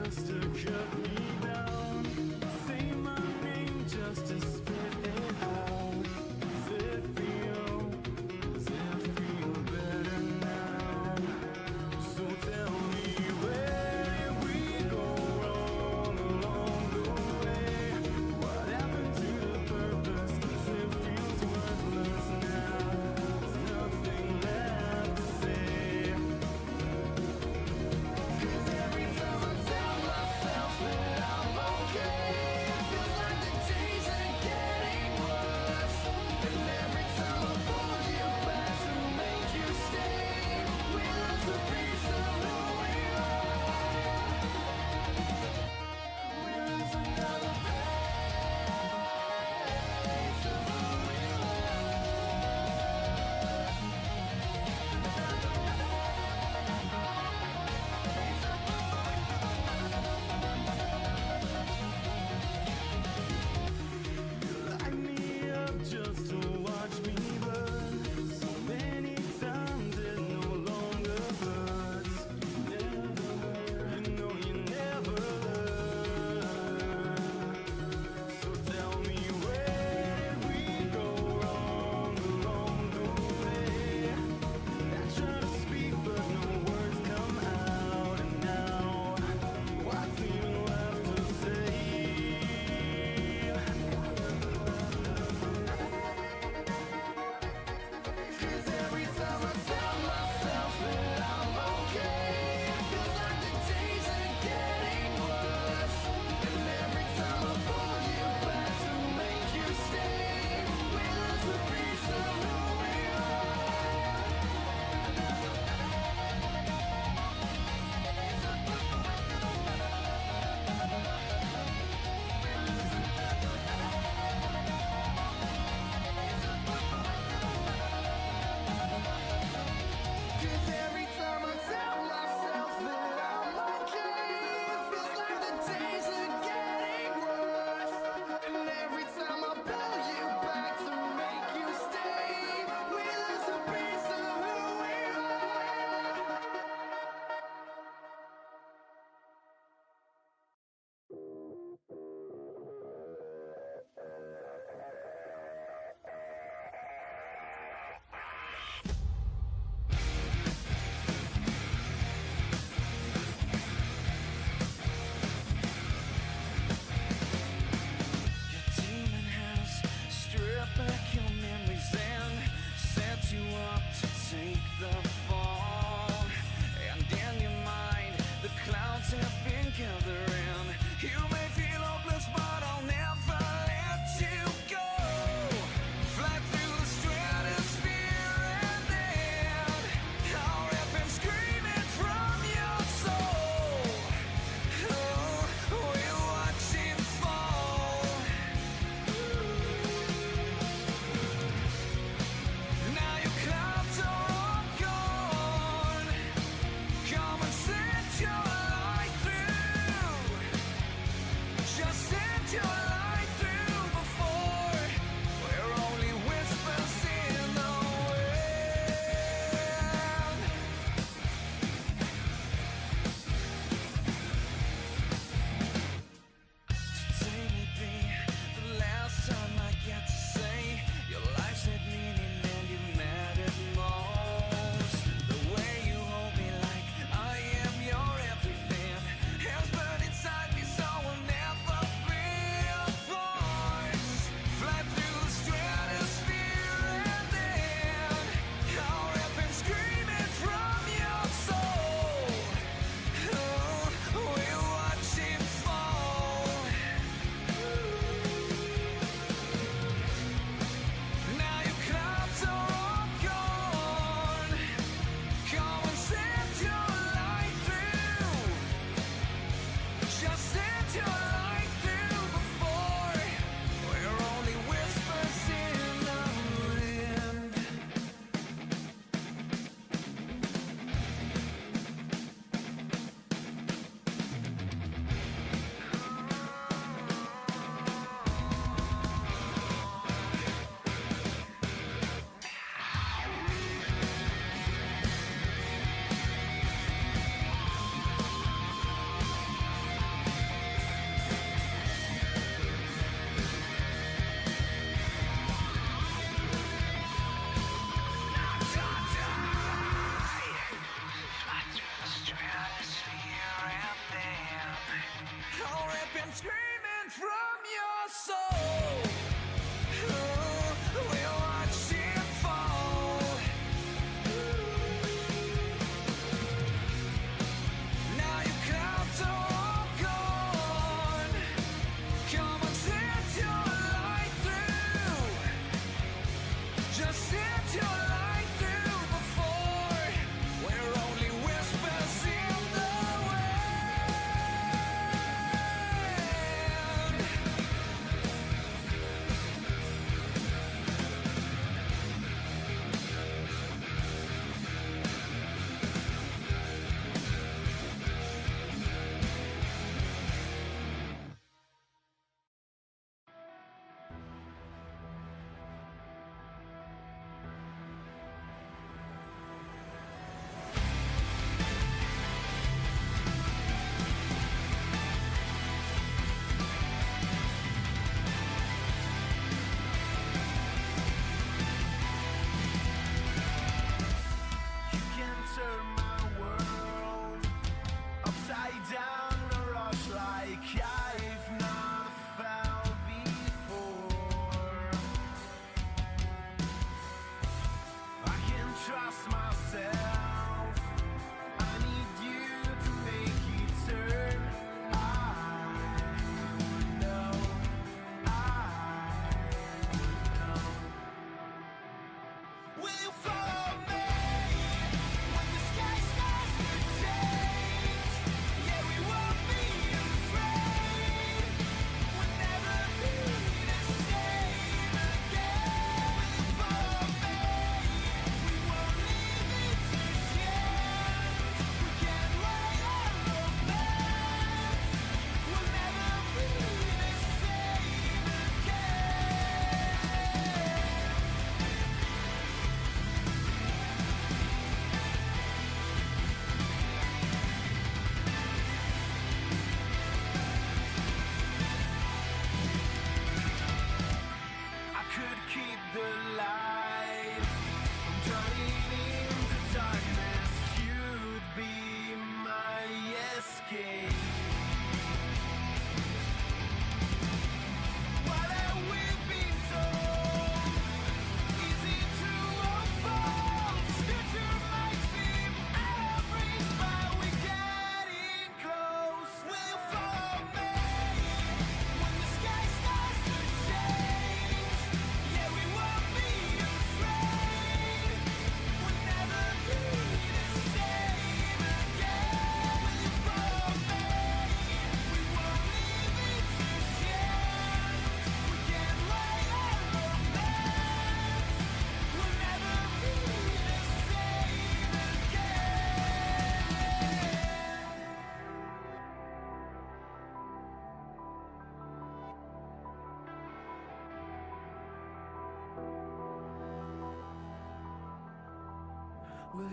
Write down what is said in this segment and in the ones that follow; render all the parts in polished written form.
just to cut me down. Say my name just to spit it out. Does it feel better now? So tell me, where did we go wrong along the way? What happened to the purpose? 'Cause it feels worthless now. There's nothing left to say. 'Cause every time I tell myself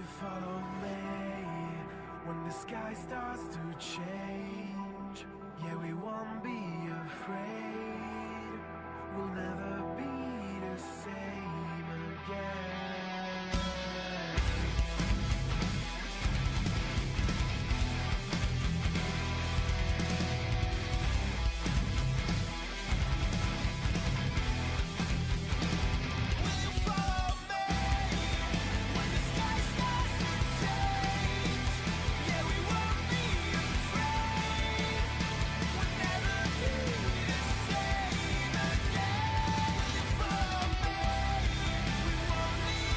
follow me when the sky starts to change? Yeah, we won't be afraid. We'll never be the same again. Will you follow me? We won't leave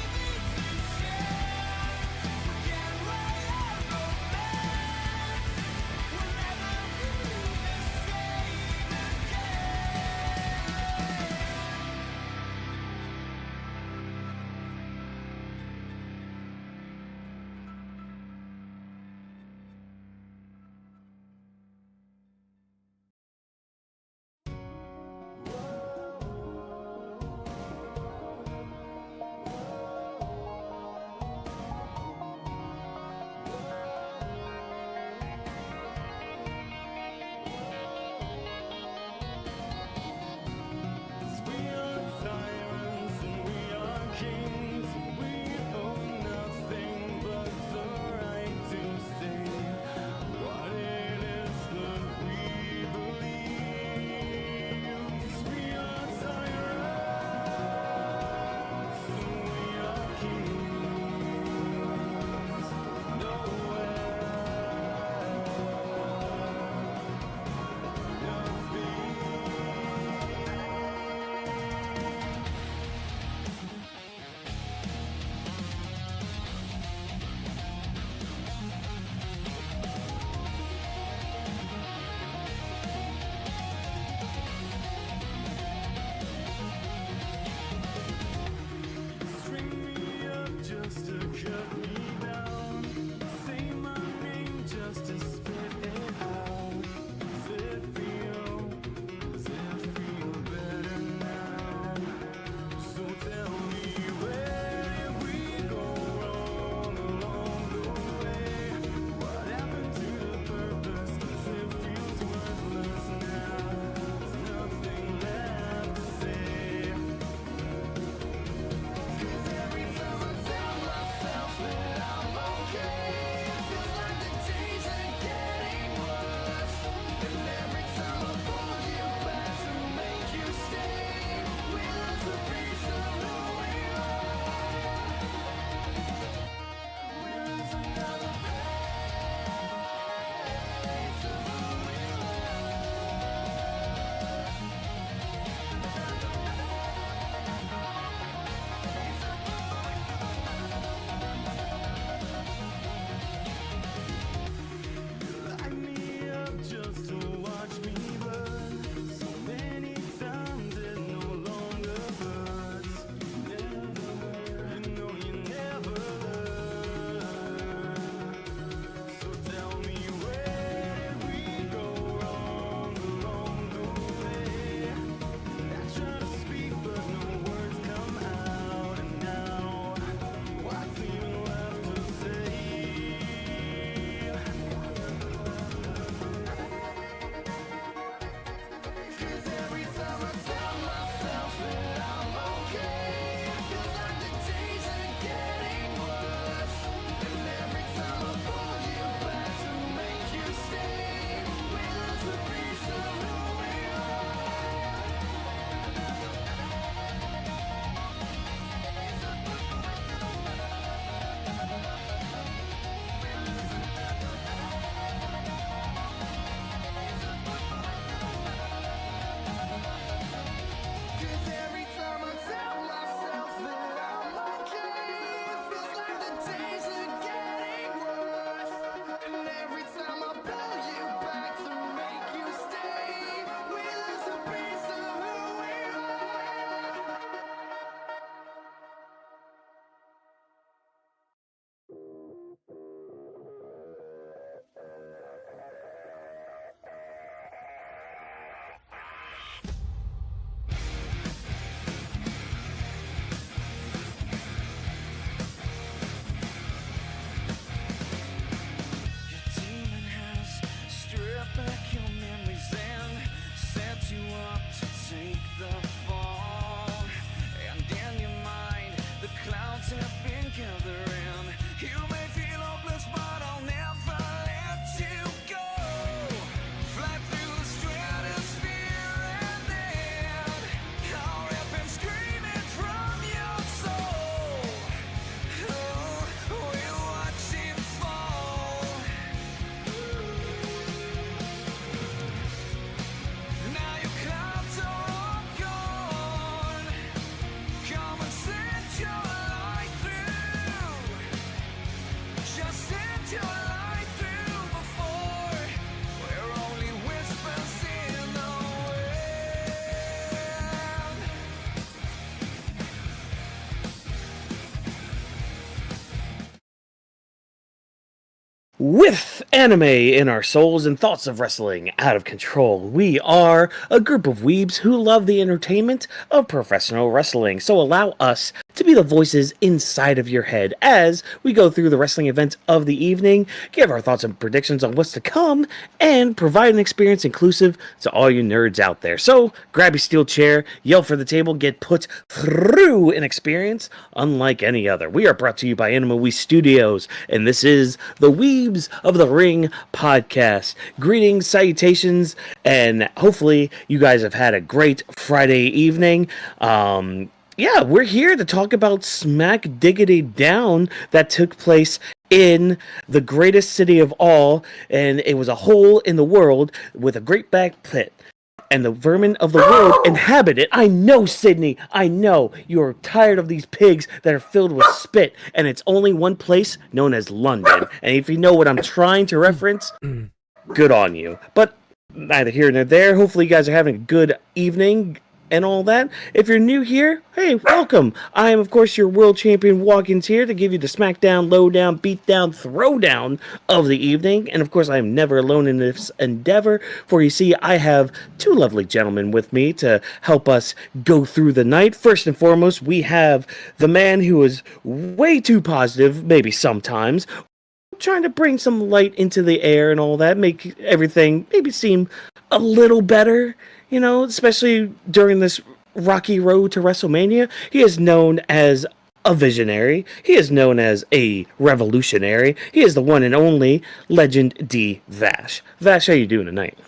back your memories and set you up to take the fall. And in your mind, the clouds have been gathering. You may feel hopeless, but I'll never let you go. Fly through the stratosphere and then I'll rip and scream it from your soul. Oh, we'll watch it fall. Now your clouds are all gone. Come and set your light through. Just set your light through before we're only whispers in the wind. With anime in our souls and thoughts of wrestling out of control, we are a group of weebs who love the entertainment of professional wrestling. So allow us to be the voices inside of your head as we go through the wrestling events of the evening, give our thoughts and predictions on what's to come, and provide an experience inclusive to all you nerds out there. So grab your steel chair, yell for the table, get put through an experience unlike any other. We are brought to you by Anime We Studios, and this is the Weebs of the Ring podcast. Greetings, salutations, and hopefully you guys have had a great Friday evening. Yeah, we're here to talk about Smack Diggity Down that took place in the greatest city of all, and it was a hole in the world with a great back pit. And the vermin of the world inhabit it. I know, Sydney, I know. You're tired of these pigs that are filled with spit, and it's only one place known as London. And if you know what I'm trying to reference, good on you. But neither here nor there. Hopefully you guys are having a good evening and all that. If you're new here, hey, welcome. I am, of course, your world champion Walk-ins here to give you the Smackdown, Lowdown, Beatdown, Throwdown of the evening. And, of course, I am never alone in this endeavor, for you see, I have two lovely gentlemen with me to help us go through the night. First and foremost, we have the man who is way too positive, maybe sometimes, trying to bring some light into the air and all that, make everything maybe seem a little better, you know, especially during this rocky road to WrestleMania. He is known as a visionary. He is known as a revolutionary. He is the one and only Legend D. Vash. Vash, how you doing tonight?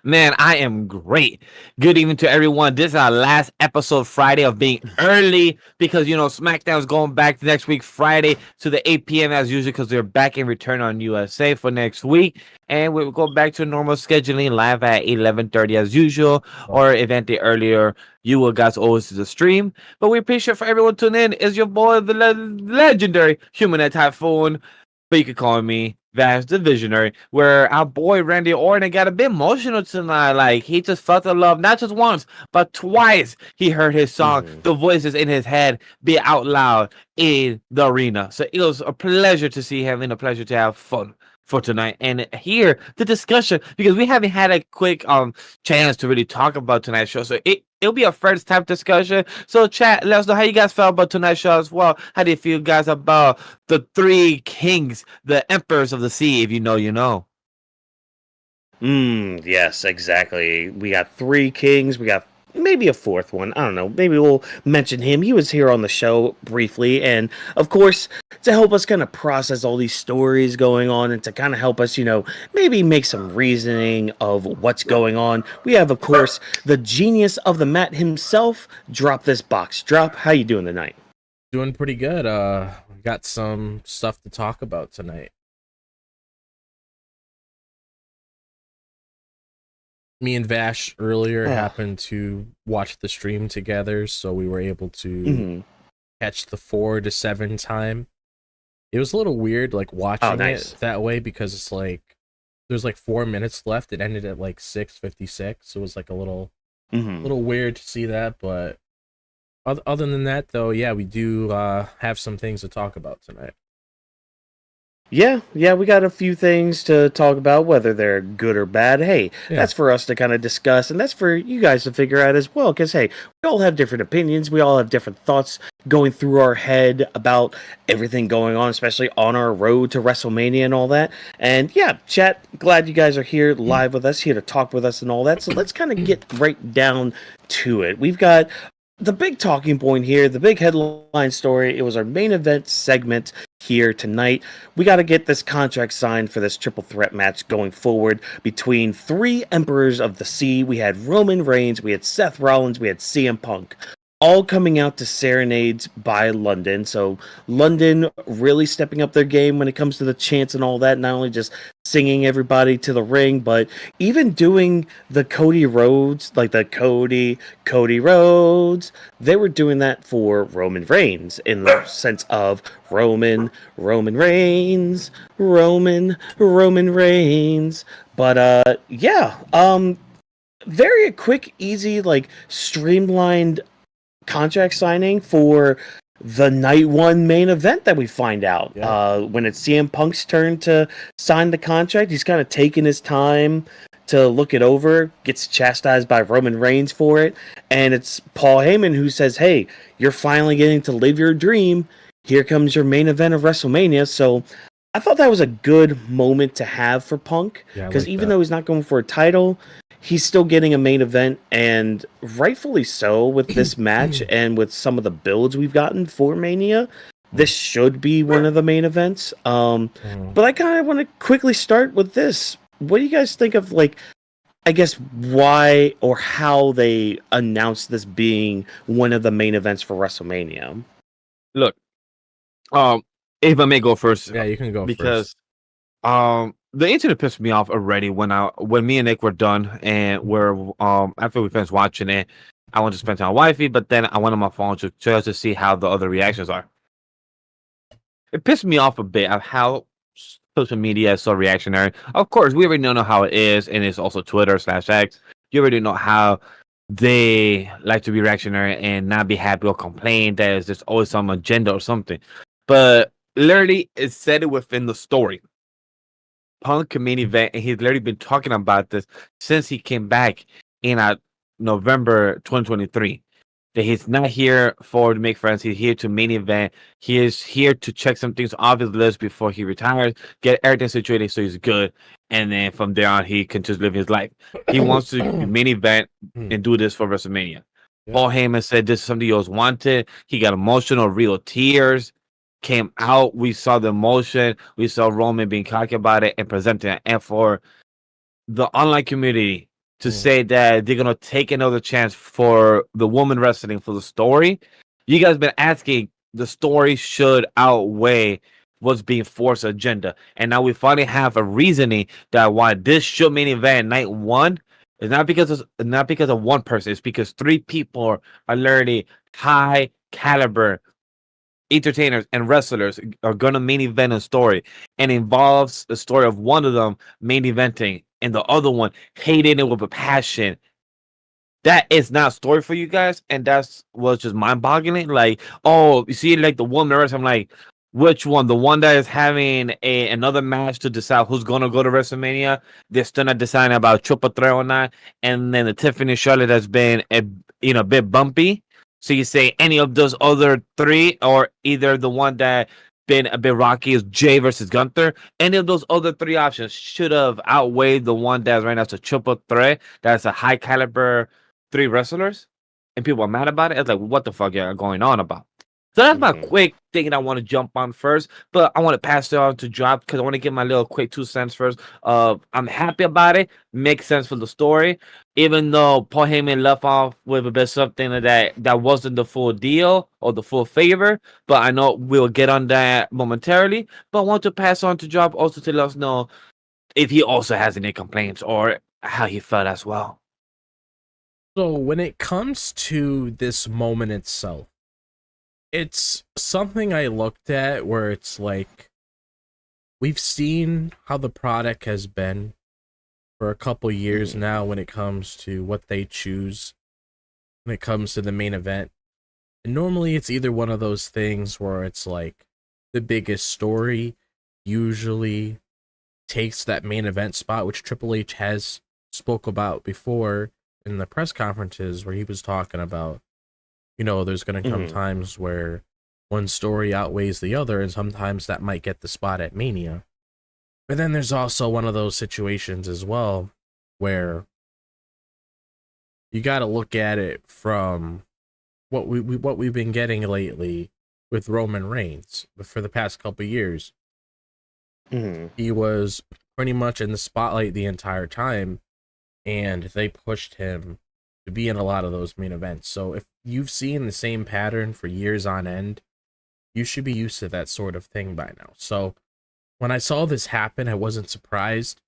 Man, I am great. Good evening to everyone. This is our last episode Friday of being early because, you know, SmackDown is going back next week, Friday, to the 8 p.m. as usual because they're back in return on USA for next week. And we'll go back to normal scheduling live at 11:30 as usual, or event day earlier. You will guys always to the stream. But we appreciate for everyone tuning in. Is your boy, the legendary Human Typhoon, but you can call me Vash the Visionary, where our boy Randy Orton got a bit emotional tonight. Like, he just felt the love, not just once, but twice. He heard his song, the voices in his head be out loud in the arena. So it was a pleasure to see him and a pleasure to have fun for tonight and hear the discussion, because we haven't had a quick chance to really talk about tonight's show. So it'll be a first time discussion. So chat, let us know how you guys felt about tonight's show as well. How do you feel, guys, about the three kings, the emperors of the sea? If you know, you know. Yes, exactly. We got three kings. We got maybe a fourth one. I don't know. Maybe we'll mention him. He was here on the show briefly. And, of course, to help us kind of process all these stories going on and to kind of help us, you know, maybe make some reasoning of what's going on, we have, of course, the genius of the mat himself, Drop This Box. Drop, how you doing tonight? Doing pretty good. We got some stuff to talk about tonight. Me and Vash earlier happened to watch the stream together, so we were able to catch the 4 to 7 time. It was a little weird, like, watching it that way, because it's like there's like 4 minutes left. It ended at like 6:56. It was like a little weird to see that, but other than that, though, yeah, we do have some things to talk about tonight. Yeah, we got a few things to talk about, whether they're good or bad. Hey, Yeah. that's for us to kind of discuss, and that's for you guys to figure out as well. Because, hey, we all have different opinions, we all have different thoughts going through our head about everything going on, especially on our road to WrestleMania and all that. And yeah, chat, glad you guys are here live with us, here to talk with us and all that. So let's kind of get right down to it. We've got the big talking point here, the big headline story. It was our main event segment here tonight. We got to get this contract signed for this triple threat match going forward between three Emperors of the Sea. We had Roman Reigns, we had Seth Rollins, we had CM Punk, all coming out to serenades by London. So London really stepping up their game when it comes to the chants and all that. Not only just singing everybody to the ring, but even doing the Cody Rhodes, like the Cody Rhodes. They were doing that for Roman Reigns in the sense of Roman Reigns, Roman Reigns. But very quick, easy, like streamlined contract signing for the night one main event that we find out. Yeah. When it's CM Punk's turn to sign the contract, he's kind of taking his time to look it over, gets chastised by Roman Reigns for it, and it's Paul Heyman who says, hey, you're finally getting to live your dream. Here comes your main event of WrestleMania. So I thought that was a good moment to have for Punk, Yeah, because like even that. though he's not going for a title, he's still getting a main event, and rightfully so with this match and with some of the builds we've gotten for Mania. This should be one of the main events. But I kind of want to quickly start with this. What do you guys think of, like, I guess why or how they announced this being one of the main events for WrestleMania? Look, if I may go first, Yeah, you can go because first. the internet pissed me off already when me and Nick were done and we're after we finished watching it. I wanted to spend time with wifey, but then I went on my phone to just to see how the other reactions are. It pissed me off a bit of how social media is so reactionary. Of course, we already know how it is, and it's also Twitter/X. You already know how they like to be reactionary and not be happy or complain that there's always some agenda or something. But literally, it said it within the story. Punk main event, and he's literally been talking about this since he came back in November 2023. That he's not here for to make friends. He's here to main event. He is here to check some things off his list before he retires, get everything situated so he's good, and then from there on he can just live his life. He wants to main event and do this for WrestleMania. Yeah. Paul Heyman said this is something he always wanted. He got emotional, real tears came out. We saw the emotion. We saw Roman being cocky about it and presenting it. And for the online community to say that they're gonna take another chance for the woman wrestling for the story, you guys been asking. The story should outweigh what's being forced agenda, and now we finally have a reasoning that why this should main event night one is not because of one person. It's because three people are literally high caliber entertainers and wrestlers are gonna main event a story, and involves the story of one of them main eventing and the other one hating it with a passion. That is not a story for you guys, and that's was just mind boggling. Like, oh, you see, like the woman wrestler, I'm like, which one? The one that is having another match to decide who's gonna go to WrestleMania. They're still not deciding about triple threat or not, and then the Tiffany Charlotte has been a bit bumpy. So you say any of those other three, or either the one that been a bit rocky is Jay versus Gunther. Any of those other three options should have outweighed the one that's right now it's a triple threat. That's a high caliber three wrestlers, and people are mad about it. It's like, what the fuck are going on about? So that's my quick thing I want to jump on first, but I want to pass it on to Drop because I want to give my little quick 2 cents first. I'm happy about it. Makes sense for the story, even though Paul Heyman left off with a bit something that wasn't the full deal or the full favor. But I know we'll get on that momentarily. But I want to pass on to Drop also to let us know if he also has any complaints or how he felt as well. So when it comes to this moment itself, it's something I looked at where it's like, we've seen how the product has been for a couple years now when it comes to what they choose when it comes to the main event. And normally it's either one of those things where it's like the biggest story, usually takes that main event spot, which Triple H has spoke about before in the press conferences, where he was talking about, there's going to come times where one story outweighs the other, and sometimes that might get the spot at Mania. But then there's also one of those situations as well where you got to look at it from what we've been getting lately with Roman Reigns for the past couple of years. He was pretty much in the spotlight the entire time, and they pushed him to be in a lot of those main events. So if you've seen the same pattern for years on end, you should be used to that sort of thing by now. So when I saw this happen, I wasn't surprised,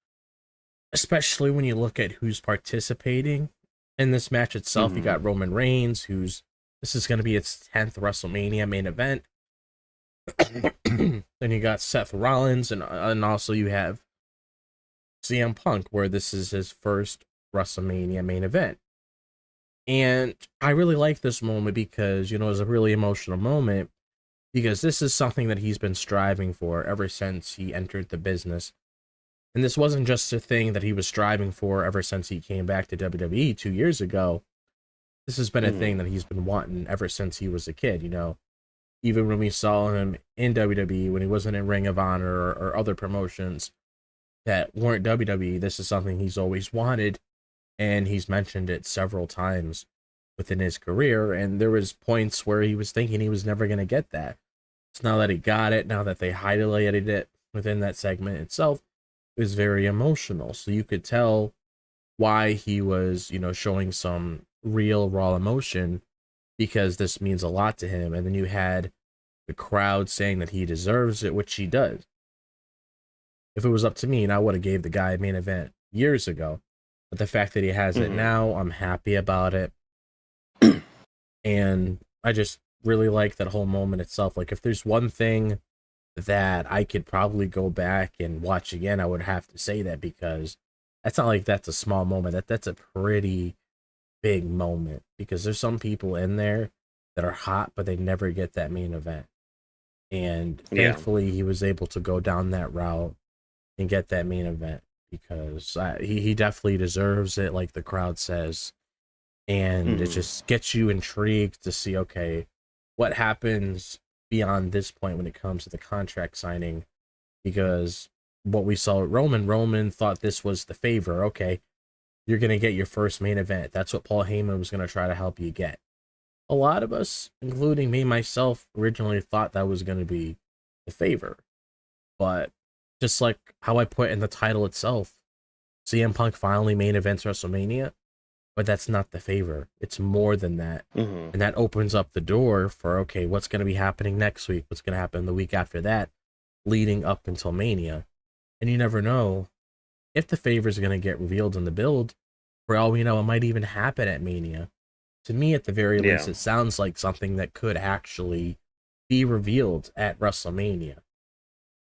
especially when you look at who's participating in this match itself. You got Roman Reigns, this is going to be its 10th WrestleMania main event. Then you got Seth Rollins, and also you have CM Punk, where this is his first WrestleMania main event. And I really like this moment because, it was a really emotional moment, because this is something that he's been striving for ever since he entered the business. And this wasn't just a thing that he was striving for ever since he came back to WWE 2 years ago. This has been a thing that he's been wanting ever since he was a kid, Even when we saw him in WWE, when he wasn't in Ring of Honor or other promotions that weren't WWE, this is something he's always wanted, and he's mentioned it several times within his career. And there was points where he was thinking he was never going to get that. So now that he got it, now that they highlighted it within that segment itself, it was very emotional. So you could tell why he was, showing some real raw emotion, because this means a lot to him. And then you had the crowd saying that he deserves it, which he does. If it was up to me, and I would have gave the guy a main event years ago, but the fact that he has it now, I'm happy about it. And I just really like that whole moment itself. Like, if there's one thing that I could probably go back and watch again, I would have to say that, because that's not like that's a small moment. That's a pretty big moment, because there's some people in there that are hot, but they never get that main event. And thankfully he was able to go down that route and get that main event, because he definitely deserves it, like the crowd says. And it just gets you intrigued to see, okay, what happens beyond this point when it comes to the contract signing. Because what we saw at Roman thought this was the favor. Okay, you're going to get your first main event. That's what Paul Heyman was going to try to help you get. A lot of us, including me, myself, originally thought that was going to be the favor. But just like how I put in the title itself, CM Punk finally main events WrestleMania, but that's not the favor. It's more than that. And that opens up the door for, okay, what's going to be happening next week? What's going to happen the week after that, leading up until Mania? And you never know if the favor is going to get revealed in the build. For all we know, it might even happen at Mania. To me, at the very least, it sounds like something that could actually be revealed at WrestleMania,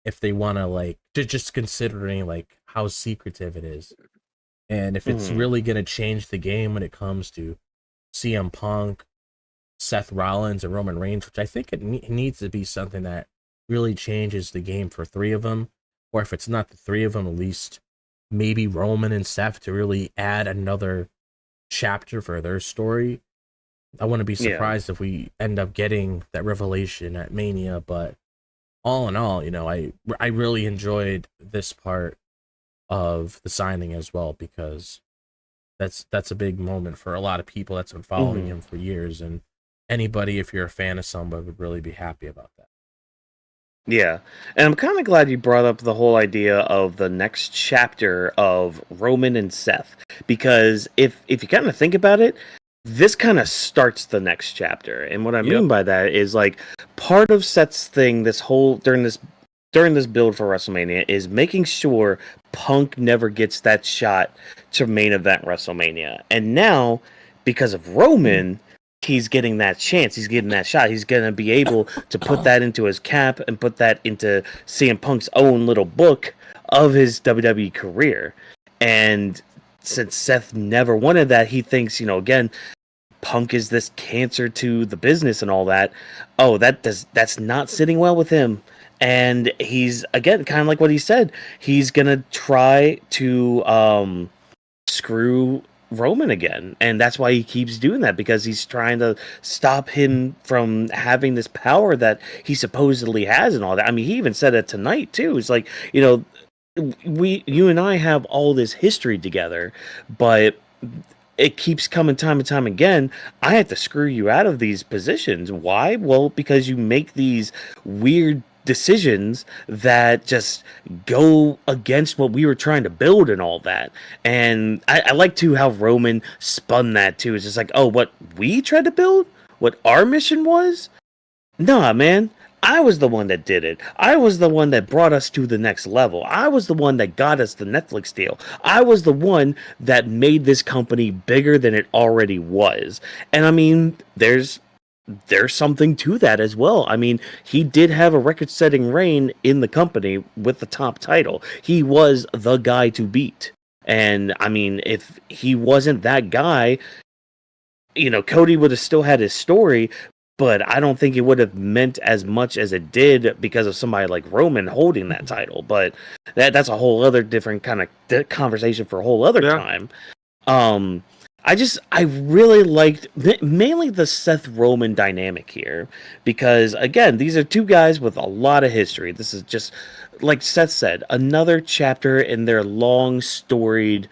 if they want to, like, just considering like how secretive it is. And if it's really going to change the game when it comes to CM Punk, Seth Rollins, and Roman Reigns, which I think it needs to be something that really changes the game for three of them. Or if it's not the three of them, at least maybe Roman and Seth, to really add another chapter for their story. I wouldn't be surprised if we end up getting that revelation at Mania. But all in all, I really enjoyed this part of the signing as well, because that's a big moment for a lot of people that's been following him for years, and anybody, if you're a fan of somebody, would really be happy about that. Yeah, and I'm kind of glad you brought up the whole idea of the next chapter of Roman and Seth, because if you kind of think about it, this kind of starts the next chapter. And what I mean by that is, like, part of Seth's thing during this build for WrestleMania is making sure Punk never gets that shot to main event WrestleMania. And now, because of Roman, he's getting that chance. He's getting that shot. He's going to be able to put that into his cap and put that into CM Punk's own little book of his WWE career. And since Seth never wanted that, he thinks, again, Punk is this cancer to the business and all that. Oh, that's not sitting well with him. and he's again kind of like what he said. He's gonna try to screw Roman again, and that's why he keeps doing that, because he's trying to stop him from having this power that he supposedly has and all that. I mean, he even said it tonight too. It's like, you and I have all this history together, but it keeps coming time and time again. I have to screw you out of these positions. Why? Well, because you make these weird decisions that just go against what we were trying to build and all that. And I like to how Roman spun that too. It's just like, oh, what we tried to build? What our mission was? Nah, man. I was the one that did it. I was the one that brought us to the next level. I was the one that got us the Netflix deal. I was the one that made this company bigger than it already was. And I mean, there's something to that as well. I mean, he did have a record-setting reign in the company with the top title. He was the guy to beat. And I mean, if he wasn't that guy, Cody would have still had his story, but I don't think it would have meant as much as it did because of somebody like Roman holding that title. But that's a whole other different kind of conversation for a whole other time. I really liked mainly the Seth Rollins dynamic here, because again, these are two guys with a lot of history. This is just, like Seth said, another chapter in their long storied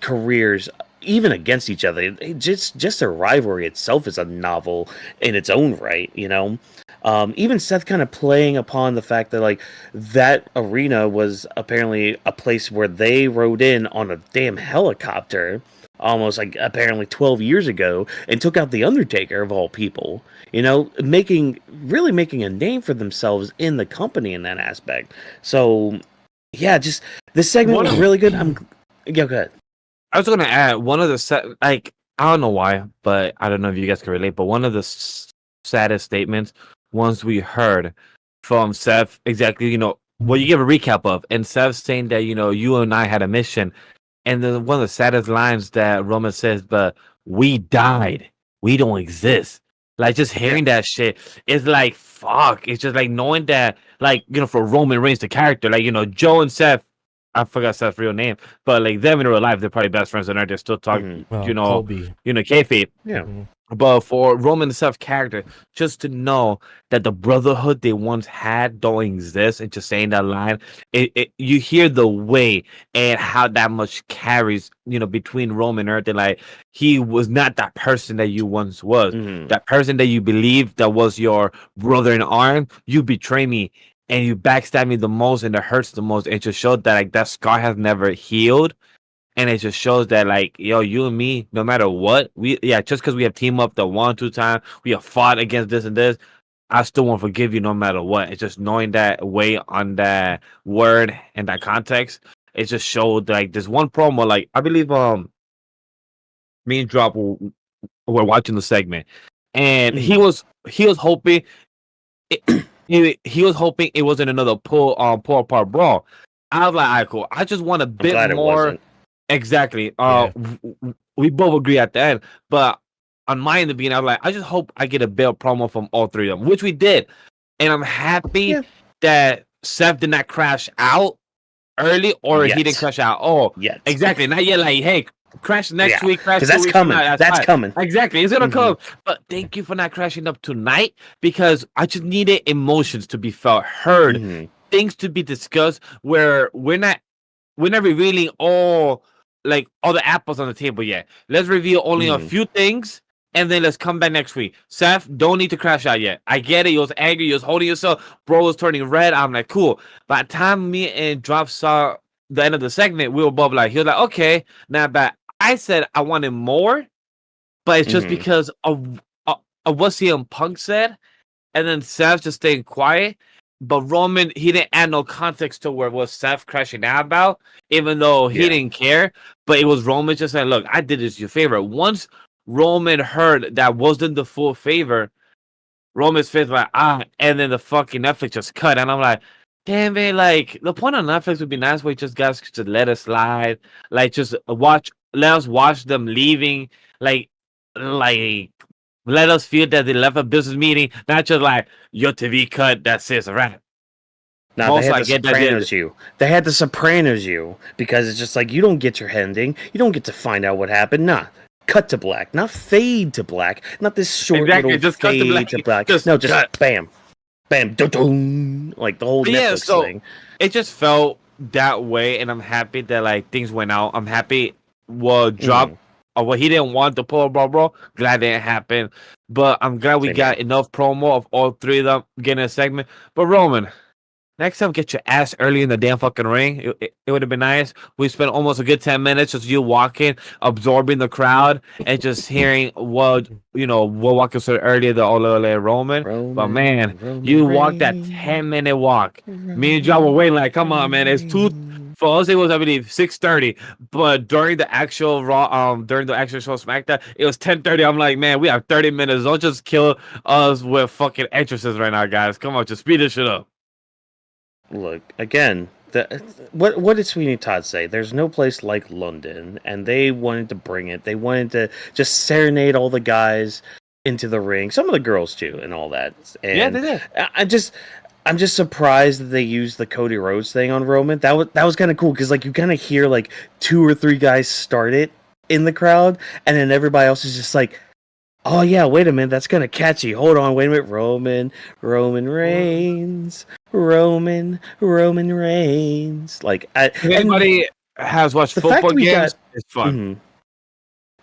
careers, even against each other. Just their rivalry itself is a novel in its own right, Even Seth kind of playing upon the fact that, like, that arena was apparently a place where they rode in on a damn helicopter almost, like, apparently 12 years ago and took out The Undertaker of all people, making a name for themselves in the company in that aspect. So, yeah, just this segment was really good. Go ahead. I was going to add one of the I don't know why, but I don't know if you guys can relate, but one of the saddest statements once we heard from Seth, exactly, what you give a recap of, and Seth saying that, you and I had a mission, and then one of the saddest lines that Roman says, but we died. We don't exist. Like, just hearing that shit is like, fuck. It's just like knowing that, like, for Roman Reigns, the character, like, Joe and Seth, I forgot Seth's real name, but like them in real life, they're probably best friends, and they're still talking, Colby. kayfabe. Yeah. Mm-hmm. But for Roman and Seth's character, just to know that the brotherhood they once had don't exist, and just saying that line, you hear the way and how that much carries, between Roman and Earth. And like, he was not that person that you once was, that person that you believed that was your brother in arms. You betray me and you backstab me the most, and it hurts the most. It just showed that, like, that scar has never healed. And it just shows that, like, yo, you and me, no matter what, just because we have teamed up the 1-2 time, we have fought against this and this, I still won't forgive you no matter what. It's just knowing that way on that word and that context. It just showed, like, this one promo, like, I believe me and Drop were watching the segment, and he was hoping he was hoping it wasn't another pull apart brawl. I was like, all right, cool. I just want a bit more. Exactly. We both agree at the end, but on my end, the beginning, I was like, I just hope I get a bit of promo from all three of them, which we did, and I'm happy that Seth did not crash out early, or he didn't crash out. Oh, yeah, exactly. Not yet. Like, hey, crash next week. Crash because that's coming. That's coming. Exactly. It's gonna come. But thank you for not crashing up tonight, because I just needed emotions to be felt, heard, things to be discussed, where we're not revealing all the apples on the table yet. Let's reveal only a few things, and then let's come back next week. Seth, don't need to crash out yet. I get it. You was angry. You was holding yourself. Bro was turning red. I'm like, cool. By the time me and Drop saw the end of the segment, we were both like, he was like, okay, not bad. I said I wanted more, but it's just because of what CM Punk said, and then Seth just staying quiet. But Roman, he didn't add no context to where was Seth crashing out about, even though he didn't care. But it was Roman just saying, look, I did this your favor. Once Roman heard that wasn't the full favor, Roman's face was like, and then the fucking Netflix just cut. And I'm like, damn it, like, the point on Netflix would be nice where just guys could just let us slide. Like, just let us watch them leaving. Like let us feel that they left a business meeting, not just like your TV cut. That's it, it's a wrap. Now they Also, had I the get that Sopranos you. They had the Sopranos you because it's just like you don't get your ending. You don't get to find out what happened. Nah, cut to black, not fade to black, not this short Exactly, little just cut to fade black. to black. Just No, just cut. bam, bam, dun, like the whole But yeah, Netflix so thing. it just felt that way, and I'm happy that like things went out. I'm happy what dropped or what he didn't want to pull, bro. Glad it didn't happen, but I'm glad we Same got here. enough promo of all three of them getting a segment. But Roman, next time, get your ass early in the damn fucking ring. It would have been nice. We spent almost a good 10 minutes just you walking, absorbing the crowd, and just hearing what what walking so earlier the Ole Roman. But man, you walked that 10-minute walk. Me and John were waiting like, come on, man. It's two. For us, it was I believe 6:30. But during the actual during the actual show SmackDown, it was 10:30. I'm like, man, we have 30 minutes. Don't just kill us with fucking entrances right now, guys. Come on, just speed this shit up. Look again. What did Sweeney Todd say? There's no place like London, and they wanted to bring it. They wanted to just serenade all the guys into the ring, some of the girls too, and all that. And Yeah, they did. I'm just surprised that they used the Cody Rhodes thing on Roman. That was kind of cool because like you kind of hear like 2 or 3 guys start it in the crowd, and then everybody else is just like, oh yeah, wait a minute, that's kind of catchy. Hold on, wait a minute, Roman Reigns, Roman Reigns. Like, If anybody has watched the fact football we games, got- it's fun. Mhm.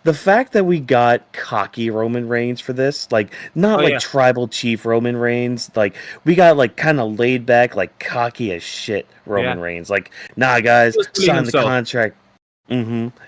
The fact that we got cocky Roman Reigns for this, like not Oh, like yeah. tribal chief Roman Reigns, like we got like kind of laid back, like cocky as shit Roman Yeah. Reigns. Like, nah, guys, He was feeling sign the himself. contract.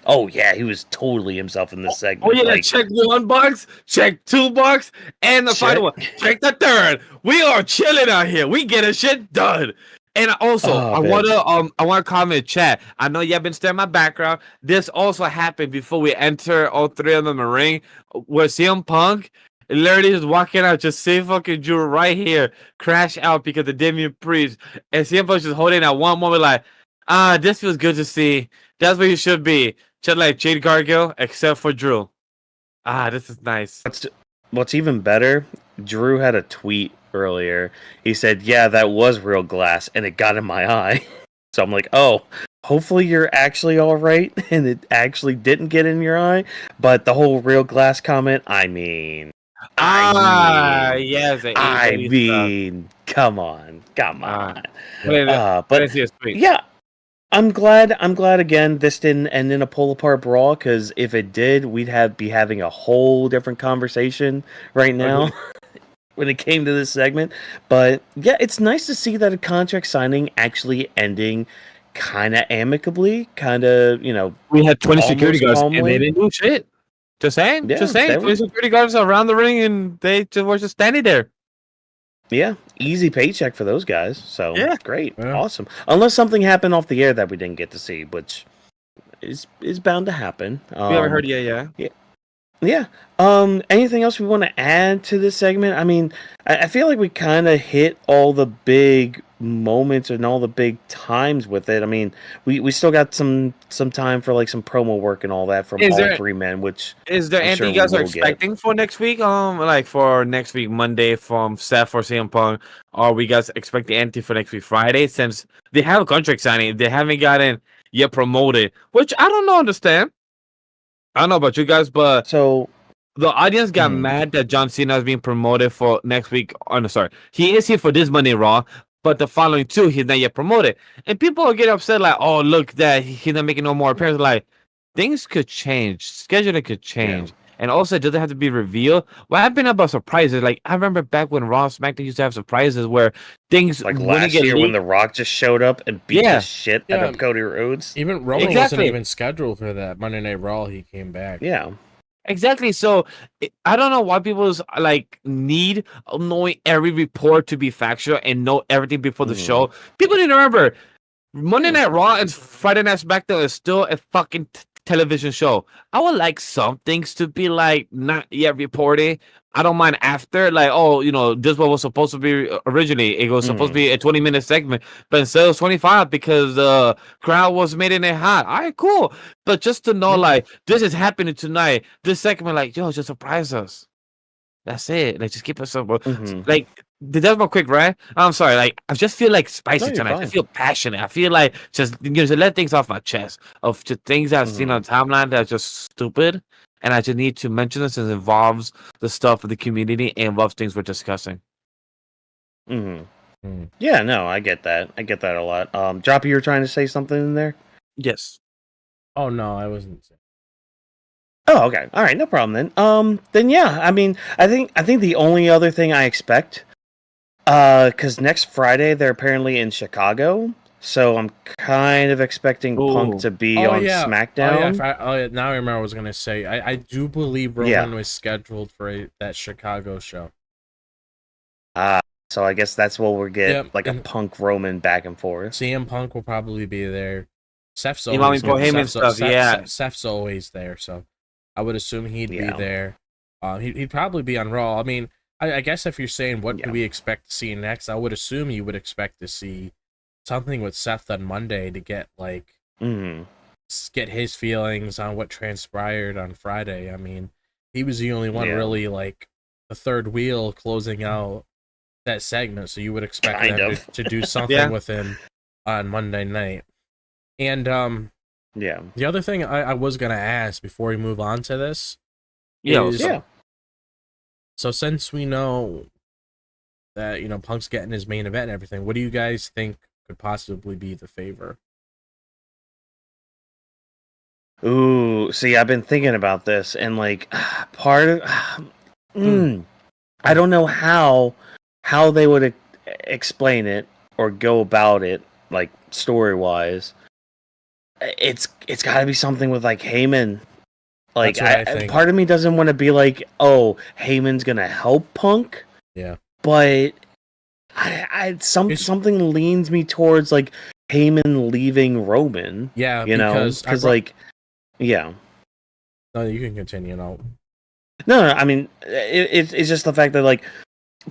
Oh yeah, he was totally himself in this segment. Oh yeah, like, check 1 box, check 2 box, and the final one. Check the third. We are chilling out here. We getting shit done. And also, Oh, I man. wanna comment chat. I know y'all been staring my background. This also happened before we enter all 3 of them in the ring. Where CM Punk literally just walking out, just see fucking Drew right here crash out because of Damian Priest, and CM Punk just holding at one moment like, this feels good to see. That's where you should be. Just like Jade Cargill, except for Drew. This is nice. What's even better, Drew had a tweet earlier. He said, yeah, that was real glass, and it got in my eye. So I'm like, oh, hopefully you're actually all right, and it actually didn't get in your eye. But the whole real glass comment, yes. I mean, come on. But yeah, I'm glad again this didn't end in a pull apart brawl, because if it did, we'd be having a whole different conversation right now when it came to this segment. But yeah, it's nice to see that a contract signing actually ending kind of amicably, we had 20 security guards calmly. and they didn't do shit. Just saying. 20 security guards around the ring and they were just standing there. Yeah, easy paycheck for those guys. So Yeah. great, Yeah. awesome. Unless something happened off the air that we didn't get to see, which is bound to happen. We haven't heard yet, yeah. Yeah. Anything else we want to add to this segment? I mean, I feel like we kind of hit all the big moments and all the big times with it. I mean, we still got some time for like some promo work and all that from all 3 men, which Is there I'm anything sure you guys we are will get. expecting for next week? Like for next week Monday from Seth or CM Punk? Are we guys expecting anything for next week Friday? Since they have a contract signing, they haven't gotten yet promoted, which I don't understand. I don't know about you guys, but So the audience got mad that John Cena is being promoted for next week. Oh, no, sorry. He is here for this Monday Raw, but the following 2, he's not yet promoted. And people are getting upset like, oh, look, that he's not making no more appearances. Like, things could change. Scheduling could change. And also, it doesn't have to be revealed. What happened about surprises? Like, I remember back when Raw SmackDown used to have surprises where things like wouldn't last get year leaked. when The Rock just showed up and beat the shit out Yeah. of Cody Rhodes. Even Roman wasn't Exactly. even scheduled for that Monday Night Raw. He came back. Yeah. Exactly. So I don't know why people's like need of knowing every report to be factual and know everything before the show. People need to remember Monday Night Raw and Friday Night SmackDown is still a fucking television show. I would like some things to be like not yet reported. I don't mind after, like, oh, this what was supposed to be originally. It was supposed to be a 20-minute segment, but instead it was 25 because the crowd was making it hot. All right, cool. But just to know, like, this is happening tonight, this segment, like, yo, just surprise us. That's it. Like, just keep it simple. Mhm. Like, that's my quick rant. I'm sorry. Like, I just feel like spicy No, you're tonight. I fine. feel passionate. I feel like just to let things off my chest of just things that I've seen on the timeline that are just stupid, and I just need to mention this as it involves the stuff of the community and involves things we're discussing. Mhm. Mm. Yeah, no, I get that. I get that a lot. Droppy, you were trying to say something in there? Yes. Oh no, I wasn't. Oh, okay. All right, no problem then yeah, I mean, I think the only other thing I expect, because next Friday they're apparently in Chicago, so I'm kind of expecting Punk Ooh. to be on SmackDown. Oh yeah. Now I remember what I was gonna say. I do believe Roman was scheduled for that Chicago show. So I guess that's what we'll get, Yep, like a and Punk Roman back and forth. CM Punk will probably be there. Seth's You want me always to put him in stuff? Yeah. Seth's always there, so I would assume he'd be Yeah. there. He'd probably be on Raw. I mean, I guess if you're saying what do we expect to see next, I would assume you would expect to see something with Seth on Monday to get like get his feelings on what transpired on Friday. I mean, he was the only one really like the third wheel closing out that segment, so you would expect them to do something with him on Monday night. And the other thing I was gonna ask before we move on to this is, so since we know that Punk's getting his main event and everything, what do you guys think could possibly be the favor? Ooh, see, I've been thinking about this, and like part of I don't know how they would explain it or go about it, like story wise. It's got to be something with like Heyman. Like, part of me doesn't want to be like, oh, Heyman's gonna help Punk. Yeah, but something leans me towards like Heyman leaving Roman. Yeah, because like, yeah. No, you can continue now. No, I mean, it's just the fact that like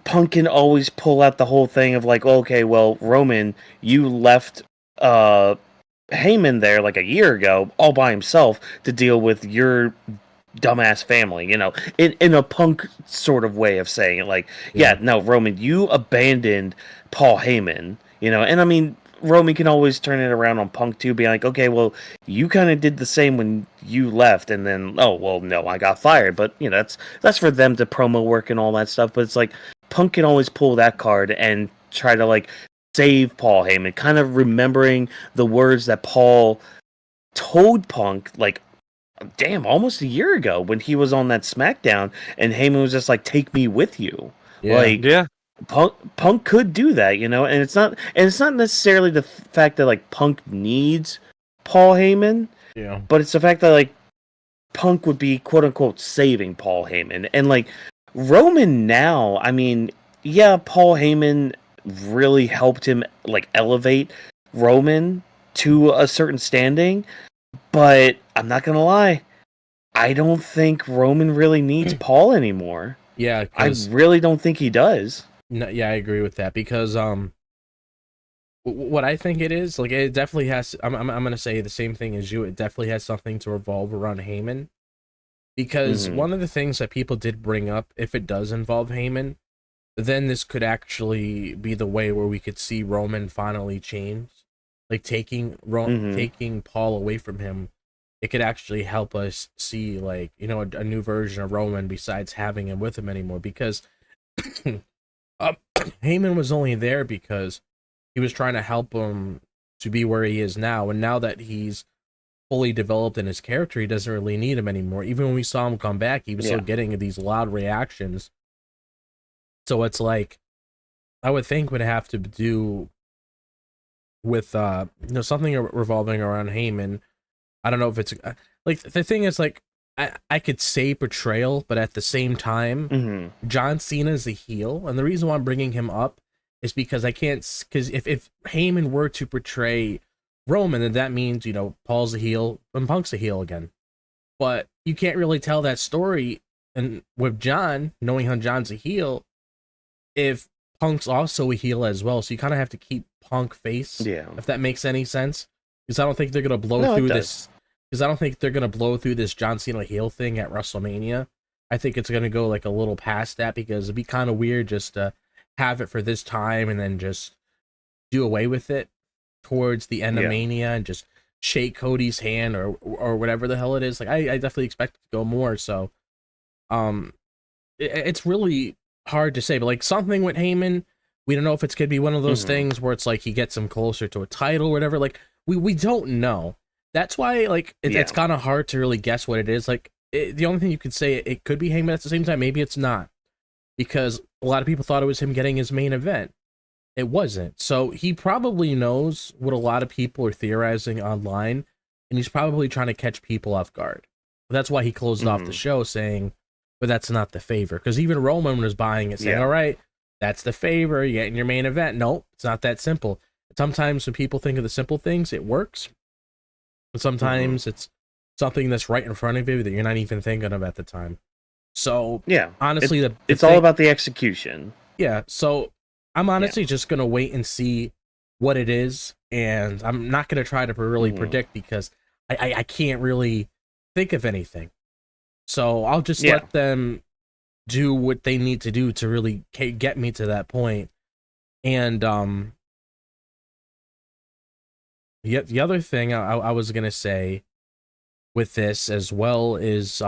Punk can always pull out the whole thing of like, okay, well, Roman, you left Heyman there like a year ago all by himself to deal with your dumbass family, in a Punk sort of way of saying it. Like, no, Roman, you abandoned Paul Heyman, and I mean, Roman can always turn it around on Punk too, being like, okay, well, you kind of did the same when you left, and then, oh, well, no, I got fired. But that's for them to promo work and all that stuff. But it's like Punk can always pull that card and try to like save Paul Heyman, kind of remembering the words that Paul told Punk like, damn, almost a year ago when he was on that SmackDown, and Heyman was just like, take me with you. Punk could do that, and it's not necessarily the fact that like Punk needs Paul Heyman, but it's the fact that like Punk would be quote unquote saving Paul Heyman. And like Roman now, I mean, Paul Heyman really helped him like elevate Roman to a certain standing, but I'm not gonna lie, I don't think Roman really needs Paul anymore. Yeah, I really don't think he does. No, yeah, I agree with that because what I think it is, like, it definitely has. I'm gonna say the same thing as you. It definitely has something to revolve around Heyman, because one of the things that people did bring up, if it does involve Heyman, then this could actually be the way where we could see Roman finally change, like taking Paul away from him. It could actually help us see like a new version of Roman besides having him with him anymore, because Heyman was only there because he was trying to help him to be where he is now, and now that he's fully developed in his character, he doesn't really need him anymore. Even when we saw him come back, he was still getting these loud reactions. So it's like, I would think would have to do with something revolving around Heyman. I don't know if it's like, the thing is, like, I could say portrayal, but at the same time, John Cena's the heel, and the reason why I'm bringing him up is because if Heyman were to portray Roman, then that means Paul's a heel and Punk's a heel again. But you can't really tell that story, and with John, knowing how John's a heel, if Punk's also a heel as well, so you kind of have to keep Punk face, if that makes any sense. Because I don't think they're gonna blow through this. Because I don't think they're gonna blow through this John Cena heel thing at WrestleMania. I think it's gonna go like a little past that because it'd be kind of weird just to have it for this time and then just do away with it towards the end of Mania and just shake Cody's hand or whatever the hell it is. Like I definitely expect it to go more. So, it's really hard to say. But like something with Heyman, we don't know if it's gonna be one of those things where it's like he gets him closer to a title or whatever. Like we don't know. That's why like it's kind of hard to really guess what it is. Like the only thing you could say it could be Heyman at the same time. Maybe it's not, because a lot of people thought it was him getting his main event. It wasn't. So he probably knows what a lot of people are theorizing online, and he's probably trying to catch people off guard. That's why he closed off the show saying, but that's not the favor. Because even Roman was buying it, saying, all right, that's the favor, you're getting your main event. Nope, it's not that simple. Sometimes when people think of the simple things, it works. And sometimes it's something that's right in front of you that you're not even thinking of at the time. So, honestly, it's all about the execution. Yeah, so I'm honestly just going to wait and see what it is. And I'm not going to try to really predict because I can't really think of anything. So I'll just let them do what they need to do to really get me to that point. And the other thing I was going to say with this as well is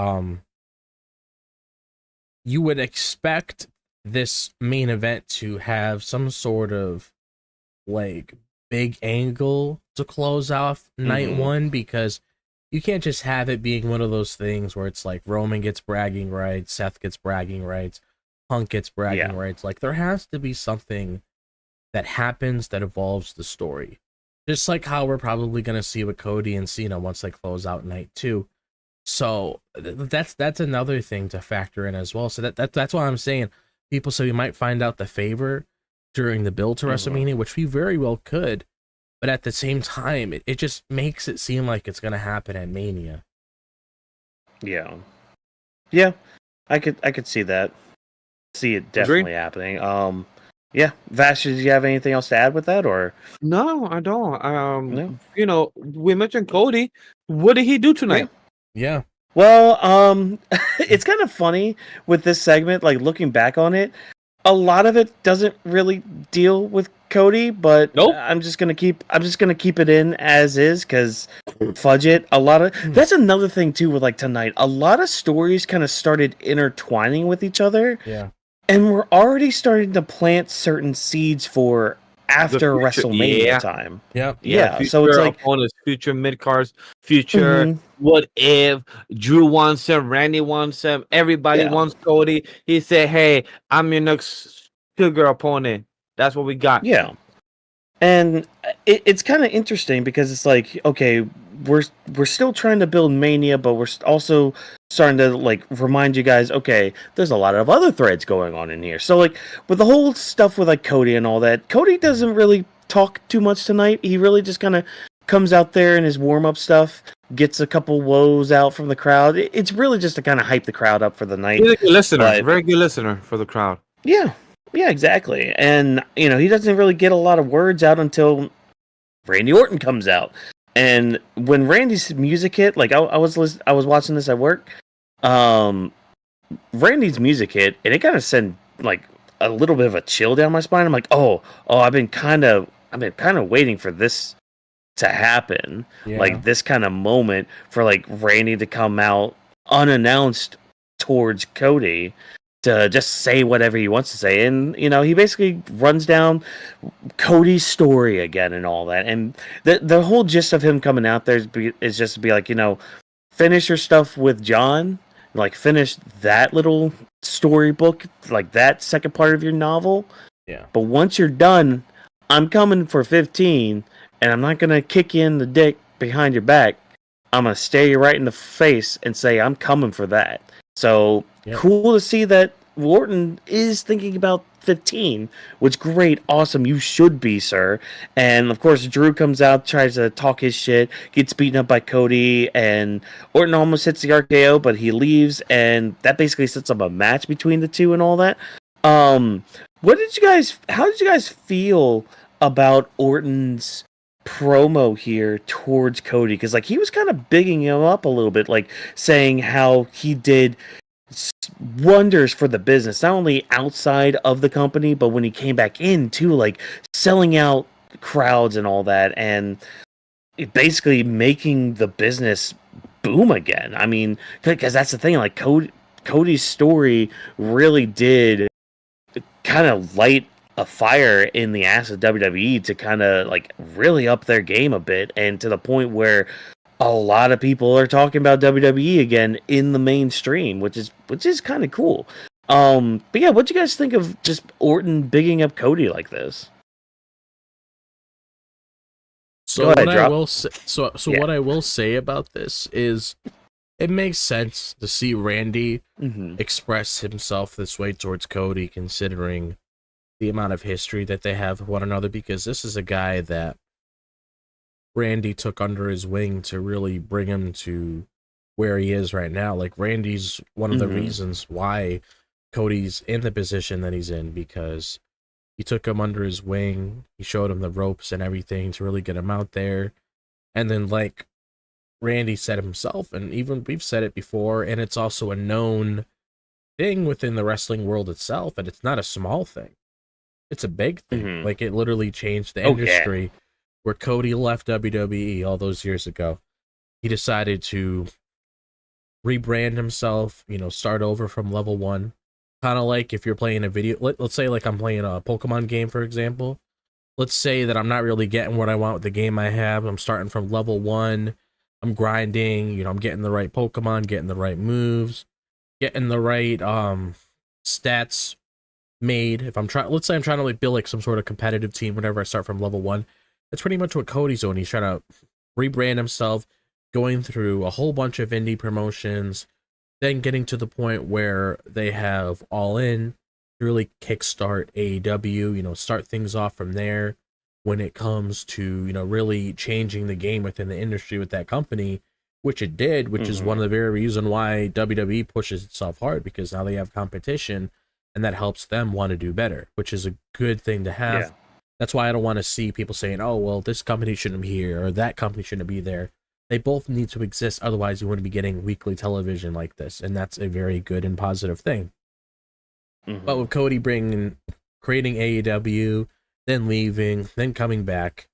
you would expect this main event to have some sort of like big angle to close off night one, because you can't just have it being one of those things where it's like Roman gets bragging rights, Seth gets bragging rights, Punk gets bragging rights. Like there has to be something that happens that evolves the story. Just like how we're probably going to see with Cody and Cena once they close out night two. So that's another thing to factor in as well. So that's why I'm saying people say we might find out the favor during the build to WrestleMania, which we very well could. But at the same time, it just makes it seem like it's going to happen at Mania. Yeah. Yeah. I could see that. See it definitely happening. Yeah. Vash, did you have anything else to add with that, or? No, I don't. No? You know, we mentioned Cody. What did he do tonight? Yeah. Well, it's kind of funny with this segment, like looking back on it, a lot of it doesn't really deal with Cody, but I'm just gonna keep it in as is, because fudge it. A lot of that's another thing too with like tonight. A lot of stories kind of started intertwining with each other. Yeah. And we're already starting to plant certain seeds for after WrestleMania time. Yeah. Yeah. So it's like opponents, future mid cards, future what if Drew wants him, Randy wants him, everybody wants Cody. He said, hey, I'm your next sugar opponent. That's what we got. Yeah. And it's kind of interesting because it's like, okay, we're still trying to build Mania, but we're also starting to like remind you guys, okay, there's a lot of other threads going on in here. So like with the whole stuff with like Cody and all that, Cody doesn't really talk too much tonight. He really just kind of comes out there in his warm-up stuff, gets a couple woes out from the crowd. It's really just to kind of hype the crowd up for the night. He's a good listener, very good listener for the crowd. Yeah. Yeah, exactly. And, you know, he doesn't really get a lot of words out until Randy Orton comes out. And when Randy's music hit, like I was watching this at work, Randy's music hit, and it kind of sent like a little bit of a chill down my spine. I'm like, oh, I've been kind of waiting for this to happen, like this kind of moment for like Randy to come out unannounced towards Cody to just say whatever he wants to say. And, you know, he basically runs down Cody's story again and all that. And the whole gist of him coming out there is just to be like, you know, finish your stuff with John, like finish that little storybook, like that second part of your novel. Yeah. But once you're done, I'm coming for 15, and I'm not going to kick you in the dick behind your back. I'm going to stare you right in the face and say, I'm coming for that. So cool to see that Orton is thinking about 15, which great, awesome. You should be, sir. And of course, Drew comes out, tries to talk his shit, gets beaten up by Cody, and Orton almost hits the RKO, but he leaves, and that basically sets up a match between the two and all that. How did you guys feel about Orton's promo here towards Cody? Because like he was kind of bigging him up a little bit, like saying how he did wonders for the business, not only outside of the company, but when he came back in too, like selling out crowds and all that, and basically making the business boom again. I mean, because that's the thing, like Cody's story really did kind of light a fire in the ass of WWE to kind of like really up their game a bit, and to the point where a lot of people are talking about WWE again in the mainstream, which is kind of cool. But yeah, what do you guys think of just Orton bigging up Cody like this? So Go ahead, what Drop. I will say, Yeah. what I will say about this is, it makes sense to see Randy express himself this way towards Cody, considering the amount of history that they have with one another, because this is a guy that Randy took under his wing to really bring him to where he is right now. Like, Randy's one of the reasons why Cody's in the position that he's in, because he took him under his wing, he showed him the ropes and everything to really get him out there. And then, like Randy said himself, and even we've said it before, and it's also a known thing within the wrestling world itself, and it's not a small thing. It's a big thing. Like, it literally changed the industry. Where Cody left WWE all those years ago, he decided to rebrand himself, start over from level 1. Kind of like if you're playing a video, let's say like I'm playing a Pokemon game, for example. Let's say that I'm not really getting what I want with the game I have. I'm starting from level 1. I'm grinding, I'm getting the right Pokemon, getting the right moves, getting the right stats made. If I'm trying, let's say I'm trying to like build like some sort of competitive team whenever I start from level 1. That's pretty much what Cody's doing. He's trying to rebrand himself, going through a whole bunch of indie promotions, then getting to the point where they have All In to really kickstart AEW, start things off from there when it comes to, really changing the game within the industry with that company, which it did, which is one of the very reasons why WWE pushes itself hard, because now they have competition and that helps them want to do better, which is a good thing to have. Yeah. That's why I don't want to see people saying, oh, well, this company shouldn't be here or that company shouldn't be there. They both need to exist. Otherwise, you wouldn't be getting weekly television like this. And that's a very good and positive thing. But with Cody creating AEW, then leaving, then coming back,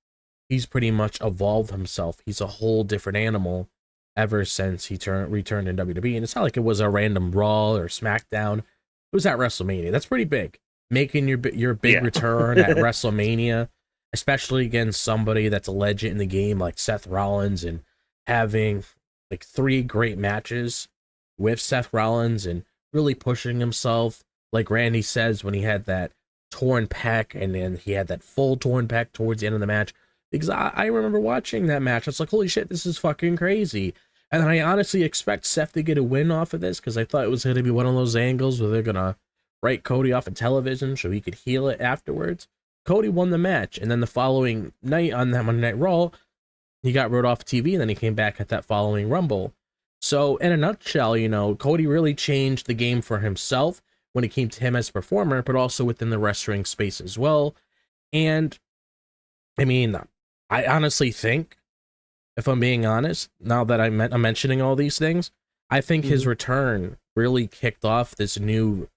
he's pretty much evolved himself. He's a whole different animal ever since he returned in WWE. And it's not like it was a random Raw or SmackDown. It was at WrestleMania. That's pretty big. Making your big return at WrestleMania, especially against somebody that's a legend in the game like Seth Rollins, and having like 3 great matches with Seth Rollins and really pushing himself, like Randy says, when he had that torn pec and then he had that full torn pec towards the end of the match. Because I remember watching that match. I was like, holy shit, this is fucking crazy. And I honestly expect Seth to get a win off of this, because I thought it was going to be one of those angles where they're going to write Cody off of television so he could heal it afterwards. Cody won the match, and then the following night on that Monday Night Raw, he got wrote off TV, and then he came back at that following Rumble. So in a nutshell, Cody really changed the game for himself when it came to him as a performer, but also within the wrestling space as well. And I mean, I honestly think, if I'm being honest, now that I'm mentioning all these things, I think his return really kicked off this new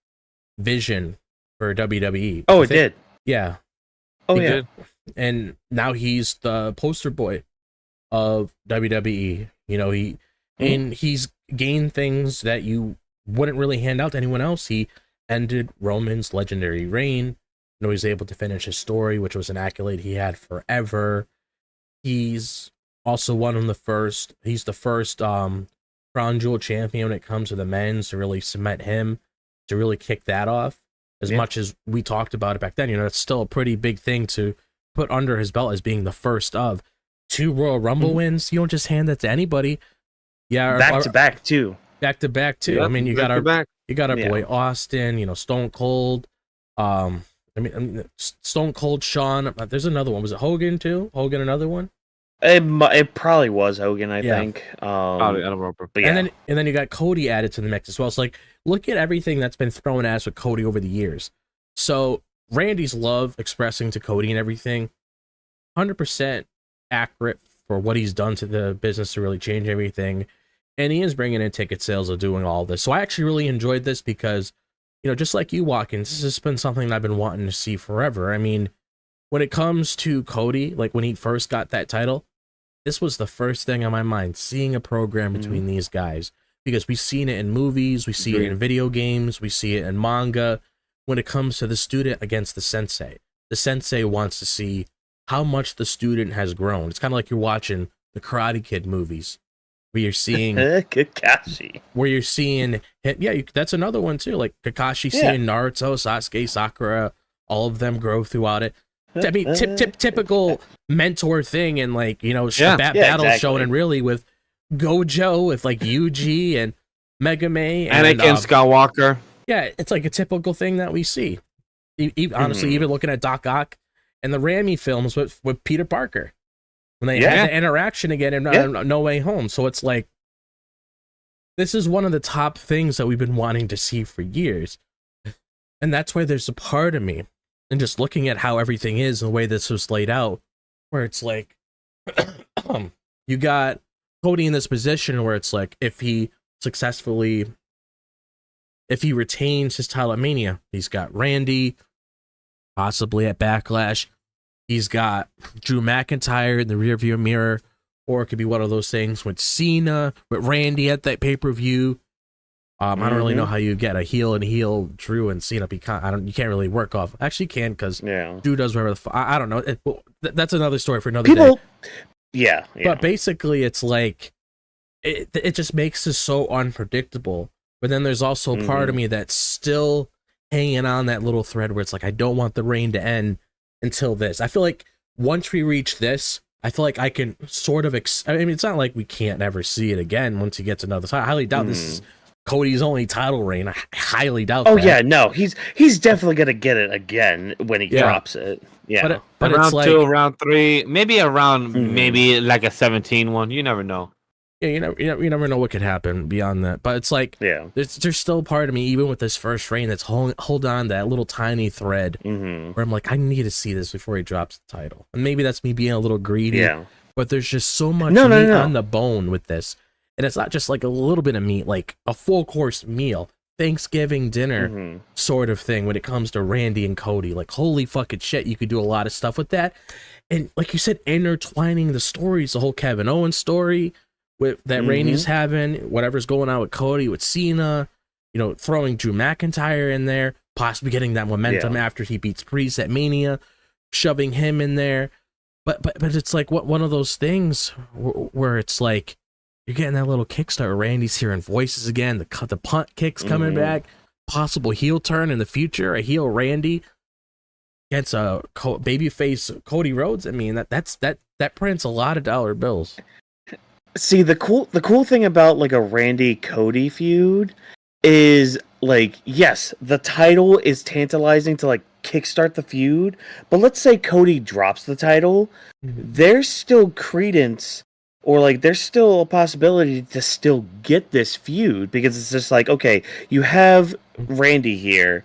vision for WWE. Oh, it did. Yeah. Oh, He yeah. did. And now he's the poster boy of WWE. And he's gained things that you wouldn't really hand out to anyone else. He ended Roman's legendary reign. He's able to finish his story, which was an accolade he had forever. He's also he's the first crown jewel champion when it comes to the men's, to really cement him, to really kick that off. As much as we talked about it back then, it's still a pretty big thing to put under his belt as being the first of 2 Royal Rumble wins. You don't just hand that to anybody. Yeah, Back to back too. Back to back too. Yep, I mean, you got our Yeah. boy Austin, Stone Cold. Stone Cold Sean. There's another one. Was it Hogan too? Hogan, another one. It probably was Hogan, I think. I don't remember. But yeah. And then you got Cody added to the mix as well. It's like, look at everything that's been thrown at us with Cody over the years. So Randy's love expressing to Cody and everything, 100% accurate for what he's done to the business to really change everything. and he is bringing in ticket sales of doing all this. So I actually really enjoyed this because, just like you, Watkins, this has been something I've been wanting to see forever. I mean, when it comes to Cody, like when he first got that title, this was the first thing on my mind, seeing a program between these guys, because we've seen it in movies, we see it in video games, we see it in manga. When it comes to the student against the sensei wants to see how much the student has grown. It's kind of like you're watching the Karate Kid movies, where you're seeing Kakashi. Where you're seeing, that's another one too. Like Kakashi seeing Naruto, Sasuke, Sakura, all of them grow throughout it. I mean, typical mentor thing, and like battle exactly. shown, really with Gojo, with like Yuji and Megame, Anakin Skywalker. Yeah, it's like a typical thing that we see. Honestly, even looking at Doc Ock and the Ramy films with Peter Parker, when they had the interaction again in No Way Home. So it's like, this is one of the top things that we've been wanting to see for years. And that's why there's a part of me, and just looking at how everything is and the way this was laid out, where it's like, you got Cody in this position where it's like, if he retains his title at Mania, he's got Randy, possibly at Backlash. He's got Drew McIntyre in the rearview mirror, or it could be one of those things with Cena, with Randy at that pay-per-view. I don't really know how you get a heel Drew and Cena. You can't really work off. Actually, you can, because Drew does whatever I don't know. That's another story for another day. Yeah. But basically, it's like, it just makes this so unpredictable. But then there's also a part of me that's still hanging on that little thread where it's like, I don't want the reign to end until this. I feel like once we reach this, I feel like I can sort of... I mean, it's not like we can't ever see it again once he gets another title. I highly doubt this is Cody's only title reign. I highly doubt that. Yeah, no. He's definitely going to get it again when he drops it. Yeah. But round it's 2, round 3, maybe around maybe like a 17 one. You never know. Yeah, you never know what could happen beyond that. But it's like, there's still part of me, even with this first reign, that's hold on to that little tiny thread where I'm like, I need to see this before he drops the title. And maybe that's me being a little greedy. Yeah. But there's just so much meat on the bone with this. And it's not just like a little bit of meat, like a full course meal, Thanksgiving dinner sort of thing when it comes to Randy and Cody. Like, holy fucking shit, you could do a lot of stuff with that. And like you said, intertwining the stories, the whole Kevin Owens story with that Randy's having, whatever's going on with Cody, with Cena, throwing Drew McIntyre in there, possibly getting that momentum after he beats Priest at Mania, shoving him in there. But it's like one of those things where it's like, you're getting that little kickstart. Randy's hearing voices again, the punt kicks coming back, possible heel turn in the future, a heel Randy against a babyface Cody Rhodes. I mean, that prints a lot of dollar bills. See, the cool thing about like a Randy Cody feud is like, yes, the title is tantalizing to like kickstart the feud, but let's say Cody drops the title, there's still credence, or like there's still a possibility to still get this feud, because it's just like, okay, you have Randy here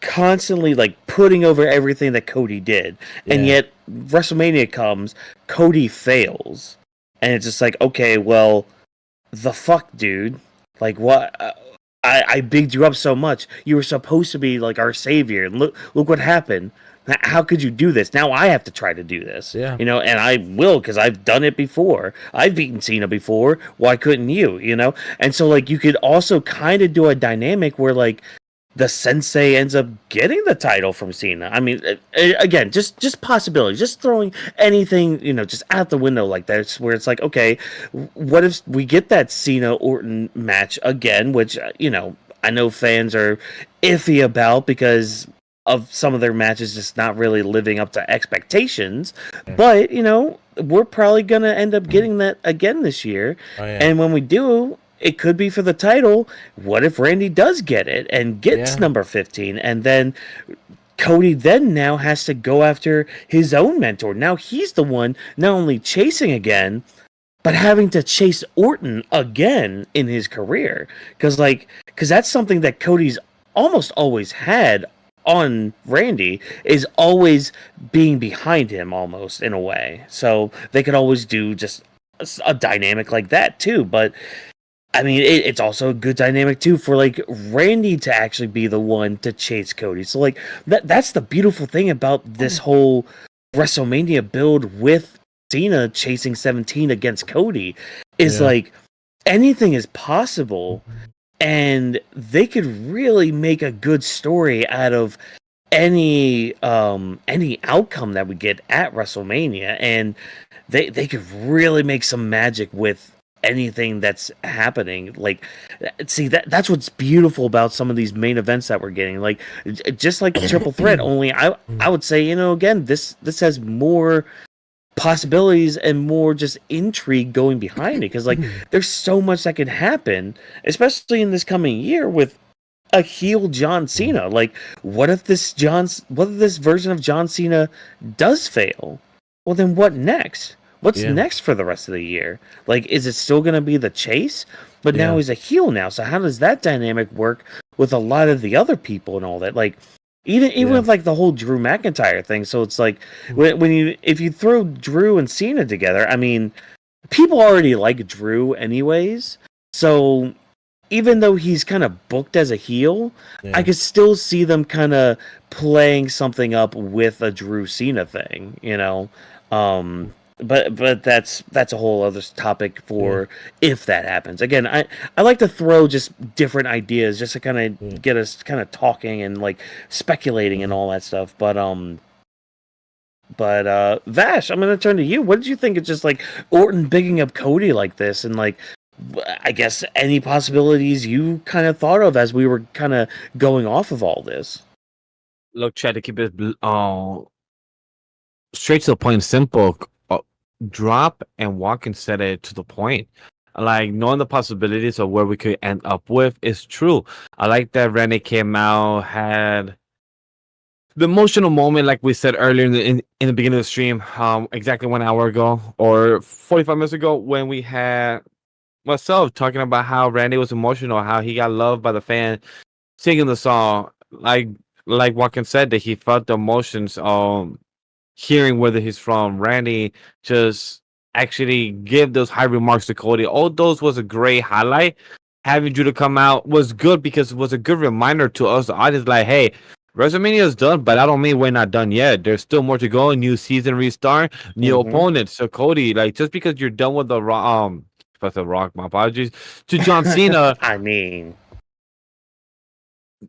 constantly like putting over everything that Cody did, and yet WrestleMania comes, Cody fails. And it's just like, okay, well, the fuck, dude? Like, what? I bigged you up so much. You were supposed to be like our savior. And look what happened. How could you do this? Now I have to try to do this. Yeah. And I will, because I've done it before. I've beaten Cena before. Why couldn't you? And so like you could also kind of do a dynamic where like the sensei ends up getting the title from Cena. I mean, again, just possibility, just throwing anything, just out the window like that. It's where it's like, okay, what if we get that Cena Orton match again, which, I know fans are iffy about because of some of their matches just not really living up to expectations. But, we're probably going to end up getting that again this year. Oh, yeah. And when we do, it could be for the title. What if Randy does get it and gets number 15? And then Cody then now has to go after his own mentor. Now he's the one not only chasing again, but having to chase Orton again in his career. Because that's something that Cody's almost always had on Randy, is always being behind him almost in a way. So they could always do just a dynamic like that too. But I mean, it's also a good dynamic too for like Randy to actually be the one to chase Cody. So like that's the beautiful thing about this whole WrestleMania build with Cena chasing 17 against Cody is like anything is possible, and they could really make a good story out of any outcome that we get at WrestleMania, and they could really make some magic with anything that's happening. Like, see, that's what's beautiful about some of these main events that we're getting, like just like the triple threat, only I would say, you know, again, this has more possibilities and more just intrigue going behind it, because like there's so much that could happen, especially in this coming year with a heel John Cena. Like, what if this version of John Cena does fail? Well, then what next? What's next for the rest of the year? Like, is it still going to be the chase? But now he's a heel now, so how does that dynamic work with a lot of the other people and all that? Like, even with like the whole Drew McIntyre thing. So it's like if you throw Drew and Cena together, I mean, people already like Drew anyways. So even though he's kind of booked as a heel, I could still see them kind of playing something up with a Drew Cena thing, you know. But that's a whole other topic for if that happens. Again, I like to throw just different ideas just to kind of get us kind of talking and like speculating and all that stuff. But Vash, I'm gonna turn to you. What did you think of just like Orton bigging up Cody like this, and like I guess any possibilities you kind of thought of as we were kind of going off of all this? Look, try to keep it straight to the point, simple. Drop and walk and set it to the point. Like, knowing the possibilities of where we could end up with is true. I like that Randy came out, had the emotional moment, like we said earlier in the beginning of the stream, exactly 1 hour ago or 45 minutes ago, when we had myself talking about how Randy was emotional, how he got loved by the fan singing the song. Like Walken said, that he felt the emotions hearing whether he's from. Randy just actually give those high remarks to Cody. All those was a great highlight. Having Judah come out was good because it was a good reminder to us, the audience, like, hey, WrestleMania is done, but I don't mean we're not done yet. There's still more to go. New season restart, new opponents. So Cody, like, just because you're done with the Rock, my apologies to John Cena. I mean,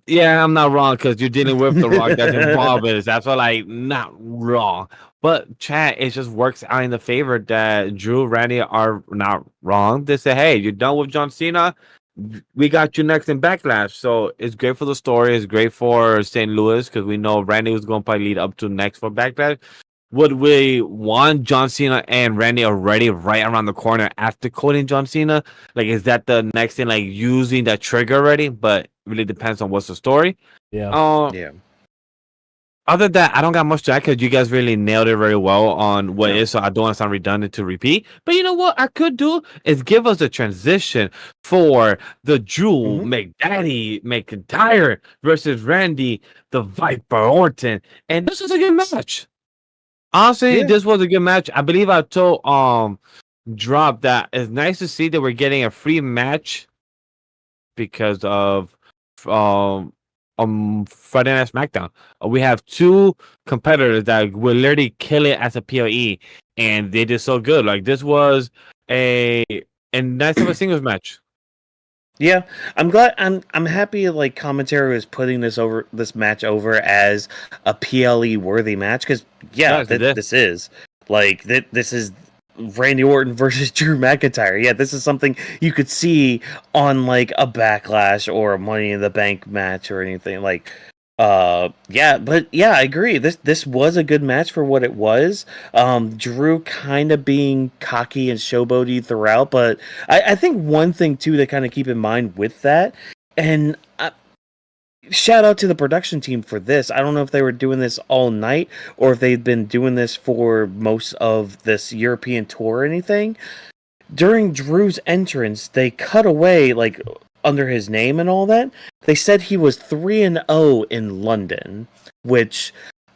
yeah, I'm not wrong because you're dealing with the Rock that's involved in this. That's all, like, not wrong. But chat, it just works out in the favor that Drew, Randy are not wrong. They say, hey, you're done with John Cena. We got you next in Backlash. So it's great for the story. It's great for St. Louis because we know Randy was going to probably lead up to next for Backlash. Would we want John Cena and Randy already right around the corner after Cody and John Cena? Like, is that the next thing, like using that trigger already? But it really depends on what's the story. yeah. Other than that, I don't got much to add because you guys really nailed it very well on what it is. So I don't want to sound redundant to repeat. But you know what I could do is give us a transition for the Drew McIntyre versus Randy the Viper Orton. And this was a good match. Honestly, this was a good match. I believe I told Drop that it's nice to see that we're getting a free match because of Friday Night Smackdown. We have two competitors that will literally kill it as a PoE, and they did so good. Like, this was a nice of a singles match. Yeah, I'm glad. I'm happy. Like, commentary is putting this match over as a PLE worthy match, because this is like this is Randy Orton versus Drew McIntyre. Yeah, this is something you could see on like a Backlash or a Money in the Bank match or anything like. I agree. This was a good match for what it was. Drew kind of being cocky and showboaty throughout, but I think one thing too to kind of keep in mind with that, and shout out to the production team for this. I don't know if they were doing this all night or if they'd been doing this for most of this European tour or anything. During Drew's entrance, they cut away like under his name and all that. They said he was 3-0 in London, which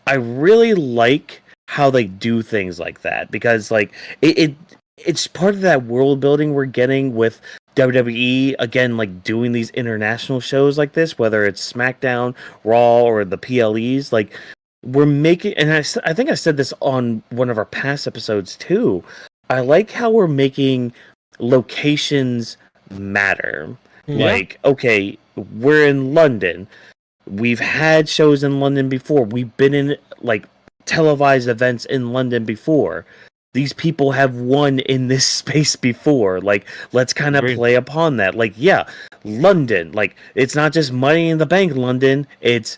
I really like how they do things like that, because like it's part of that world building we're getting with WWE again, like doing these international shows like this, whether it's SmackDown, Raw, or the PLEs, like we're making. And I think I said this on one of our past episodes too. I like how we're making locations matter. Yeah. Like, okay, we're in London. We've had shows in London before. We've been in like televised events in London before. These people have won in this space before. Like, let's kind of play upon that. Like, yeah, London. Like, it's not just Money in the Bank London. It's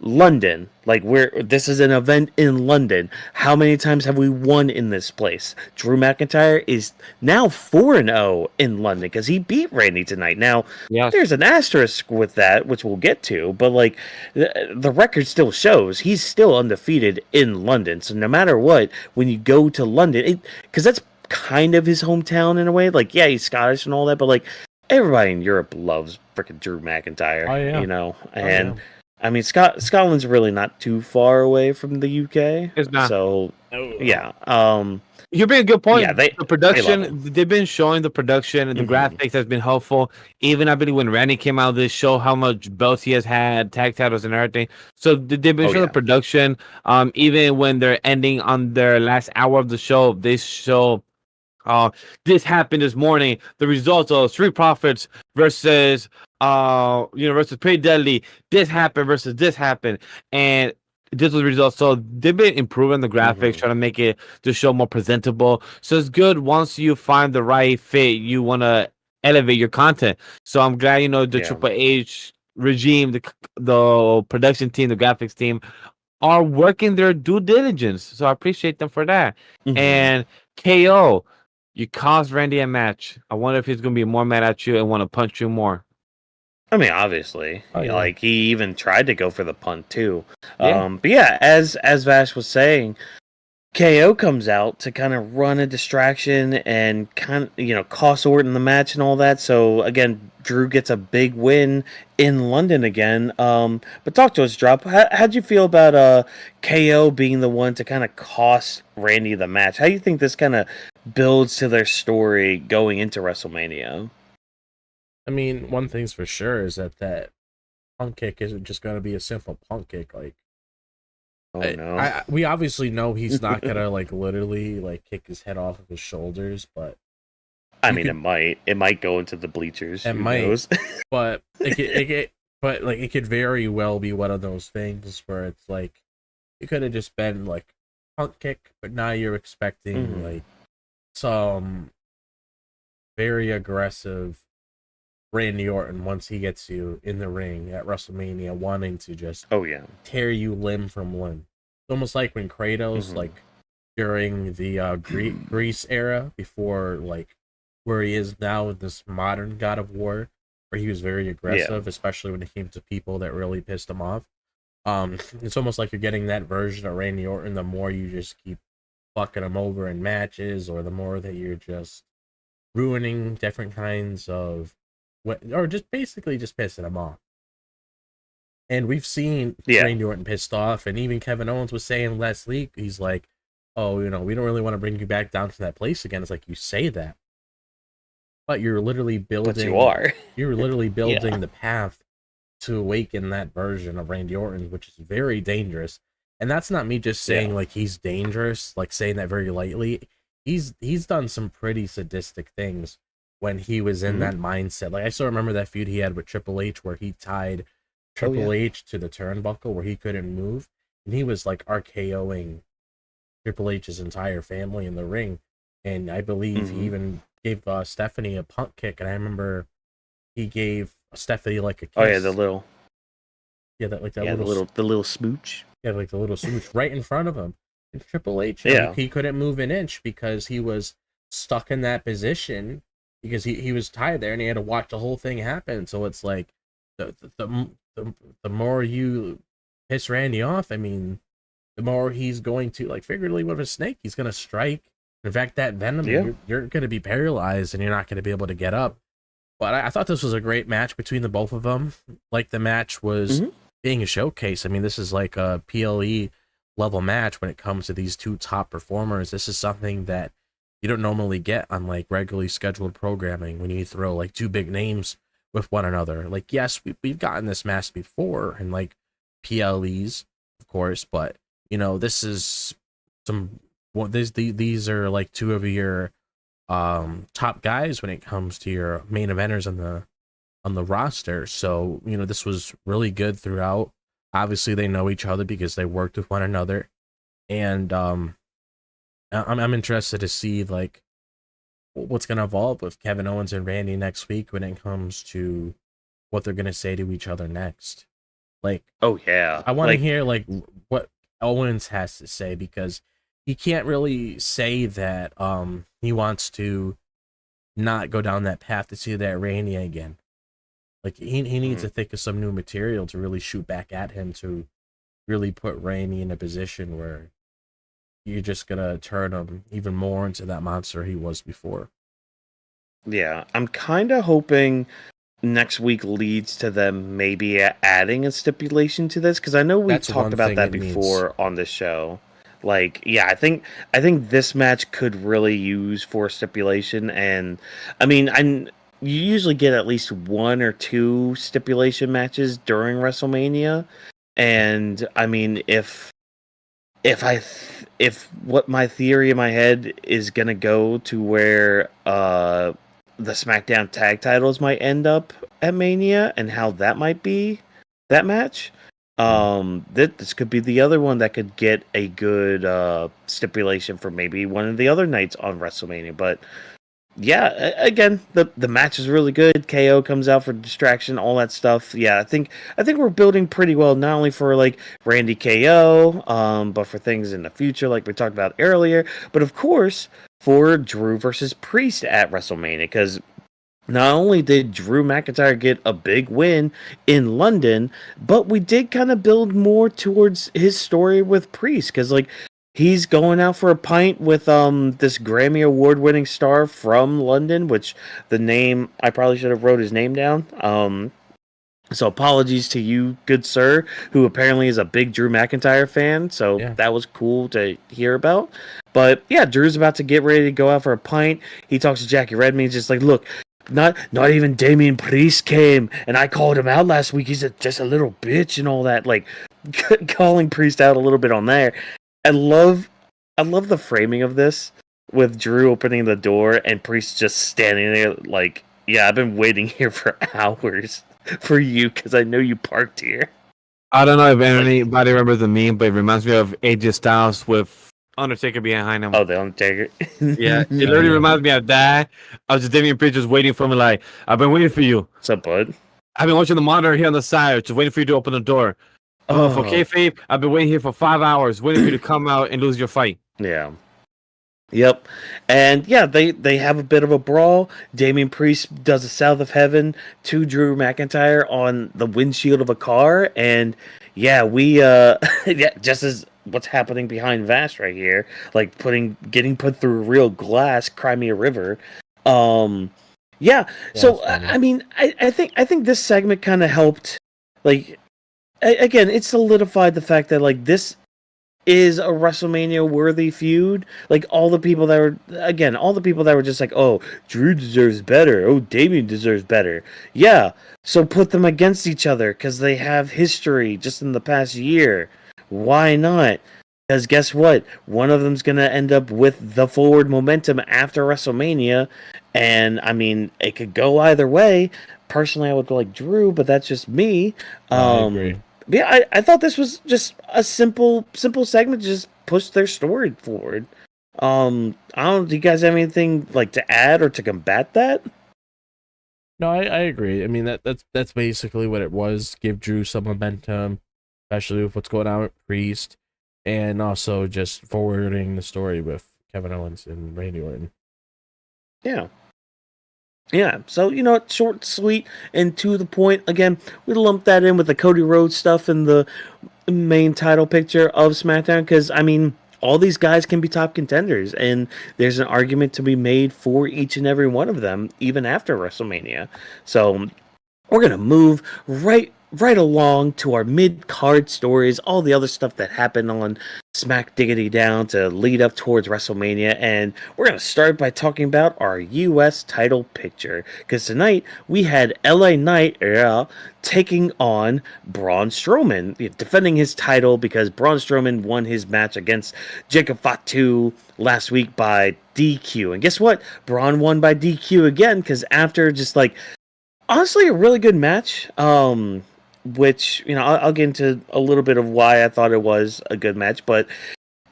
London. Like, this is an event in London. How many times have we won in this place? Drew McIntyre is now 4-0 in London because he beat Randy tonight. Now, there's an asterisk with that, which we'll get to, but like the record still shows he's still undefeated in London. So no matter what, when you go to London, because that's kind of his hometown in a way. Like, yeah, he's Scottish and all that, but like everybody in Europe loves freaking Drew McIntyre. Oh, yeah. You know, and. I mean, Scotland's really not too far away from the UK. It's not. So, yeah. You bring a good point. Yeah, the production, they've been showing the production and the graphics has been helpful. Even I believe when Randy came out, they show how much belts he has had, tag titles and everything. So they've been showing the production. Even when they're ending on their last hour of the show, they show this happened this morning. The results of Street Profits versus versus Pretty Deadly. This happened versus this happened, and this was the result. So they've been improving the graphics, trying to make it the show more presentable. So it's good once you find the right fit. You want to elevate your content. So I'm glad the Triple H regime, the production team, the graphics team are working their due diligence. So I appreciate them for that. And KO. You caused Randy a match. I wonder if he's going to be more mad at you and want to punch you more. I mean, obviously. Like, he even tried to go for the punt, too. Yeah. But yeah, as Vash was saying, KO comes out to kind of run a distraction and kind of, cost Orton the match and all that. So, again, Drew gets a big win in London again. But talk to us, Drop. How'd you feel about KO being the one to kind of cost Randy the match? How do you think this kind of builds to their story going into WrestleMania? I mean, one thing's for sure is that punk kick isn't just going to be a simple punk kick. Like, we obviously know he's not gonna like literally like kick his head off of his shoulders, but I mean, it might go into the bleachers. It might, but it could very well be one of those things where it's like it could have just been like punk kick, but now you're expecting like some very aggressive Randy Orton once he gets you in the ring at WrestleMania, wanting to just tear you limb from limb. It's almost like when Kratos, like during the Greece era, before like where he is now in this modern God of War, where he was very aggressive, especially when it came to people that really pissed him off. It's almost like you're getting that version of Randy Orton. The more you just keep fucking him over in matches, or the more that you're just ruining different kinds of or just basically just pissing him off. And we've seen Randy Orton pissed off, and even Kevin Owens was saying last week, he's like, oh, we don't really want to bring you back down to that place again. It's like, you say that, but you're literally building, you're literally building the path to awaken that version of Randy Orton, which is very dangerous. And that's not me just saying like he's dangerous, like saying that very lightly. He's done some pretty sadistic things when he was in that mindset. Like, I still remember that feud he had with Triple H where he tied Triple H to the turnbuckle where he couldn't move, and he was like RKOing Triple H's entire family in the ring. And I believe he even gave Stephanie a punk kick, and I remember he gave Stephanie like a kiss. Oh yeah, the little smooch. Yeah, like the little smooch right in front of him. And Triple H, he couldn't move an inch because he was stuck in that position because he was tied there and he had to watch the whole thing happen. So it's like the more you piss Randy off, I mean, the more he's going to, like, figuratively with a snake, he's going to strike. In fact, that venom, you're going to be paralyzed and you're not going to be able to get up. But I thought this was a great match between the both of them. Like, the match was being a showcase. I mean, this is like a PLE level match when it comes to these two top performers. This is something that you don't normally get on like regularly scheduled programming when you throw like two big names with one another. Like, yes, we've gotten this match before and like PLEs, of course, but you know, this is some these are like two of your top guys when it comes to your main eventers on the roster. So, you know, this was really good throughout. Obviously they know each other because they worked with one another. And I'm interested to see like what's going to evolve with Kevin Owens and Randy next week when it comes to what they're going to say to each other next. Like, oh yeah, I want to hear like what Owens has to say, because he can't really say that he wants to not go down that path to see that Randy again. Like he needs to think of some new material to really shoot back at him, to really put Randy in a position where you're just gonna turn him even more into that monster he was before. Yeah, I'm kind of hoping next week leads to them maybe adding a stipulation to this, because I know we've talked about that before on this show. Like, yeah, I think this match could really use for stipulation, and I mean, you usually get at least one or two stipulation matches during WrestleMania, and I mean, if what my theory in my head is gonna go to where the SmackDown tag titles might end up at Mania, and how that might be that match. This could be the other one that could get a good stipulation for maybe one of the other nights on WrestleMania. But yeah, again, the match is really good. KO comes out for distraction, all that stuff. Yeah, I think we're building pretty well, not only for like Randy KO, but for things in the future, like we talked about earlier. But of course, for Drew versus Priest at WrestleMania, because not only did Drew McIntyre get a big win in London, but we did kind of build more towards his story with Priest, because like he's going out for a pint with this Grammy Award winning star from London, which the name, I probably should have wrote his name down. So apologies to you, good sir, who apparently is a big Drew McIntyre fan. So Yeah. that was cool to hear about. But yeah, Drew's about to get ready to go out for a pint. He talks to Jackie Redman, just like, look, not even Damian Priest came, and I called him out last week. He's just a little bitch and all that. Like calling Priest out a little bit on there. I love the framing of this with Drew opening the door and Priest just standing there like, yeah, I've been waiting here for hours for you because I know you parked here. I don't know if anybody remembers the meme, but it reminds me of AJ Styles with Undertaker behind him. Oh, the Undertaker. Yeah, it literally reminds me of that. I was just Damian Priest just waiting for me, like, I've been waiting for you. What's up, bud? I've been watching the monitor here on the side, just waiting for you to open the door. For kayfabe, I've been waiting here for 5 hours, waiting for you to come out and lose your fight. Yeah. Yep. And yeah, they have a bit of a brawl. Damian Priest does a South of Heaven to Drew McIntyre on the windshield of a car. And yeah, we yeah, just as what's happening behind Vash right here, like getting put through real glass, Crimea River. Yeah. So I mean, I think this segment kind of helped, like, again, it solidified the fact that like this is a WrestleMania worthy feud. Like all the people that were just like, oh, Drew deserves better. Oh, Damian deserves better. Yeah. So put them against each other because they have history just in the past year. Why not? Because guess what? One of them's going to end up with the forward momentum after WrestleMania. And I mean, it could go either way. Personally, I would go like Drew, but that's just me. I agree. Yeah, I thought this was just a simple segment to just push their story forward. I don't know, do you guys have anything like to add or to combat that? No, I agree. I mean that's basically what it was. Give Drew some momentum, especially with what's going on with Priest, and also just forwarding the story with Kevin Owens and Randy Orton. Yeah. Yeah, so, you know, short, sweet, and to the point. Again, we lumped that in with the Cody Rhodes stuff in the main title picture of SmackDown, because, I mean, all these guys can be top contenders, and there's an argument to be made for each and every one of them, even after WrestleMania. So, we're going to move right right along to our mid-card stories, all the other stuff that happened on Smack Diggity Down to lead up towards WrestleMania. And we're going to start by talking about our U.S. title picture. Because tonight we had LA Knight taking on Braun Strowman, defending his title because Braun Strowman won his match against Jacob Fatu last week by DQ. And guess what? Braun won by DQ again because after just like, honestly, a really good match. Which, I'll get into a little bit of why I thought it was a good match. But,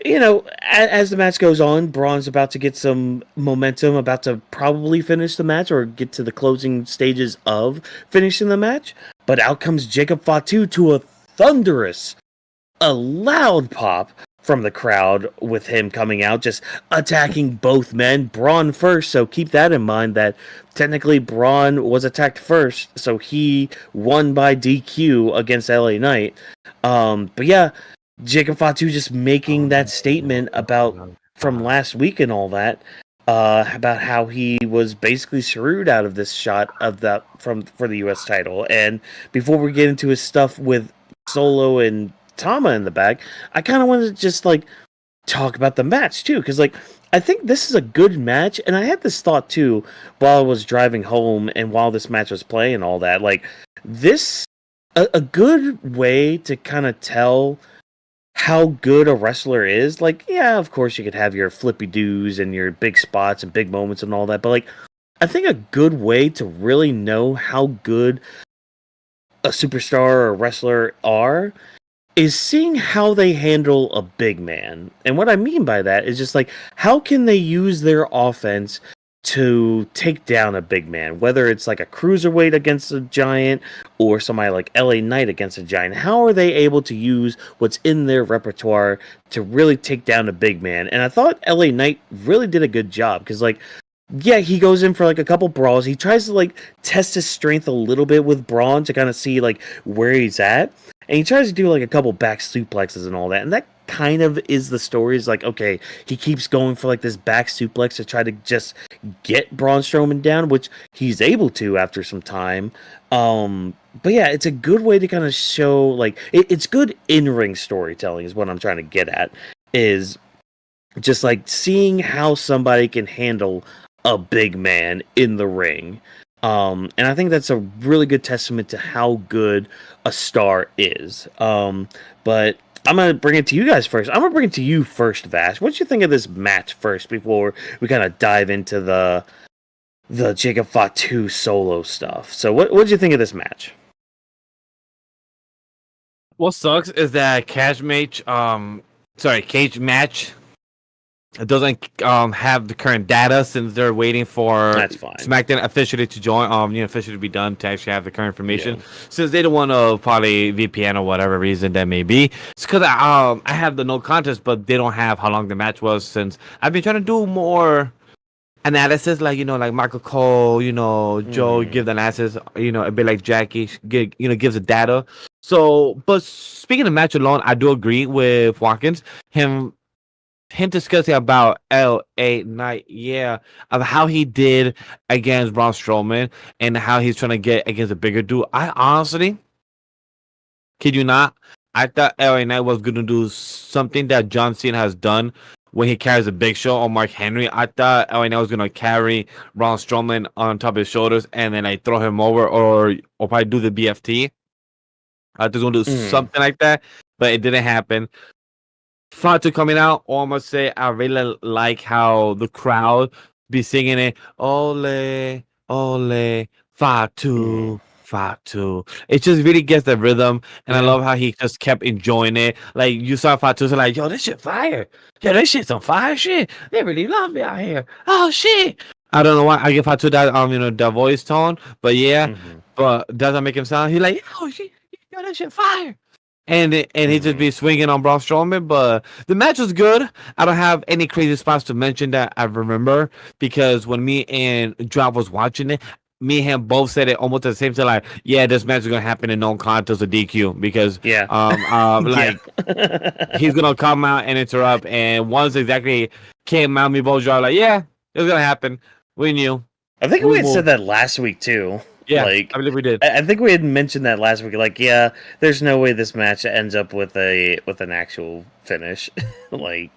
as the match goes on, Braun's about to get some momentum, about to probably finish the match or get to the closing stages of finishing the match. But out comes Jacob Fatu to a loud pop from the crowd with him coming out, just attacking both men. Braun first, so keep that in mind that technically Braun was attacked first, so he won by DQ against LA Knight. But yeah, Jacob Fatu just making that statement about from last week and all that, about how he was basically screwed out of this shot of that for the US title. And before we get into his stuff with Solo and Tama in the back, I kind of wanted to just like talk about the match too, because like I think this is a good match, and I had this thought too while I was driving home and while this match was playing and all that. Like this, a good way to kind of tell how good a wrestler is. Like, yeah, of course you could have your flippy doos and your big spots and big moments and all that, but like I think a good way to really know how good a superstar or a wrestler are is seeing how they handle a big man. And what I mean by that is just like, how can they use their offense to take down a big man? Whether it's like a cruiserweight against a giant or somebody like LA Knight against a giant. How are they able to use what's in their repertoire to really take down a big man? And I thought LA Knight really did a good job because like, yeah, he goes in for like a couple brawls. He tries to like test his strength a little bit with Braun to kind of see like where he's at. And he tries to do like a couple back suplexes and all that. And that kind of is the story. Is like, okay, he keeps going for like this back suplex to try to just get Braun Strowman down, which he's able to after some time. But yeah, it's a good way to kind of show like it's good in-ring storytelling is what I'm trying to get at. Is just like seeing how somebody can handle a big man in the ring. And I think that's a really good testament to how good a star is. But I'm going to bring it to you guys first. I'm going to bring it to you first, Vash. What did you think of this match first before we kind of dive into the Jacob Fatu solo stuff? So what did you think of this match? What sucks is that cage match it doesn't have the current data since they're waiting for That's fine. SmackDown officially to join, officially to be done to actually have the current information. Yeah. Since they don't want to probably VPN or whatever reason that may be. It's because I have the no contest, but they don't have how long the match was. Since I've been trying to do more analysis, like like Michael Cole, Joe give the analysis, a bit like Jackie, gives the data. So, but speaking of match alone, I do agree with Watkins. Him discussing about LA Knight, of how he did against Braun Strowman and how he's trying to get against a bigger dude. I honestly, kid you not, I thought LA Knight was going to do something that John Cena has done when he carries a Big Show on Mark Henry. I thought LA Knight was going to carry Braun Strowman on top of his shoulders and then I throw him over or probably do the BFT. I thought he was going to do something like that, but it didn't happen. Fatu coming out, I must say, I really like how the crowd be singing it, ole, ole, Fatu, Fatu. It just really gets the rhythm, and I love how he just kept enjoying it. Like, you saw Fatu, so like, yo, this shit fire. Yo, this shit's on fire shit. They really love me out here. Oh, shit. I don't know why I give Fatu that, the voice tone, but yeah, but doesn't make him sound, he's like, yo, that shit fire. And he just be swinging on Braun Strowman, but the match was good. I don't have any crazy spots to mention that I remember because when me and Drop was watching it, me and him both said it almost at the same time. Like, yeah, this match is gonna happen in no contest or DQ because he's gonna come out and interrupt. And once exactly came out, me both Drop like, yeah, it was gonna happen. We knew. I think we had said that last week too. Yeah, Like, I believe we did. I think we had mentioned that last week. Like, yeah, there's no way this match ends up with an actual finish. Like,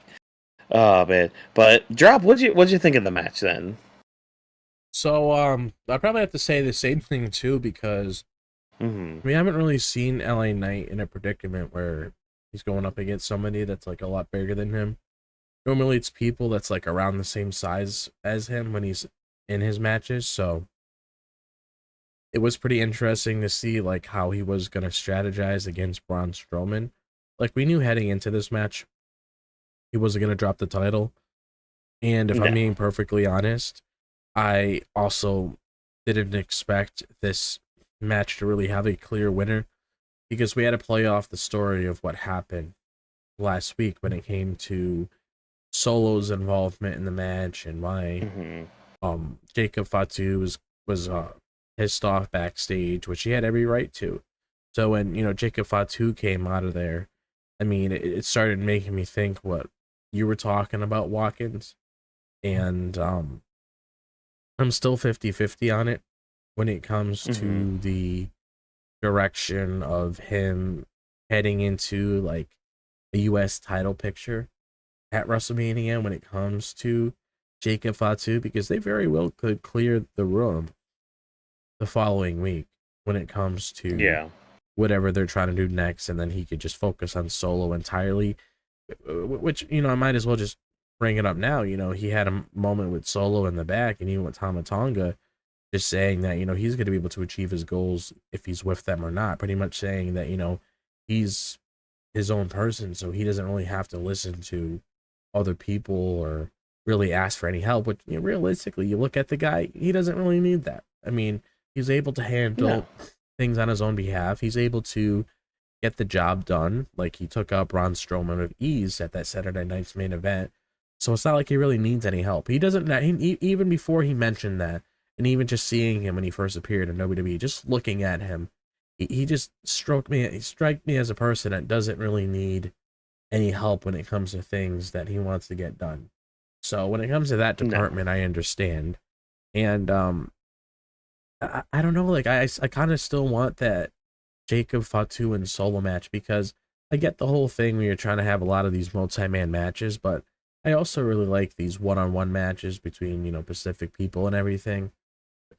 oh man. But Drop, what'd you think of the match then? So I probably have to say the same thing too, because we haven't really seen LA Knight in a predicament where he's going up against somebody that's like a lot bigger than him. Normally it's people that's like around the same size as him when he's in his matches, so it was pretty interesting to see like how he was gonna strategize against Braun Strowman. Like, we knew heading into this match he wasn't gonna drop the title. And if I'm being perfectly honest, I also didn't expect this match to really have a clear winner, because we had to play off the story of what happened last week when it came to Solo's involvement in the match and why Jacob Fatu was pissed off backstage, which he had every right to. So when, you know, Jacob Fatu came out of there, I mean, it started making me think what you were talking about, Watkins. And I'm still 50-50 on it when it comes to the direction of him heading into like a US title picture at WrestleMania when it comes to Jacob Fatu, because they very well could clear the room the following week when it comes to whatever they're trying to do next, and then he could just focus on Solo entirely, which, you know, I might as well just bring it up now. You know, he had a moment with Solo in the back, and even with Tama Tonga, just saying that, you know, he's going to be able to achieve his goals if he's with them or not. Pretty much saying that, you know, he's his own person, so he doesn't really have to listen to other people or really ask for any help. Which, you know, realistically, you look at the guy, he doesn't really need that. I mean, he's able to handle things on his own behalf. He's able to get the job done. Like, he took out Braun Strowman with ease at that Saturday night's main event. So it's not like he really needs any help. He doesn't, even before he mentioned that, and even just seeing him when he first appeared in WWE, just looking at him, he just struck me as a person that doesn't really need any help when it comes to things that he wants to get done. So when it comes to that department, I understand. And I don't know, like, I kind of still want that Jacob Fatu and Solo match, because I get the whole thing where you're trying to have a lot of these multi-man matches, but I also really like these one-on-one matches between, you know, Pacific people and everything.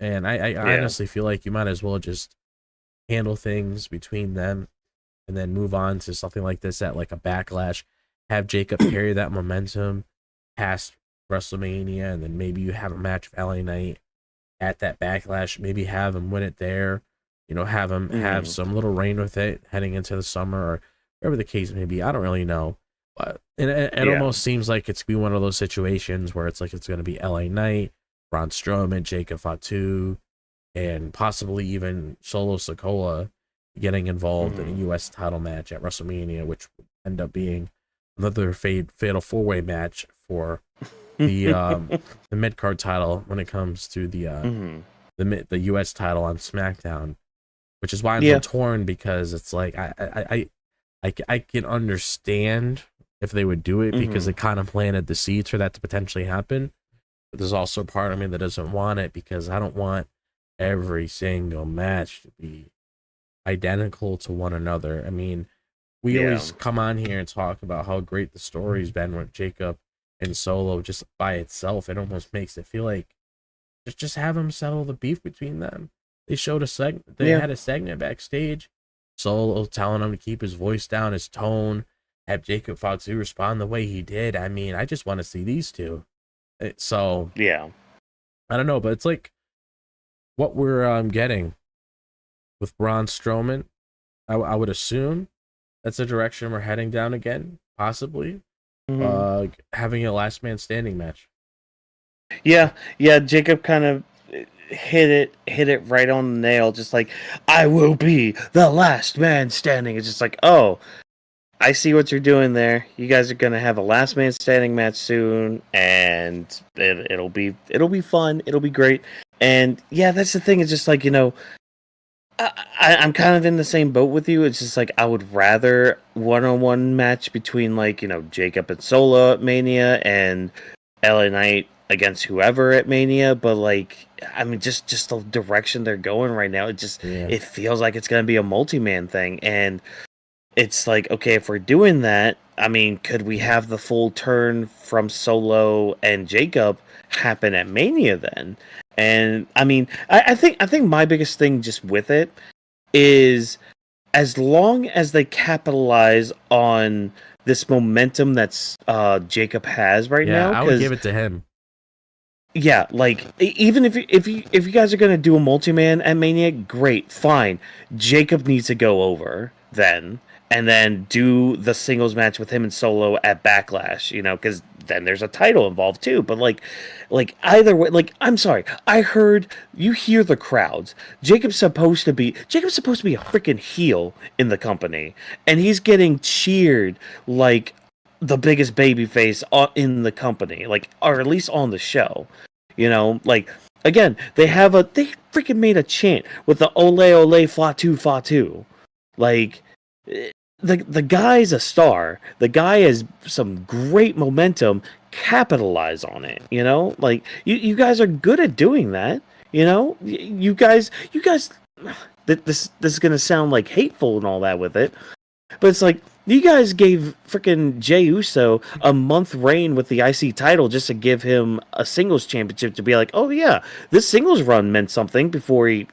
And I honestly feel like you might as well just handle things between them and then move on to something like this at like a Backlash. Have Jacob carry that momentum past WrestleMania, and then maybe you have a match of LA Knight at that Backlash. Maybe have him win it there. You know, have him have some little reign with it heading into the summer, or whatever the case may be. I don't really know. But it almost seems like it's going to be one of those situations where it's like it's going to be LA Knight, Braun Strowman, Jacob Fatu, and possibly even Solo Sikoa getting involved in a US title match at WrestleMania, which would end up being another fatal four-way match for the mid-card title when it comes to the US title on SmackDown, which is why I'm so torn, because it's like I can understand if they would do it, because it kind of planted the seeds for that to potentially happen. But there's also a part of me that doesn't want it, because I don't want every single match to be identical to one another. I mean, we always come on here and talk about how great the story's been with Jacob and Solo just by itself. It almost makes it feel like just have them settle the beef between them. They showed a segment. They had a segment backstage. Solo telling him to keep his voice down, his tone. Have Jacob Fatu respond the way he did. I mean, I just want to see these two. So I don't know, but it's like what we're getting with Braun Strowman. I would assume that's the direction we're heading down again, possibly. Having a last man standing match. Yeah, Jacob kind of hit it right on the nail. Just like, I will be the last man standing. It's just like, oh, I see what you're doing there. You guys are gonna have a last man standing match soon, and it'll be fun. It'll be great. And yeah, that's the thing. It's just like, you know, I'm kind of in the same boat with you. It's just like I would rather one-on-one match between, like, you know, Jacob and Solo at Mania and LA Knight against whoever at Mania, but like, I mean, just the direction they're going right now, it feels like it's gonna be a multi-man thing, and it's like, okay, if we're doing that, I mean, could we have the full turn from Solo and Jacob happen at Mania then? And I mean, I think my biggest thing just with it is, as long as they capitalize on this momentum that's Jacob has right now, I would give it to him. Yeah, like even if you guys are gonna do a multi-man at Mania, great, fine. Jacob needs to go over then, and then do the singles match with him and Solo at Backlash. Because then there's a title involved too. But like either way, like I'm sorry, I heard you hear the crowds. Jacob's supposed to be a freaking heel in the company, and he's getting cheered like the biggest babyface in the company, like, or at least on the show. Like, again, they freaking made a chant with the ole ole fatu fatu. Like, the guy's a star. The guy has some great momentum. Capitalize on it. Like, you guys are good at doing that. You guys. This is gonna sound like hateful and all that with it, but it's like, you guys gave freaking Jey Uso a month reign with the IC title just to give him a singles championship, to be like, oh yeah, this singles run meant something before he,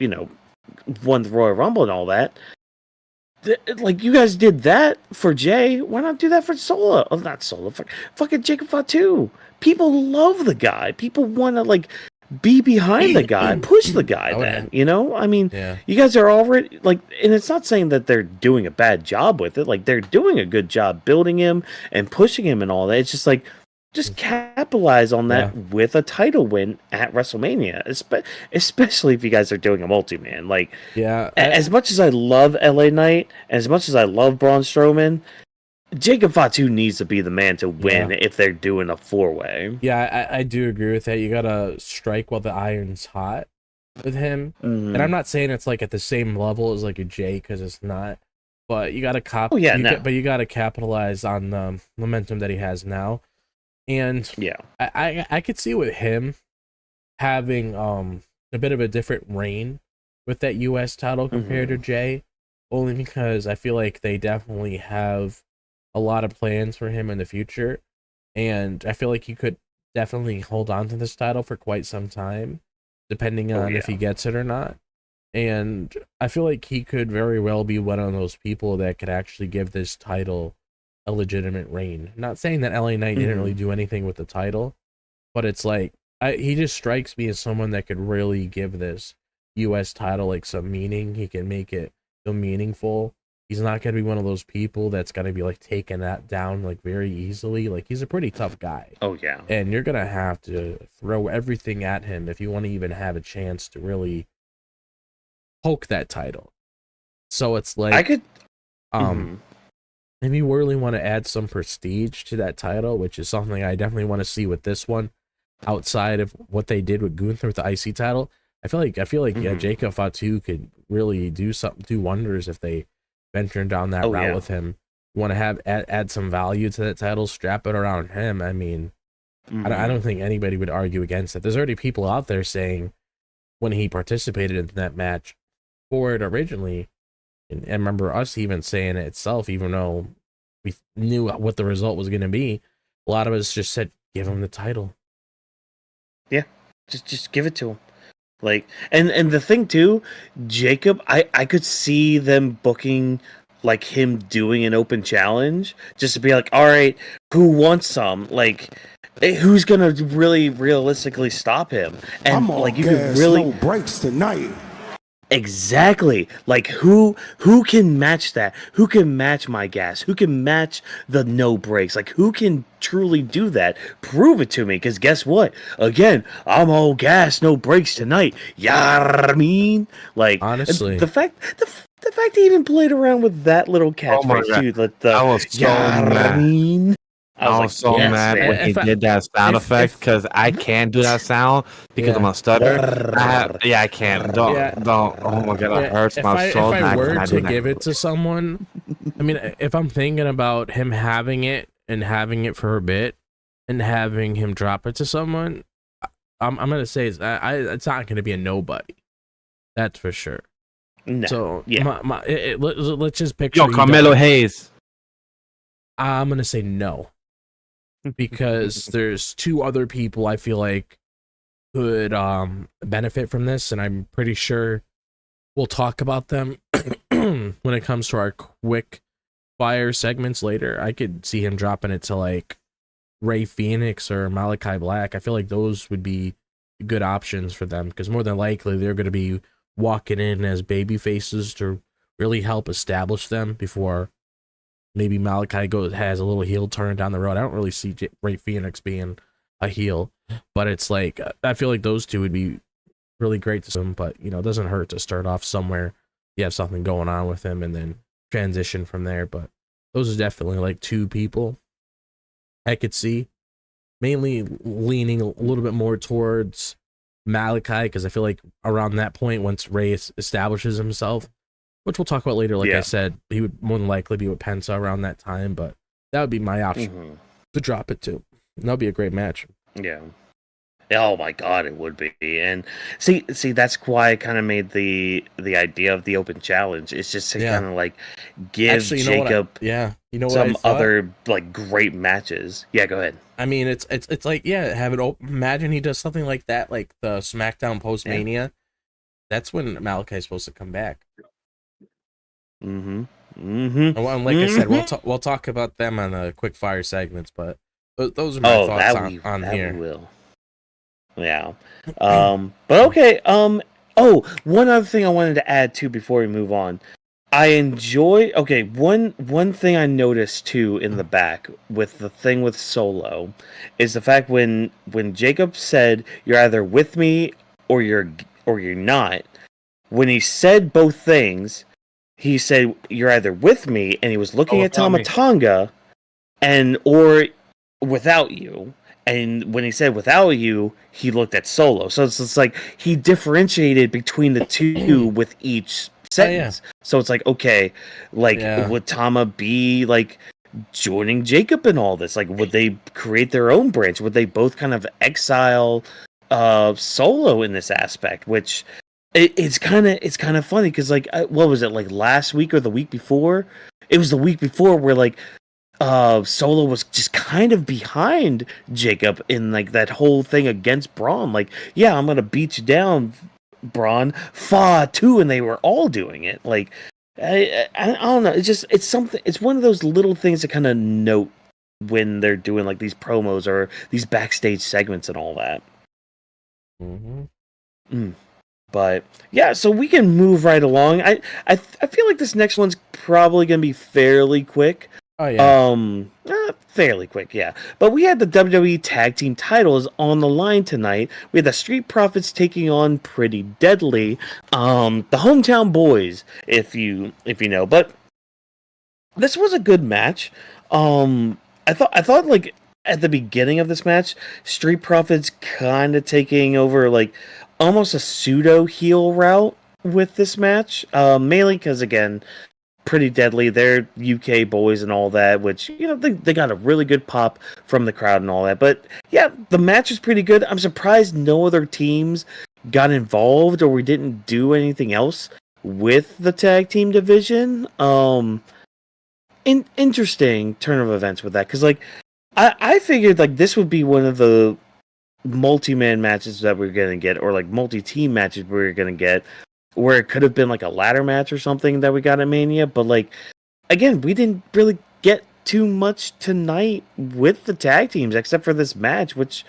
won the Royal Rumble and all that. Like, you guys did that for Jey. Why not do that for Solo? Oh, not Solo. Fucking Jacob Fatu. People love the guy. People want to, like, be behind the guy, push the guy then, I mean, you guys are already, like, and it's not saying that they're doing a bad job with it. Like, they're doing a good job building him and pushing him and all that. It's just like, just capitalize on that with a title win at WrestleMania, especially if you guys are doing a multi-man. Like, as much as I love LA Knight, as much as I love Braun Strowman, Jacob Fatu needs to be the man to win if they're doing a 4-way. Yeah, I do agree with that. You gotta strike while the iron's hot with him. And I'm not saying it's like at the same level as like a Jey, because it's not. But you gotta but you gotta capitalize on the momentum that he has now. And I could see with him having a bit of a different reign with that US title compared to Jey, only because I feel like they definitely have a lot of plans for him in the future, and I feel like he could definitely hold on to this title for quite some time, depending on if he gets it or not. And I feel like he could very well be one of those people that could actually give this title a legitimate reign. Not saying that LA Knight didn't really do anything with the title, but it's like, he just strikes me as someone that could really give this US title like some meaning. He can make it feel meaningful. He's not going to be one of those people that's going to be like taking that down like very easily. Like, he's a pretty tough guy. Oh yeah. And you're going to have to throw everything at him if you want to even have a chance to really poke that title. So it's like, I could if you really want to add some prestige to that title, which is something I definitely want to see with this one, outside of what they did with Gunther with the IC title, I feel like Jacob Fatu could really do wonders if they venturing down that route with him. You want to add some value to that title, strap it around him. I mean, I don't think anybody would argue against it. There's already people out there saying when he participated in that match for it originally, and I remember us even saying it itself, even though we knew what the result was going to be, a lot of us just said, give him the title. Yeah, just give it to him. Like, and the thing too, Jacob, I could see them booking like him doing an open challenge just to be like, all right, who wants some? Like, who's gonna really realistically stop him? And I'm on like, you gas, could really no breaks tonight. Exactly. Like, who can match that? Who can match my gas? Who can match the no breaks? Like, who can truly do that? Prove it to me, because guess what? Again, I'm all gas, no breaks tonight. Yeah, I mean, like, honestly, the fact he even played around with that little catchphrase too. I was so mad. I was so mad when he did that sound effect, because I can't do that sound because I'm a stutter. I can't. Don't. Oh my god, it hurts my soul. If I were to give it to someone, I mean, if I'm thinking about him having it and having it for a bit and having him drop it to someone, I'm gonna say is it's not gonna be a nobody. That's for sure. No. So yeah. let's just picture. Yo, Carmelo Hayes. I'm gonna say no, because there's two other people I feel like could benefit from this, and I'm pretty sure we'll talk about them when it comes to our quick fire segments later. I could see him dropping it to like Ray Phoenix or Malachi Black. I feel like those would be good options for them, because more than likely they're going to be walking in as baby faces to really help establish them before maybe Malachi has a little heel turn down the road. I don't really see Ray Phoenix being a heel, but it's like I feel like those two would be really great to them. But it doesn't hurt to start off somewhere. You have something going on with him, and then transition from there. But those are definitely like two people I could see, mainly leaning a little bit more towards Malachi, because I feel like around that point, once Ray establishes himself, which we'll talk about later, like I said, he would more than likely be with Penta around that time, but that would be my option to drop it to. And that would be a great match. Yeah. Oh my god, it would be. And see, that's why I kind of made the idea of the open challenge. It's just to kind of like give Jacob some other like great matches. Yeah, go ahead. I mean, it's like have it open. Imagine he does something like that, like the SmackDown post Mania. Yeah. That's when Malachi's supposed to come back. And like I said, we'll talk about them on the quick fire segments, but those are my thoughts on here. We will. Yeah. But okay. One other thing I wanted to add too before we move on. I enjoy. Okay, one thing I noticed too in the back with the thing with Solo is the fact when Jacob said you're either with me or you're not. When he said both things, he said you're either with me, and he was looking at Tama Tonga, or without you. And when he said without you, he looked at Solo. So it's like he differentiated between the two with each sentence. So it's like, okay, would Tama be like joining Jacob in all this? Like, would they create their own branch? Would they both kind of exile Solo in this aspect? Which it's kind of funny because like what was it, like last week or the week before? It was the week before where like Solo was just kind of behind Jacob in like that whole thing against Braun. Like, yeah, I'm gonna beat you down, Braun. Fa too, and they were all doing it. Like, I don't know. It's something. It's one of those little things to kind of note when they're doing like these promos or these backstage segments and all that. But yeah, so we can move right along. I feel like this next one's probably gonna be fairly quick. Oh yeah. Fairly quick, yeah. But we had the WWE Tag Team titles on the line tonight. We had the Street Profits taking on Pretty Deadly, the Hometown Boys, if you know. But this was a good match. I thought like at the beginning of this match, Street Profits kind of taking over like almost a pseudo heel route with this match, mainly because again, Pretty Deadly, they're UK boys and all that, which, they got a really good pop from the crowd and all that. But yeah, the match is pretty good. I'm surprised no other teams got involved or we didn't do anything else with the tag team division. Interesting turn of events with that, because like I figured like this would be one of the multi-man matches that we're gonna get, or like multi-team matches we're gonna get, where it could have been like a ladder match or something that we got at Mania. But like, again, we didn't really get too much tonight with the tag teams except for this match, which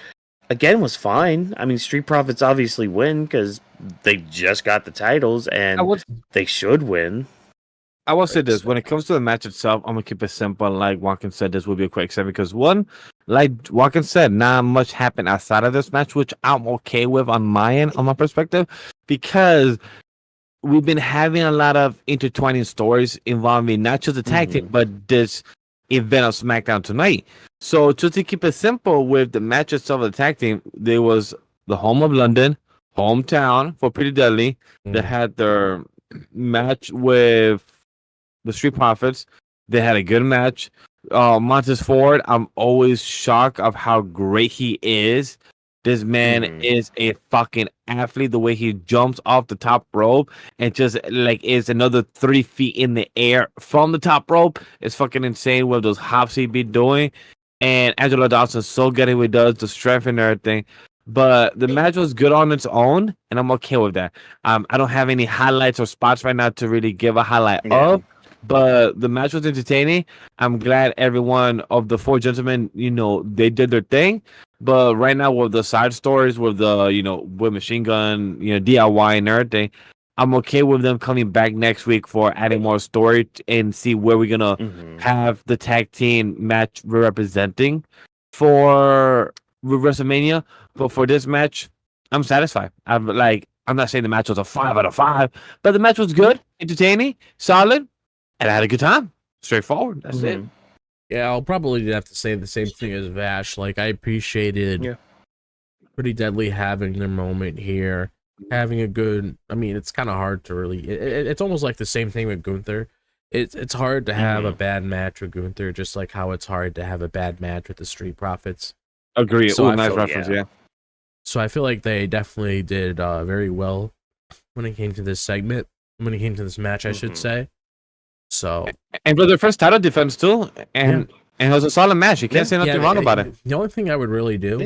again was fine. I mean, Street Profits obviously win because they just got the titles and they should win. I will say this: when it comes to the match itself, I'm gonna keep it simple. Like Watkins said, this will be a quick segment because one, like Watkins said, not much happened outside of this match, which I'm okay with on my end, on my perspective, because we've been having a lot of intertwining stories involving not just the tag team, but this event of SmackDown tonight. So just to keep it simple with the match itself of the tag team, there was the home of London, hometown for Pretty Deadly. They had their match with the Street Profits. They had a good match. Montez Ford, I'm always shocked of how great he is. This man is a fucking athlete. The way he jumps off the top rope and just like is another 3 feet in the air from the top rope is fucking insane. What those hops he be doing, and Angelo Dawson's so good at what he does, the strength and everything. But the match was good on its own, and I'm okay with that. I don't have any highlights or spots right now to really give a highlight of, but the match was entertaining. I'm glad everyone of the 4 gentlemen, they did their thing. But right now with the side stories, with the, with Machine Gun, DIY and everything, I'm okay with them coming back next week for adding more story and see where we're going to have the tag team match representing for WrestleMania. But for this match, I'm satisfied. I'm not saying the match was a 5 out of 5, but the match was good, entertaining, solid, and I had a good time. Straightforward. That's it. Yeah, I'll probably have to say the same thing as Vash. Like, I appreciated Pretty Deadly having their moment here, having a good. I mean, it's kind of hard to really. It's almost like the same thing with Gunther. It's hard to have a bad match with Gunther, just like how it's hard to have a bad match with the Street Profits. Agree. So nice reference. Yeah. So I feel like they definitely did very well when it came to this segment, when it came to this match, I should say. So and for their first title defense too, and it was a solid match. You can't say nothing wrong about it. The only thing I would really do,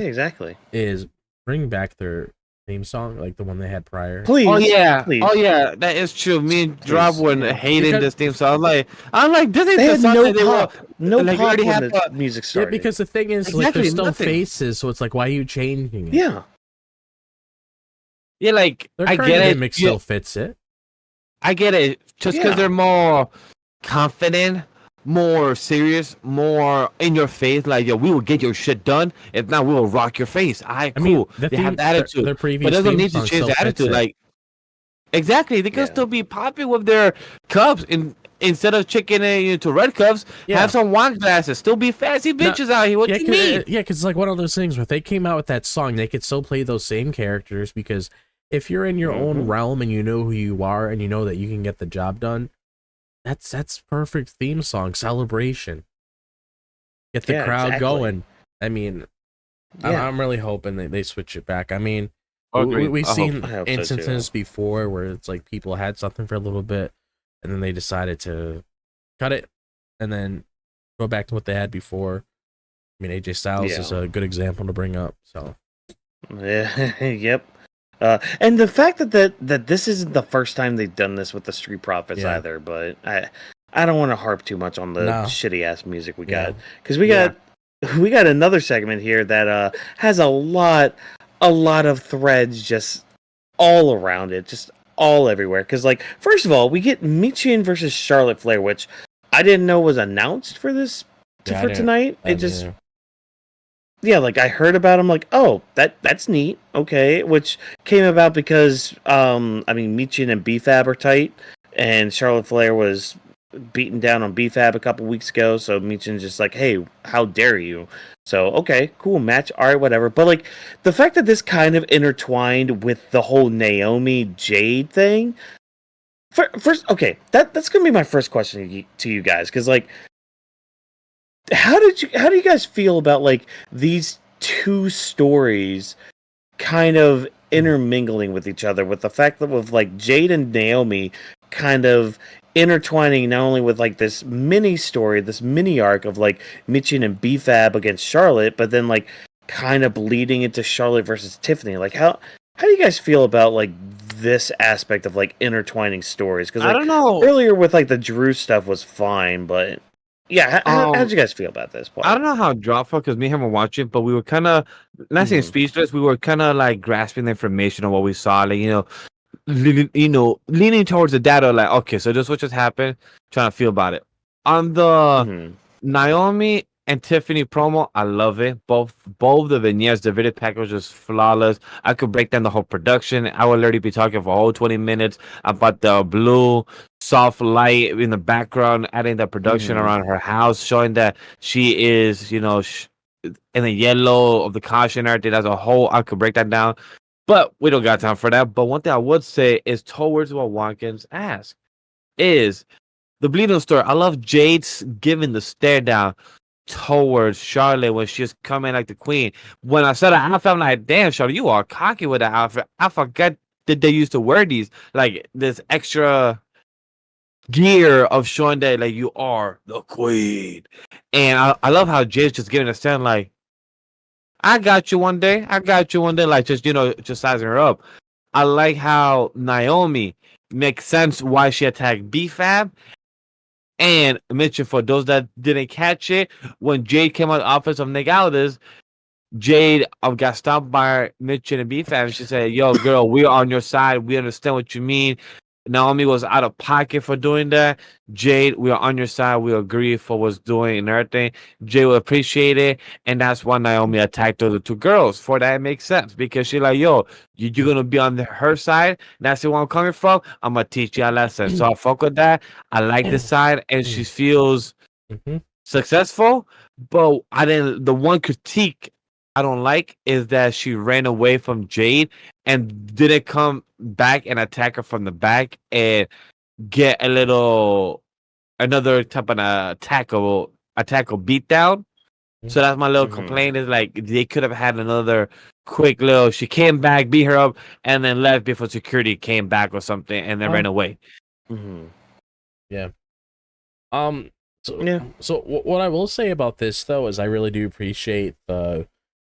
is bring back their theme song, like the one they had prior. Please. Oh yeah, please. oh yeah, that is true. Me and Drop were hating this theme song. I'm like, this ain't They the had song no that they pop, were. no like, pop already when had the music started. Yeah, because the thing is, like, Exactly, they're still nothing. faces, so it's like, why are you changing it? Yeah. Yeah, like Their I current get it. gimmick still fits it. I get it. Just because they're more confident, more serious, more in your face. Like, yo, we will get your shit done. If not, we will rock your face. I Cool. mean, They have the attitude. Their previous But it doesn't theme need to song change still the fits attitude. it. Like, exactly. They can still be popping with their cups. And instead of chicken into red cups, have some wine glasses. Still be fancy bitches out here. What you mean? Yeah, because it's like one of those things where if they came out with that song, they could still play those same characters, because if you're in your own realm and you know who you are and you know that you can get the job done, that's perfect theme song celebration. Get the crowd going. I mean, I'm really hoping that they switch it back. I mean, we've seen instances before where it's like people had something for a little bit and then they decided to cut it and then go back to what they had before. I mean, AJ Styles is a good example to bring up. So, yep. And the fact that this isn't the first time they've done this with the Street Profits either, but I don't want to harp too much on the shitty ass music we got, because we got another segment here that has a lot of threads just all around it, just all everywhere. Because like, first of all, we get Michin versus Charlotte Flair, which I didn't know was announced for this for tonight. It just. Yeah, like I heard about him, like, oh, that's neat, okay, which came about because, Michin and B-Fab are tight, and Charlotte Flair was beaten down on B-Fab a couple weeks ago, so Michin's just like, hey, how dare you? So, okay, cool match, alright, whatever. But, like, the fact that this kind of intertwined with the whole Naomi Jade thing, first, okay, that's gonna be my first question to you guys, because, like, how do you guys feel about like these two stories kind of intermingling with each other, with the fact that with like Jade and Naomi kind of intertwining not only with like this mini story, this mini arc of like Michin and B-Fab against Charlotte, but then like kind of bleeding into Charlotte versus Tiffany. Like how do you guys feel about like this aspect of like intertwining stories? Because like, I don't know. Earlier with like the Drew stuff was fine, but yeah, how did you guys feel about this part? I don't know how it dropped because me and him were watching, but we were kind of not saying speechless. We were kind of like grasping the information of what we saw, like leaning towards the data. Like, okay, so this what just happened. Trying to feel about it. On the Naomi and Tiffany promo, I love it. Both the vignettes, the video package was just flawless. I could break down the whole production. I would literally be talking for a whole 20 minutes about the blue soft light in the background, adding the production around her house, showing that she is, in the yellow of the caution art. As a whole, I could break that down. But we don't got time for that. But one thing I would say is towards what Watkins asked is the bleeding story. I love Jade's giving the stare down towards Charlotte when she was coming like the queen. When I saw the outfit, I'm like, damn, Charlotte, you are cocky with that outfit. I forgot that they used to wear these, like this extra gear of showing that like you are the queen. And I love how Jay's just giving a stand like, I got you one day. I got you one day. Like just just sizing her up. I like how Naomi makes sense why she attacked B-Fab. And mention for those that didn't catch it, when Jade came out of the office of Nick Aldis, Jade got stopped by Michin and B-Fab, and she said, yo, girl, we're on your side. We understand what you mean. Naomi was out of pocket for doing that. Jade, we are on your side. We agree for what's doing and everything. Jade will appreciate it. And that's why Naomi attacked the two girls. For that, it makes sense. Because she's like, yo, you're going to be on her side. That's where I'm coming from. I'm going to teach you a lesson. So I fuck with that. I like this side. And she feels successful. But the one critique I don't like is that she ran away from Jade and didn't come back and attack her from the back and get another type of tackle beatdown. So that's my little complaint is like they could have had another quick little. She came back, beat her up, and then left before security came back or something, and then ran away. Yeah. So what I will say about this though is I really do appreciate the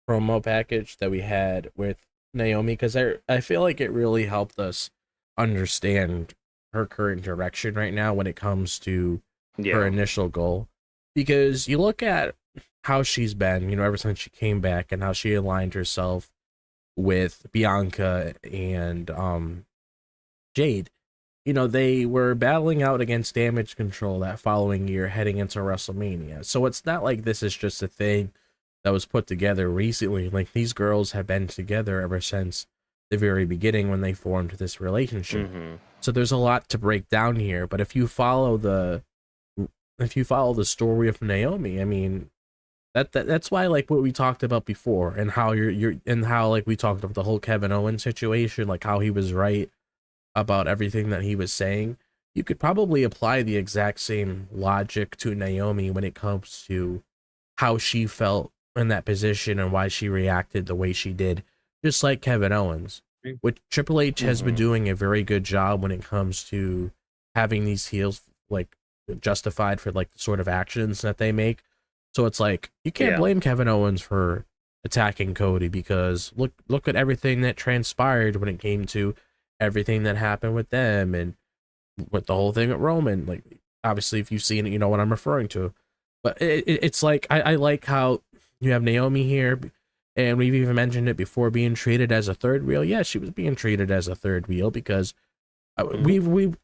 promo package that we had with Naomi, because I feel like it really helped us understand her current direction right now when it comes to her initial goal. Because you look at how she's been, ever since she came back and how she aligned herself with Bianca and Jade. They were battling out against Damage Control that following year heading into WrestleMania. So it's not like this is just a thing that was put together recently. Like, these girls have been together ever since the very beginning when they formed this relationship. So there's a lot to break down here. But if you follow the story of Naomi, I mean, that's why, like what we talked about before, and how like we talked about the whole Kevin Owens situation, like how he was right about everything that he was saying. You could probably apply the exact same logic to Naomi when it comes to how she felt in that position and why she reacted the way she did, just like Kevin Owens, which Triple H has been doing a very good job when it comes to having these heels like justified for like the sort of actions that they make. So it's like you can't blame Kevin Owens for attacking Cody, because look at everything that transpired when it came to everything that happened with them and with the whole thing at Roman. Like, obviously, if you've seen it, you know what I'm referring to. But it's like I like how you have Naomi here, and we've even mentioned it before, being treated as a third wheel. Yeah, she was being treated as a third wheel because I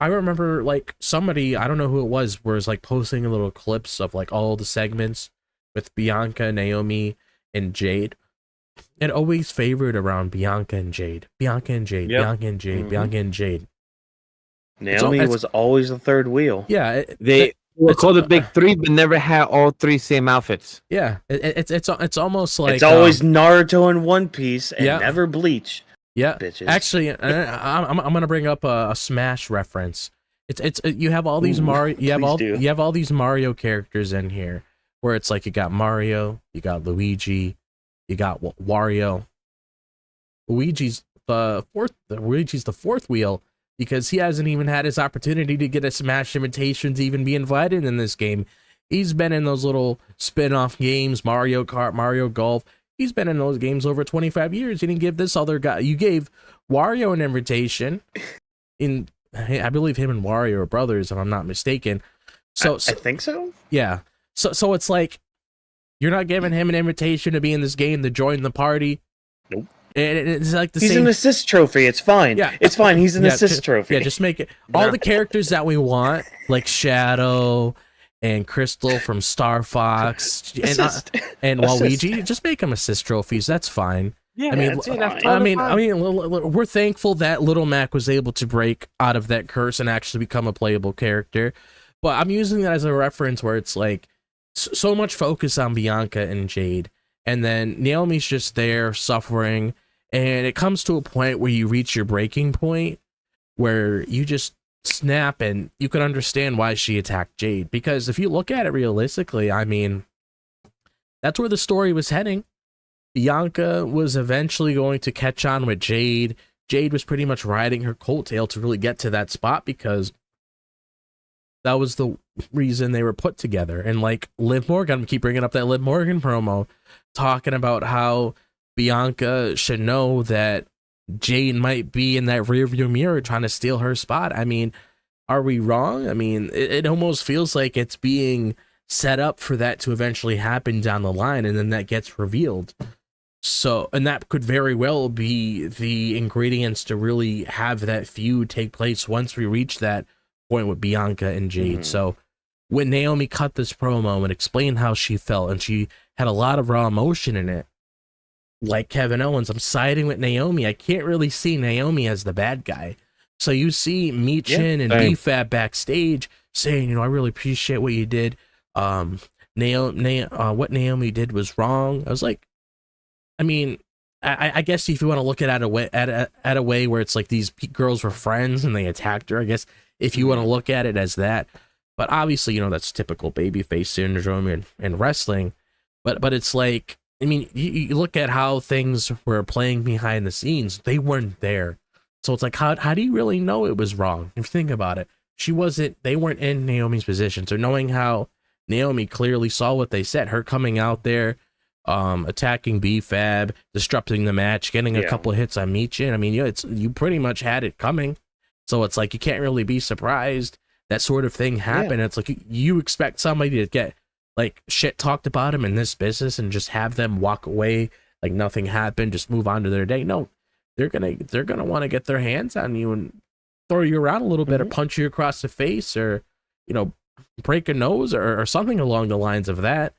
remember like somebody, I don't know who it was like posting little clips of like all the segments with Bianca, Naomi, and Jade. It always favored around Bianca and Jade. Bianca and Jade. Naomi was always the third wheel. Yeah, they were called the big three, but never had all three same outfits. Yeah, it's almost like it's always Naruto in One Piece and never Bleach. Yeah, bitches. Actually, I'm gonna bring up a Smash reference. It's you have all these Mario, you have all these Mario characters in here, where it's like you got Mario, you got Luigi, you got Wario. Luigi's the fourth wheel, because he hasn't even had his opportunity to get a Smash invitation to even be invited in this game. He's been in those little spin-off games, Mario Kart, Mario Golf. He's been in those games over 25 years. You didn't give this other guy. You gave Wario an invitation. I believe him and Wario are brothers, if I'm not mistaken. So I think so. Yeah. So it's like you're not giving him an invitation to be in this game, to join the party. Nope. And it's like He's an assist trophy. It's fine. Yeah, it's fine. He's an assist trophy. Yeah, just make it all the characters that we want, like Shadow and Crystal from Star Fox and Waluigi. Just make them assist trophies. That's fine. Yeah, I mean, we're thankful that Little Mac was able to break out of that curse and actually become a playable character. But I'm using that as a reference where it's like so much focus on Bianca and Jade, and then Naomi's just there suffering, and it comes to a point where you reach your breaking point where you just snap, and you can understand why she attacked Jade. Because if you look at it realistically, I mean, that's where the story was heading. Bianca was eventually going to catch on with Jade. Jade was pretty much riding her coattail to really get to that spot because that was the reason they were put together. And like Liv Morgan, I keep bringing up that Liv Morgan promo, talking about how Bianca should know that Jade might be in that rearview mirror trying to steal her spot. I mean, are we wrong? I mean, it almost feels like it's being set up for that to eventually happen down the line, and then that gets revealed. So, and that could very well be the ingredients to really have that feud take place once we reach that point with Bianca and Jade. So when Naomi cut this promo and explained how she felt, and she had a lot of raw emotion in it, like Kevin Owens, I'm siding with Naomi. I can't really see Naomi as the bad guy. So you see Michin and B-Fab backstage saying, you know, I really appreciate what you did. What Naomi did was wrong. I was like, I mean, I guess if you want to look at it at a way where it's like these girls were friends and they attacked her, I guess if you want to look at it as that. But obviously, you know, that's typical babyface syndrome in wrestling. But it's like, I mean, you look at how things were playing behind the scenes, they weren't there. So it's like, how do you really know it was wrong? If you think about it, they weren't in Naomi's position. So knowing how Naomi clearly saw what they said, her coming out there, attacking B-Fab, disrupting the match, getting a couple of hits on Michin. I mean, you pretty much had it coming. So it's like, you can't really be surprised that sort of thing happened. Yeah. It's like, you expect somebody to get like shit talked about him in this business and just have them walk away like nothing happened, just move on to their day. No, they're gonna want to get their hands on you and throw you around a little bit, or punch you across the face, or, you know, break a nose, or something along the lines of that.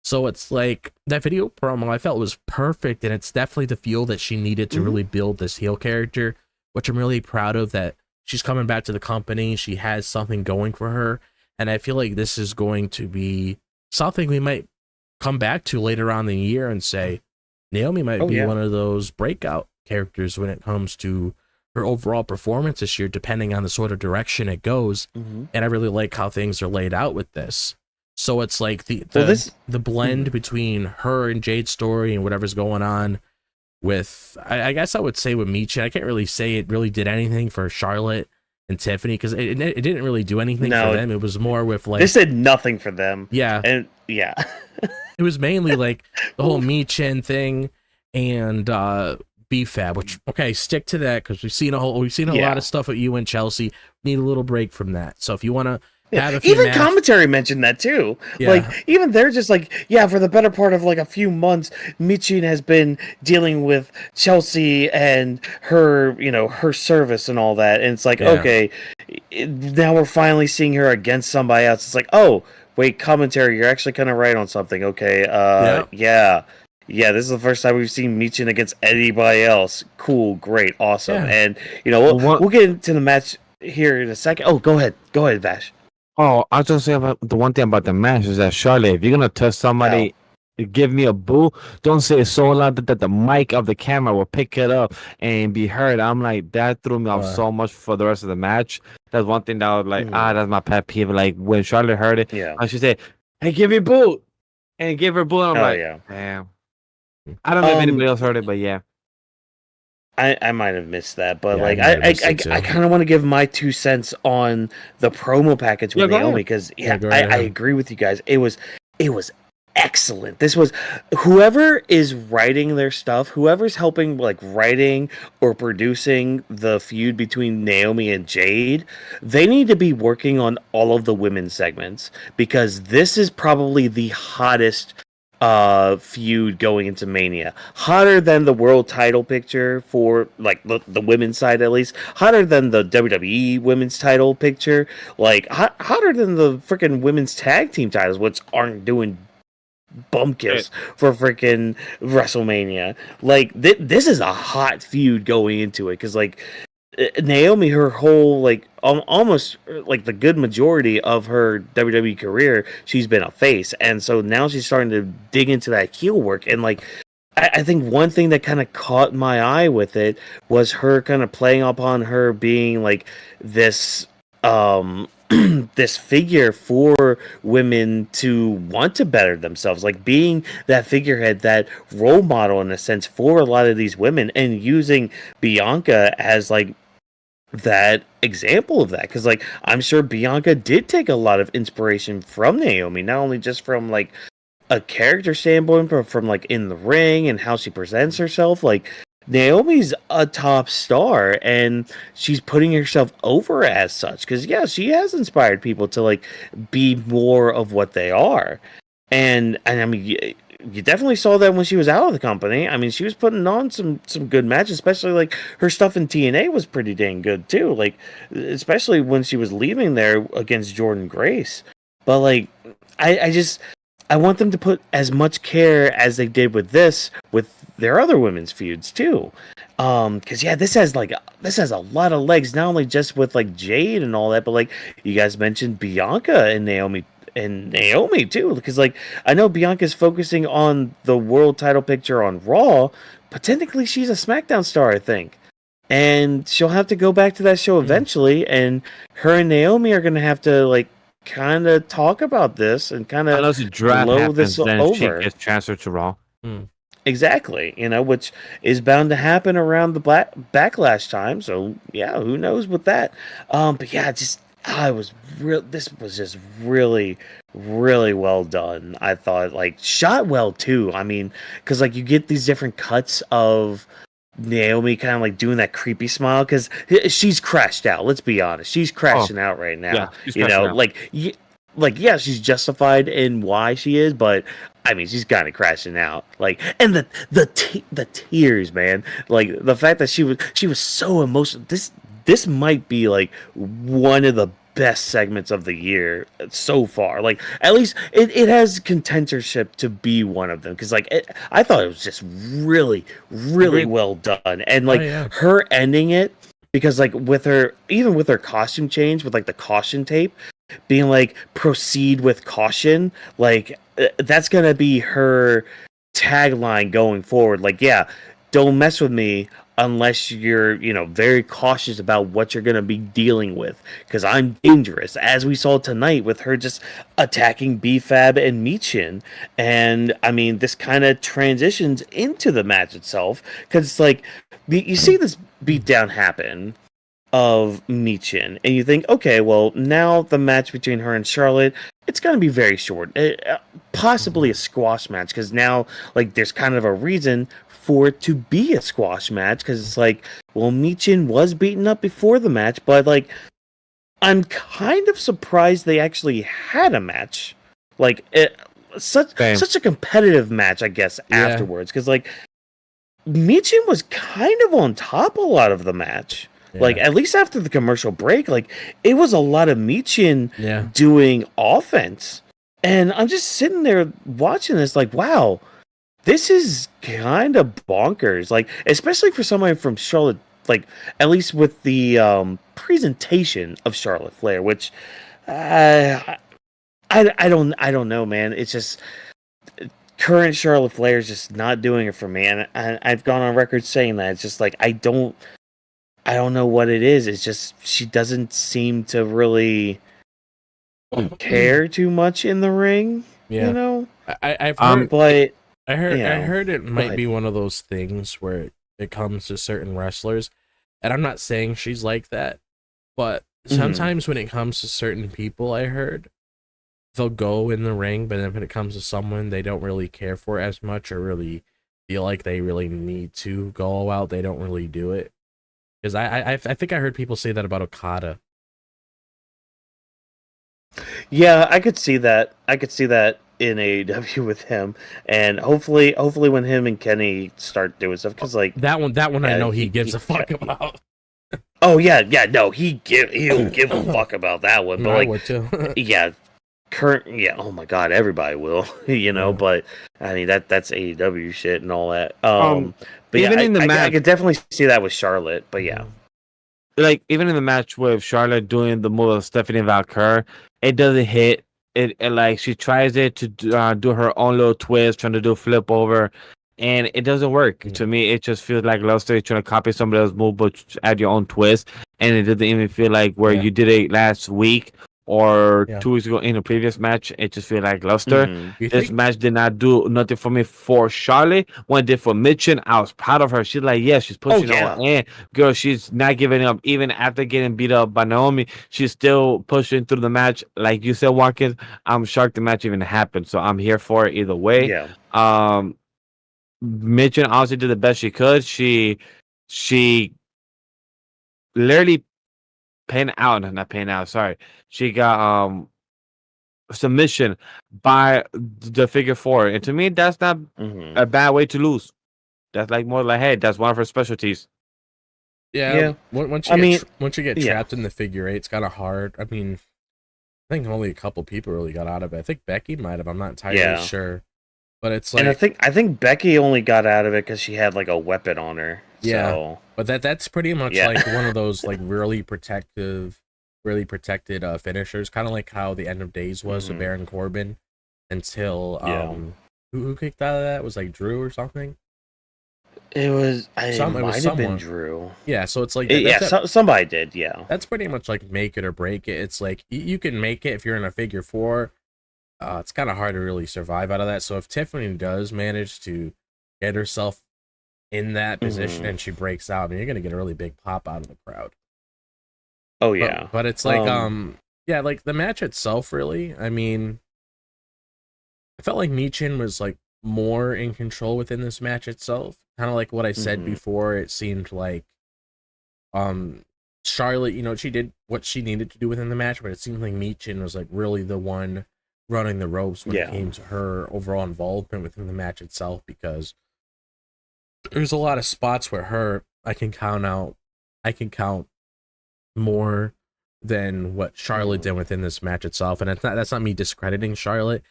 So it's like, that video promo I felt was perfect, and it's definitely the fuel that she needed to really build this heel character, which I'm really proud of, that she's coming back to the company. She has something going for her, and I feel like this is going to be something we might come back to later on in the year and say, Naomi might be one of those breakout characters when it comes to her overall performance this year, depending on the sort of direction it goes. And I really like how things are laid out with this. So it's like the blend between her and Jade's story and whatever's going on with, I guess I would say with Michin. I can't really say it really did anything for Charlotte and Tiffany, because it didn't really do anything for them. It was more with like, this did nothing for them. Yeah. And it was mainly like the whole Michin thing and B-Fab, which, okay, stick to that, because we've seen a lot of stuff with you and Chelsea. Need a little break from that. So if you want to have a few even commentary mentioned that too. Like, even they're just like, for the better part of like a few months, Michin has been dealing with Chelsea and her, you know, her service and all that. And it's like, okay, now we're finally seeing her against somebody else. It's like, oh, wait, commentary, you're actually kind of right on something. Okay, yeah, this is the first time we've seen Michin against anybody else. Cool, great, awesome. And, you know, we'll get into the match here in a second. Oh, go ahead, Vash. Oh, I was just saying about the one thing about the match is that, Charlotte, if you're gonna touch somebody, give me a boo. Don't say it so loud that the mic of the camera will pick it up and be heard. I'm like, that threw me off so much for the rest of the match. That's one thing that I was like, that's my pet peeve. Like, when Charlotte heard it, I should say, hey, give me a boo, and give her a boo. And I'm damn. I don't know if anybody else heard it, but yeah. I might have missed that, but like I kind of want to give my 2 cents on the promo package with Naomi, because I agree with you guys. It was excellent. This was, whoever is writing their stuff, whoever's helping like writing or producing the feud between Naomi and Jade, they need to be working on all of the women's segments, because this is probably the hottest feud going into Mania. Hotter than the world title picture for like the women's side, at least. Hotter than the WWE women's title picture. Like hotter than the freaking women's tag team titles, which aren't doing bumpkins for freaking WrestleMania. Like this is a hot feud going into it, because like Naomi, her whole like almost like the good majority of her WWE career, she's been a face, and so now she's starting to dig into that heel work. And like I think one thing that kind of caught my eye with it was her kind of playing upon her being like this this figure for women to want to better themselves, like being that figurehead, that role model in a sense for a lot of these women, and using Bianca as like that example of that, because like I'm sure Bianca did take a lot of inspiration from Naomi, not only just from like a character standpoint, but from like in the ring and how she presents herself. Like Naomi's a top star, and she's putting herself over as such, because yeah, she has inspired people to like be more of what they are. And I mean, you definitely saw that when she was out of the company. I mean, she was putting on some good matches, especially like her stuff in TNA was pretty dang good too. Like especially when she was leaving there against Jordan Grace. But like I want them to put as much care as they did with this with their other women's feuds too. Because yeah, this has a lot of legs, not only just with like Jade and all that, but like you guys mentioned Bianca and Naomi too, because like I know Bianca's focusing on the world title picture on Raw, but technically she's a SmackDown star, I think, and she'll have to go back to that show eventually, and her and Naomi are gonna have to like kind of talk about this and kind of unless the draft blow happens, this then she over. gets transferred to Raw. Exactly, which is bound to happen around the backlash time. So yeah, who knows with that? But yeah, this was just really, really well done. I thought, like, shot well too. I mean, because like you get these different cuts of Naomi kind of like doing that creepy smile, because she's crashed out. Let's be honest, she's crashing out right now. Yeah, she's crashing out. Like yeah, she's justified in why she is, but I mean, she's kind of crashing out. Like, and the tears, man. Like the fact that she was so emotional. This might be like one of the best segments of the year so far. Like, at least it has contendership to be one of them, because like I thought it was just really, really well done, and like her ending it, because like with her, even with her costume change, with like the caution tape being like proceed with caution, like that's gonna be her tagline going forward. Like, yeah, don't mess with me unless you're very cautious about what you're gonna be dealing with, because I'm dangerous, as we saw tonight with her just attacking B-Fab and Michin. And I mean, this kind of transitions into the match itself, because like you see this beatdown happen of Michin, and you think, okay, well, now the match between her and Charlotte, it's going to be very short, possibly a squash match, because now like there's kind of a reason for it to be a squash match, because it's like, well, Michin was beaten up before the match, but like I'm kind of surprised they actually had a match, like such a competitive match, I guess, afterwards, because like Michin was kind of on top a lot of the match. Yeah. Like, at least after the commercial break, like, it was a lot of Michin doing offense. And I'm just sitting there watching this like, wow, this is kind of bonkers. Like, especially for somebody from Charlotte, like, at least with the presentation of Charlotte Flair, which I don't know, man. It's just current Charlotte Flair is just not doing it for me. And I've gone on record saying that. It's just like, I don't know what it is. It's just she doesn't seem to really care too much in the ring. Yeah. I've heard, but I heard it might be one of those things where it comes to certain wrestlers, and I'm not saying she's like that, but sometimes when it comes to certain people, I heard they'll go in the ring, but then when it comes to someone they don't really care for as much, or really feel like they really need to go all out, they don't really do it. Because I think I heard people say that about Okada. Yeah, I could see that. I could see that in AEW with him, and hopefully when him and Kenny start doing stuff, because like that one, I know he gives a fuck about. Oh yeah, no, he'll give a fuck about that one. But I like, would too. oh my god, everybody will, But I mean that's AEW shit and all that. But even yeah, in the match, I could definitely see that with Charlotte. But yeah, like even in the match with Charlotte doing the move of Stephanie Valkyrie, it doesn't hit. It like she tries it to do her own little twist, trying to do a flip over, and it doesn't work. To me, it just feels like Luster trying to copy somebody else's move, but add your own twist, and it doesn't even feel like where you did it last week or Yeah. 2 weeks ago in a previous match, it just feel like luster. Mhm. You This think- match did not do nothing for me. For Charlotte, when it did for Michin, I was proud of her. She's like, yeah, she's pushing yeah. on, and girl, she's not giving up. Even after getting beat up by Naomi, she's still pushing through the match. Like you said, Watkins, I'm shocked the match even happened. So I'm here for it either way. Yeah. Michin honestly did the best she could. She literally not paying out. Sorry, she got submission by the figure four, and to me, that's not Mhm. a bad way to lose. That's like more like, hey, that's one of her specialties. Yeah. Once you I get mean, once you get yeah. trapped in the figure eight, it's kind of hard. I mean, I think only a couple people really got out of it. I think Becky might have. I'm not entirely Yeah. sure, but it's like, And I think Becky only got out of it because she had like a weapon on her. Yeah. So, but that's pretty much Yeah. like one of those like really protected finishers, kind of like how the end of days was with Mhm. Baron Corbin until Yeah. who kicked out of that? It was like Drew or something. it was. It It was might have someone. been Drew. Yeah, so it's like Yeah, that's somebody did. Yeah. that's pretty much like make it or break it. It's like you can make it if you're in a figure four. It's kind of hard to really survive out of that. So if Tiffany does manage to get herself in that position Mhm. and she breaks out, I mean, you're gonna get a really big pop out of the crowd. Oh But- yeah. but it's like yeah, like the match itself. Really, I mean, I felt like Michin was like more in control within this match itself. Kind of like what I said Mhm. before. It seemed like Charlotte, she did what she needed to do within the match, but it seemed like Michin was like really the one running the ropes when it Yeah. came to her overall involvement within the match itself, because there's a lot of spots where I can count more than what Charlotte did within this match itself. And that's not me discrediting Charlotte.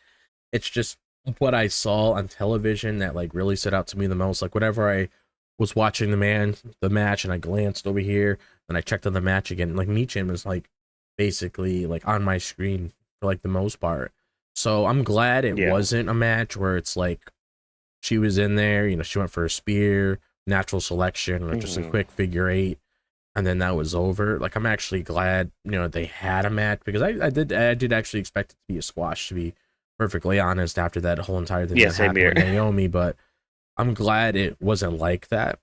It's just what I saw on television that like really stood out to me the most. Like whenever I was watching the match and I glanced over here and I checked on the match again, like Michin was like basically like on my screen for like the most part. So I'm glad it Yeah. wasn't a match where it's like she was in there, she went for a spear, natural selection, or just a Mhm. quick figure eight, and then that was over. Like I'm actually glad, they had a match, because I did actually expect it to be a squash, to be perfectly honest, after that whole entire thing Yeah, that same happened here. with Naomi, but I'm glad it wasn't like that.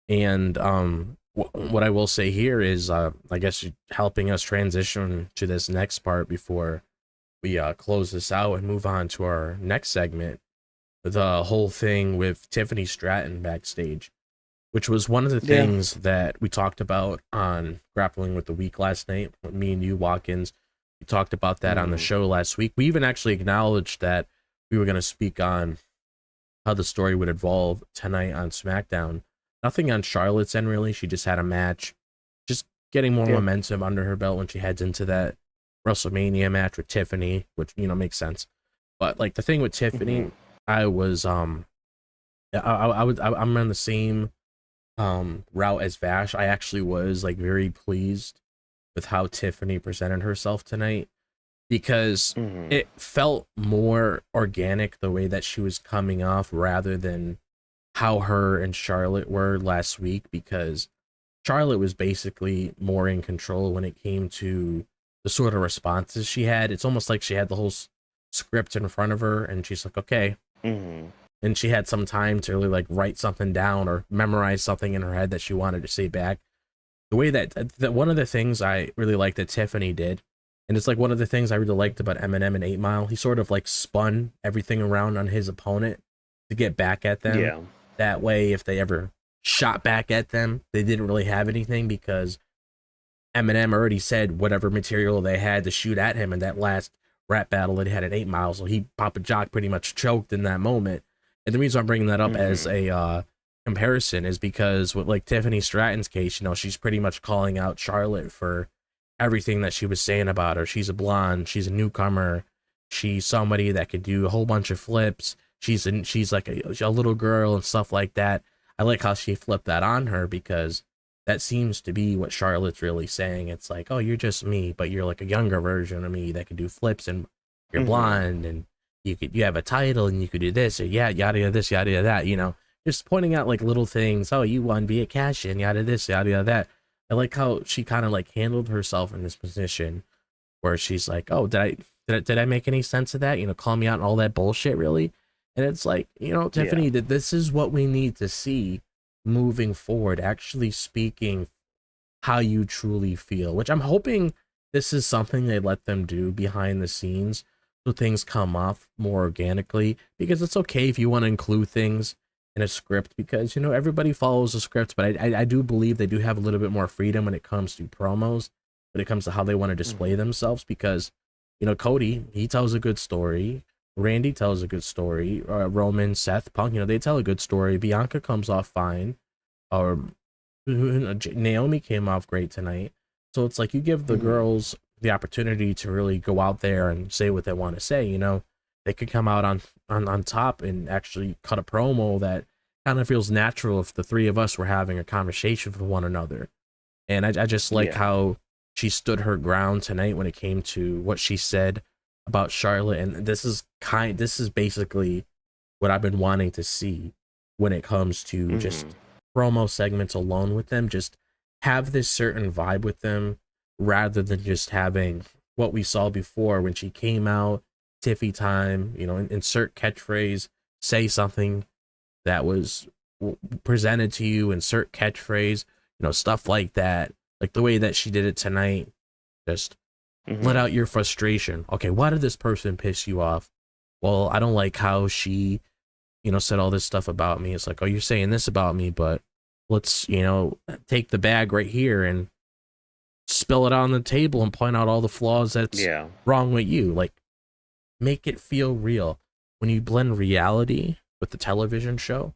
And what I will say here is I guess helping us transition to this next part before we close this out and move on to our next segment, the whole thing with Tiffany Stratton backstage, which was one of the Yeah. things that we talked about on Grappling with the Week last night. With me and you, Watkins, we talked about that on the show last week. We even actually acknowledged that we were going to speak on how the story would evolve tonight on SmackDown. Nothing on Charlotte's end, really. She just had a match, just getting more Yeah. momentum under her belt when she heads into that WrestleMania match with Tiffany, which, makes sense. But like the thing with Tiffany, Mhm. I was I'm on the same route as Vash. I actually was like very pleased with how Tiffany presented herself tonight, because Mhm. it felt more organic the way that she was coming off, rather than how her and Charlotte were last week, because Charlotte was basically more in control when it came to the sort of responses she had. It's almost like she had the whole script in front of her and she's like, okay. Mhm. And she had some time to really like write something down or memorize something in her head that she wanted to say back. The way that one of the things I really liked that Tiffany did, and it's like one of the things I really liked about Eminem and 8 Mile, he sort of like spun everything around on his opponent to get back at them. Yeah. That way, if they ever shot back at them, they didn't really have anything, because Eminem already said whatever material they had to shoot at him in that last rap battle that he had at 8 Mile. So Papa Jock pretty much choked in that moment. And the reason I'm bringing that up as a comparison is because with like Tiffany Stratton's case, she's pretty much calling out Charlotte for everything that she was saying about her. She's a blonde, she's a newcomer, she's somebody that could do a whole bunch of flips. She's like a little girl and stuff like that. I like how she flipped that on her, because that seems to be what Charlotte's really saying. It's like, oh, you're just me, but you're like a younger version of me that can do flips, and you're blonde, and you have a title, and you could do this, or yada yada this, yada yada that. Just pointing out like little things. Oh, you won via cash in, yada this, yada yada that. I like how she kind of like handled herself in this position, where she's like, "Oh, did I make any sense of that? You know, call me out and all that bullshit, really." And it's like, you know, Tiffany, that this is what we need to see moving forward, actually speaking how you truly feel, which I'm hoping this is something they let them do behind the scenes so things come off more organically, because it's okay if you want to include things in a script, because, you know, everybody follows a script, but I do believe they do have a little bit more freedom when it comes to promos, when it comes to how they want to display themselves, because, you know, Cody, he tells a good story. Randy tells a good story. Roman, Seth, Punk, you know, they tell a good story. Bianca comes off fine. Or Naomi came off great tonight. So it's like you give the girls the opportunity to really go out there and say what they want to say. You know, they could come out on top and actually cut a promo that kind of feels natural if the three of us were having a conversation with one another. And I just like how she stood her ground tonight when it came to what she said about Charlotte. And this is basically what I've been wanting to see when it comes to just promo segments alone with them. Just have this certain vibe with them rather than just having what we saw before when she came out, Tiffy time, you know, insert catchphrase, say something that was presented to you, insert catchphrase, you know, stuff like that. Like the way that she did it tonight, just let out your frustration. Okay, why did this person piss you off? Well, I don't like how she, you know, said all this stuff about me. It's like, oh, you're saying this about me, but let's, you know, take the bag right here and spill it out on the table and point out all the flaws that's wrong with you. Like, make it feel real. When you blend reality with the television show,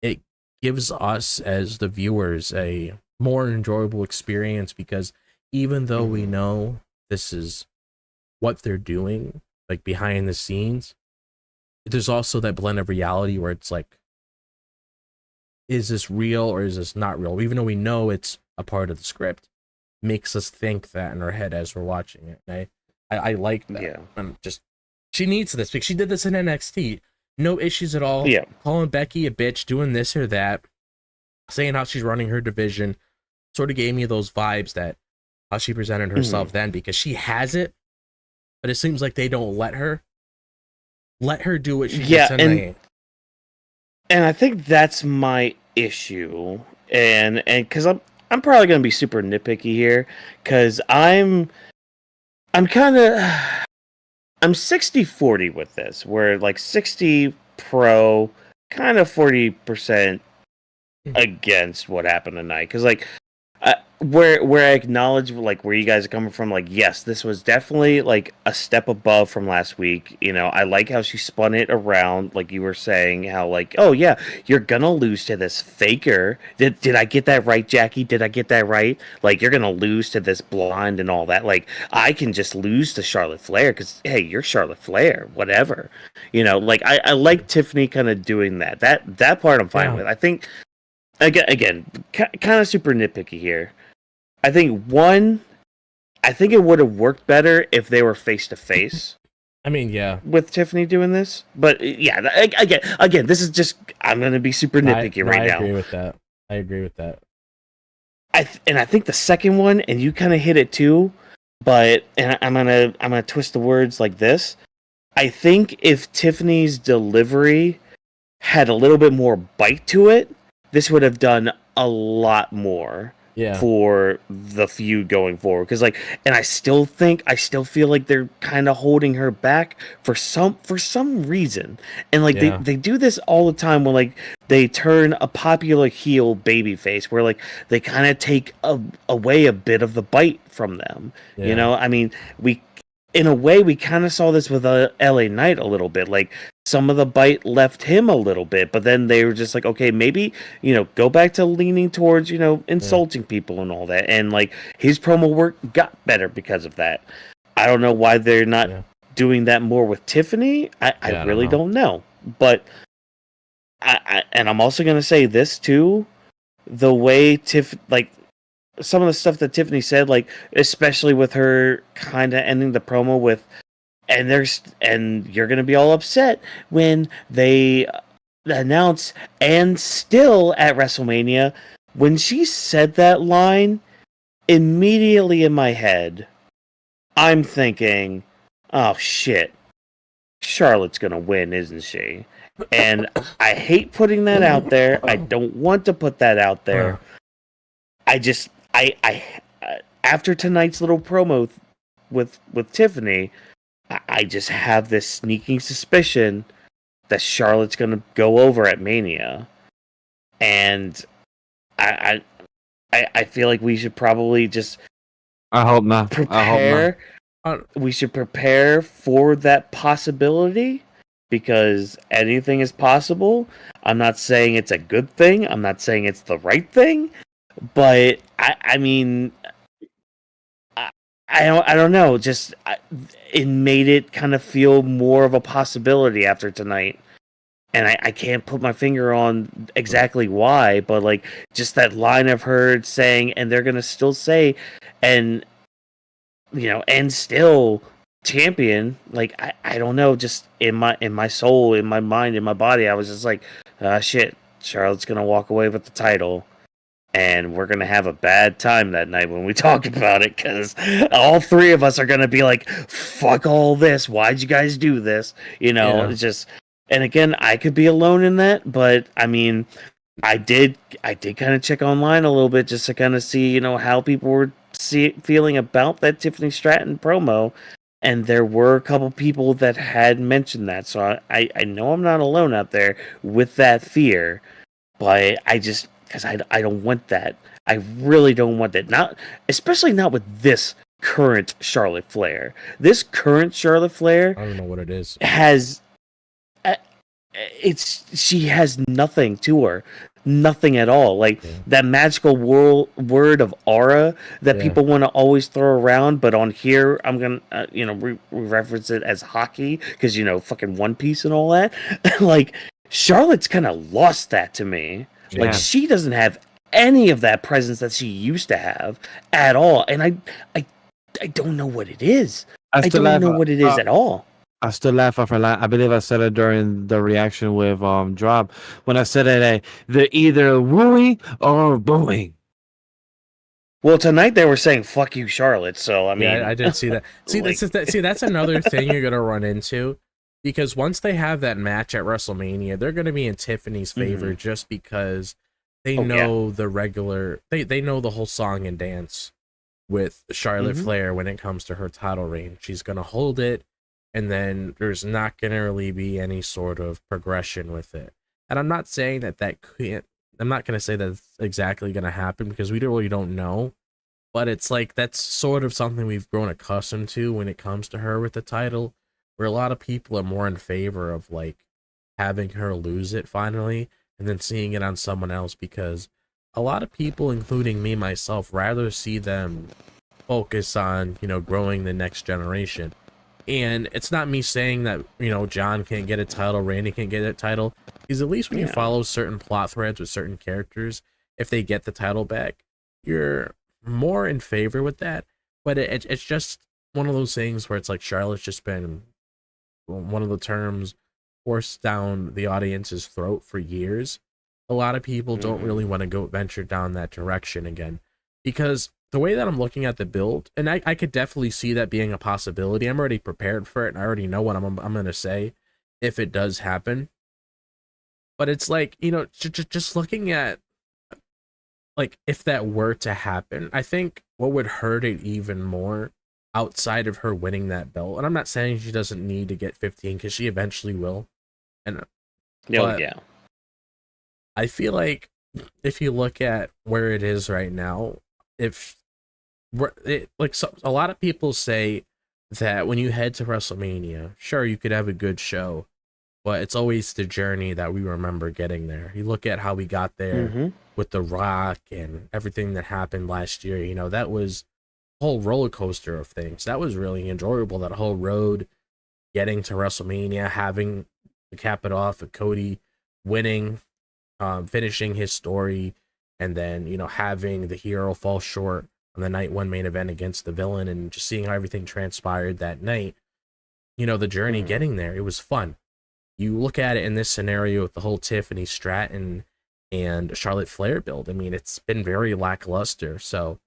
it gives us as the viewers a more enjoyable experience, because even though we know this is what they're doing, like behind the scenes, there's also that blend of reality where it's like, is this real or is this not real? Even though we know it's a part of the script, makes us think that in our head as we're watching it. And I like that. Yeah. Just, she needs this, because she did this in NXT. No issues at all. Yeah. Calling Becky a bitch, doing this or that, saying how she's running her division, sort of gave me those vibes that how she presented herself then, because she has it, but it seems like they don't let her do what she did tonight. And I think that's my issue. And because I'm probably gonna be super nitpicky here, because I'm 60-40 with this, where like 60 pro, kind of 40% against what happened tonight. Because like where I acknowledge like where you guys are coming from, like, yes, this was definitely like a step above from last week. You know, I like how she spun it around, like you were saying, how like, oh yeah, you're gonna lose to this faker. Did I get that right, Jackie? Did I get that right? Like, you're gonna lose to this blonde and all that. Like, I can just lose to Charlotte Flair because, hey, you're Charlotte Flair, whatever. You know, like I like Tiffany kind of doing that. That part I'm fine with. I think again, kind of super nitpicky here. I think it would have worked better if they were face to face. I mean, yeah, with Tiffany doing this, but yeah, again, this is just, I'm gonna be super nitpicky right now. I agree with that. I think the second one, and you kind of hit it too, but I'm gonna twist the words like this. I think if Tiffany's delivery had a little bit more bite to it, this would have done a lot more for the feud going forward. Because like, and I still feel like they're kind of holding her back for some reason. And like they do this all the time when like they turn a popular heel babyface, where like they kind of take away a bit of the bite from them. You know, I mean, in a way, we kind of saw this with LA Knight a little bit. Like, some of the bite left him a little bit, but then they were just like, okay, maybe, you know, go back to leaning towards, you know, insulting people and all that. And like, his promo work got better because of that. I don't know why they're not doing that more with Tiffany. I really don't know. But and I'm also gonna say this too, the way some of the stuff that Tiffany said, like, especially with her kind of ending the promo with, and you're going to be all upset when they announce, and still at WrestleMania, when she said that line, immediately in my head, I'm thinking, oh shit, Charlotte's gonna win, isn't she? And I hate putting that out there. I don't want to put that out there. I just, after tonight's little promo with Tiffany, I just have this sneaking suspicion that Charlotte's gonna go over at Mania, and I feel like we should probably just I hope not. prepare. We should prepare for that possibility because anything is possible. I'm not saying it's a good thing. I'm not saying it's the right thing, but I mean, I don't know. Just it made it kind of feel more of a possibility after tonight. And I can't put my finger on exactly why, but like just that line I've heard saying, and they're gonna still say, and and still champion. Like I don't know, just in my soul, in my mind, in my body, I was just like, shit, Charlotte's gonna walk away with the title, and we're gonna have a bad time that night when we talk about it, because all three of us are gonna be like, fuck all this. Why'd you guys do this? It's just. And again, I could be alone in that, but I mean, I did kind of check online a little bit just to kind of see, how people were feeling about that Tiffany Stratton promo, and there were a couple people that had mentioned that, so I know I'm not alone out there with that fear, but because I don't want that. I really don't want that. Especially not with this current Charlotte Flair. This current Charlotte Flair, I don't know what it is. has. She has nothing to her, nothing at all. Like that magical word of aura that people want to always throw around, but on here I'm gonna we reference it as hockey because fucking One Piece and all that. Like Charlotte's kind of lost that to me. Yeah. Like she doesn't have any of that presence that she used to have at all, and I don't know what it is. I don't know what it is at all. I still laugh off her line. I believe I said it during the reaction with Drop when I said that they're either wooing or booing. Well, tonight they were saying "fuck you, Charlotte." So I mean, I did see that. See, that's another thing you're gonna run into, because once they have that match at WrestleMania, they're gonna be in Tiffany's favor just because they know the regular. They know the whole song and dance with Charlotte Flair when it comes to her title reign. She's gonna hold it. And then there's not going to really be any sort of progression with it. And I'm not saying that can't, I'm not going to say that's exactly going to happen because we really don't know. But it's like, that's sort of something we've grown accustomed to when it comes to her with the title, where a lot of people are more in favor of like having her lose it finally and then seeing it on someone else, because a lot of people, including me myself, rather see them focus on, growing the next generation. And it's not me saying that, John can't get a title, Randy can't get a title. Because at least when you follow certain plot threads with certain characters, if they get the title back, you're more in favor with that. But it's just one of those things where it's like Charlotte's just been, one of the terms, forced down the audience's throat for years. A lot of people don't really want to venture down that direction again. Because the way that I'm looking at the build, and I could definitely see that being a possibility. I'm already prepared for it, and I already know what I'm going to say if it does happen. But it's like, just looking at, like, if that were to happen, I think what would hurt it even more outside of her winning that belt, and I'm not saying she doesn't need to get 15, because she eventually will. I feel like if you look at where it is right now, a lot of people say that when you head to WrestleMania, sure, you could have a good show, but it's always the journey that we remember getting there. You look at how we got there with The Rock and everything that happened last year. That was a whole roller coaster of things. That was really enjoyable, that whole road getting to WrestleMania, having to cap it off with Cody winning, finishing his story, and then, having the hero fall short on the night one main event against the villain, and just seeing how everything transpired that night. The journey getting there, it was fun. You look at it in this scenario with the whole Tiffany Stratton and Charlotte Flair build. I mean, it's been very lackluster. So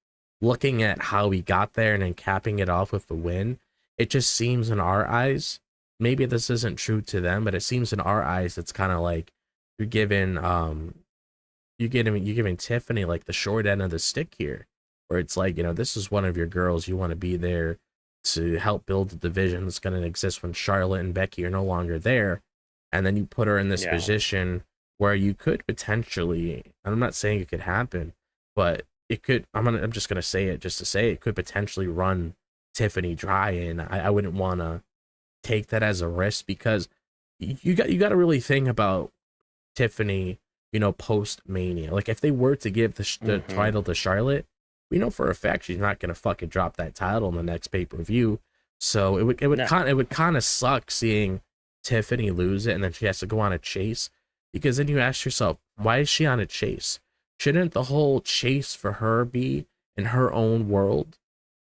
looking at how he got there and then capping it off with the win, it just seems in our eyes, maybe this isn't true to them, but it seems in our eyes it's kind of like you're giving you're giving Tiffany like the short end of the stick here, where it's like, this is one of your girls, you want to be there to help build the division that's going to exist when Charlotte and Becky are no longer there, and then you put her in this position where you could potentially, I'm not saying it could happen, but it could, I'm just gonna say it just to say it could potentially run Tiffany dry, and I wouldn't want to take that as a risk, because you got to really think about Tiffany, post Mania. Like, if they were to give the title to Charlotte, we know for a fact she's not gonna fucking drop that title in the next pay-per-view. So it would kind of suck seeing Tiffany lose it and then she has to go on a chase, because then you ask yourself, why is she on a chase? Shouldn't the whole chase for her be in her own world,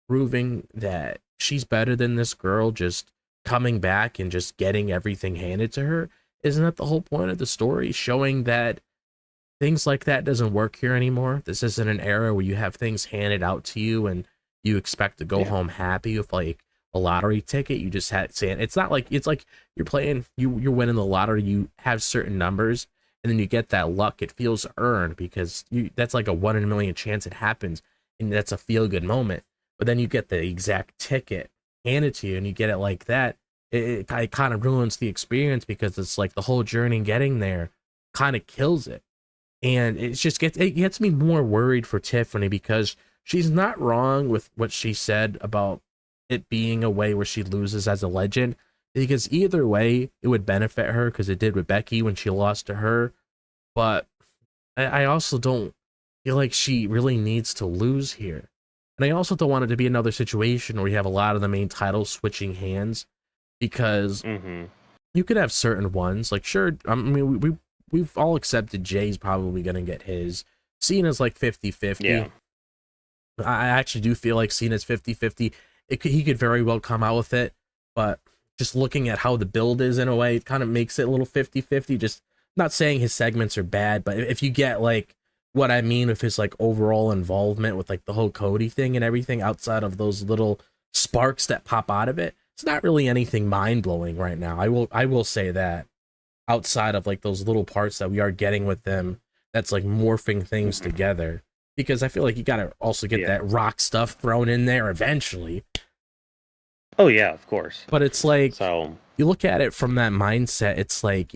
proving that she's better than this girl, just coming back and just getting everything handed to her? Isn't that the whole point of the story? Showing that things like that doesn't work here anymore. This isn't an era where you have things handed out to you and you expect to go home happy with like a lottery ticket. You just had saying it's like you're playing, you're winning the lottery. You have certain numbers and then you get that luck. It feels earned because that's like a 1 in a million chance it happens, and that's a feel good moment. But then you get the exact ticket handed to you and you get it like that. It kind of ruins the experience, because it's like the whole journey getting there kind of kills it. And it gets me more worried for Tiffany, because she's not wrong with what she said about it being a way where she loses as a legend, because either way it would benefit her, because it did with Becky when she lost to her. But I also don't feel like she really needs to lose here, and I also don't want it to be another situation where you have a lot of the main titles switching hands, because you could have certain ones, like, sure, I mean, we've all accepted Jay's probably going to get his. Cena's like 50-50. Yeah. I actually do feel like Cena's 50-50. He could very well come out with it, but just looking at how the build is in a way, it kind of makes it a little 50-50. Just not saying his segments are bad, but if you get like what I mean with his like overall involvement with like the whole Cody thing and everything, outside of those little sparks that pop out of it, it's not really anything mind-blowing right now. I will say that, outside of like those little parts that we are getting with them, that's like morphing things together, because I feel like you gotta also get that Rock stuff thrown in there eventually. Oh yeah, of course. But it's like, so you look at it from that mindset, it's like,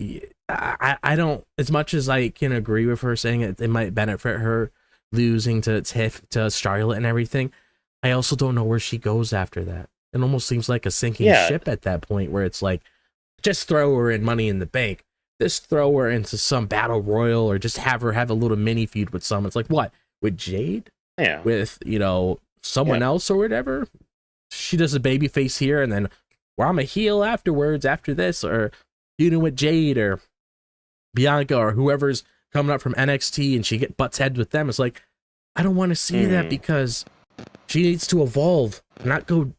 I don't, as much as I can agree with her saying it might benefit her losing to Charlotte and everything, I also don't know where she goes after that. It almost seems like a sinking ship at that point, where it's like, just throw her in Money in the Bank. Just throw her into some battle royal, or just have her have a little mini feud with someone. It's like, what? With Jade? Yeah. With, someone else or whatever? She does a baby face here, and then, well, I'm a heel afterwards, after this, or feuding with Jade or Bianca or whoever's coming up from NXT, and she butts heads with them. It's like, I don't want to see that, because she needs to evolve, not go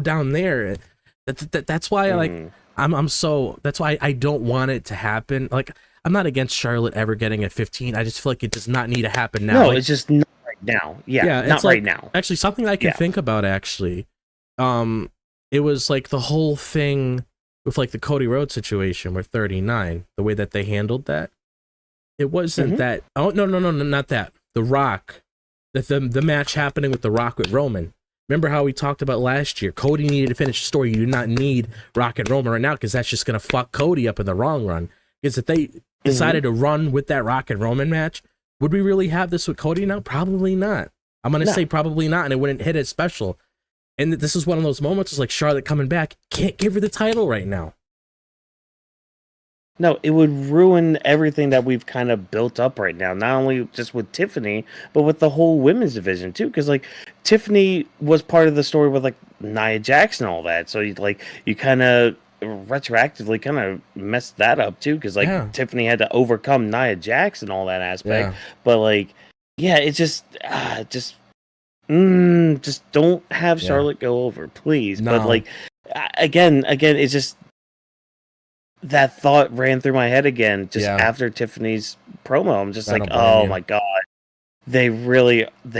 down there. That's why that's why I don't want it to happen. Like, I'm not against Charlotte ever getting a 15. I just feel like it does not need to happen now. No, like, it's just not right now. Yeah, not right now. Actually, something I can think about, actually. It was like the whole thing with like the Cody Rhodes situation with 39, the way that they handled that. It wasn't that. Oh, no, not that. The Rock, the match happening with The Rock with Roman. Remember how we talked about last year? Cody needed to finish the story. You do not need Rock and Roman right now, because that's just going to fuck Cody up in the wrong run. Because if they decided to run with that Rock and Roman match, would we really have this with Cody now? Probably not. I'm going to say probably not, and it wouldn't hit as special. And this is one of those moments, it's like Charlotte coming back, can't give her the title right now. No, it would ruin everything that we've kind of built up right now. Not only just with Tiffany, but with the whole women's division too. Because like Tiffany was part of the story with like Nia Jax and all that. So you kind of retroactively kind of messed that up too. Because like Tiffany had to overcome Nia Jax and all that aspect. But like, it's just don't have Charlotte go over, please. No. But like again, it's just. That thought ran through my head again just after Tiffany's promo. I'm just like, oh my god. they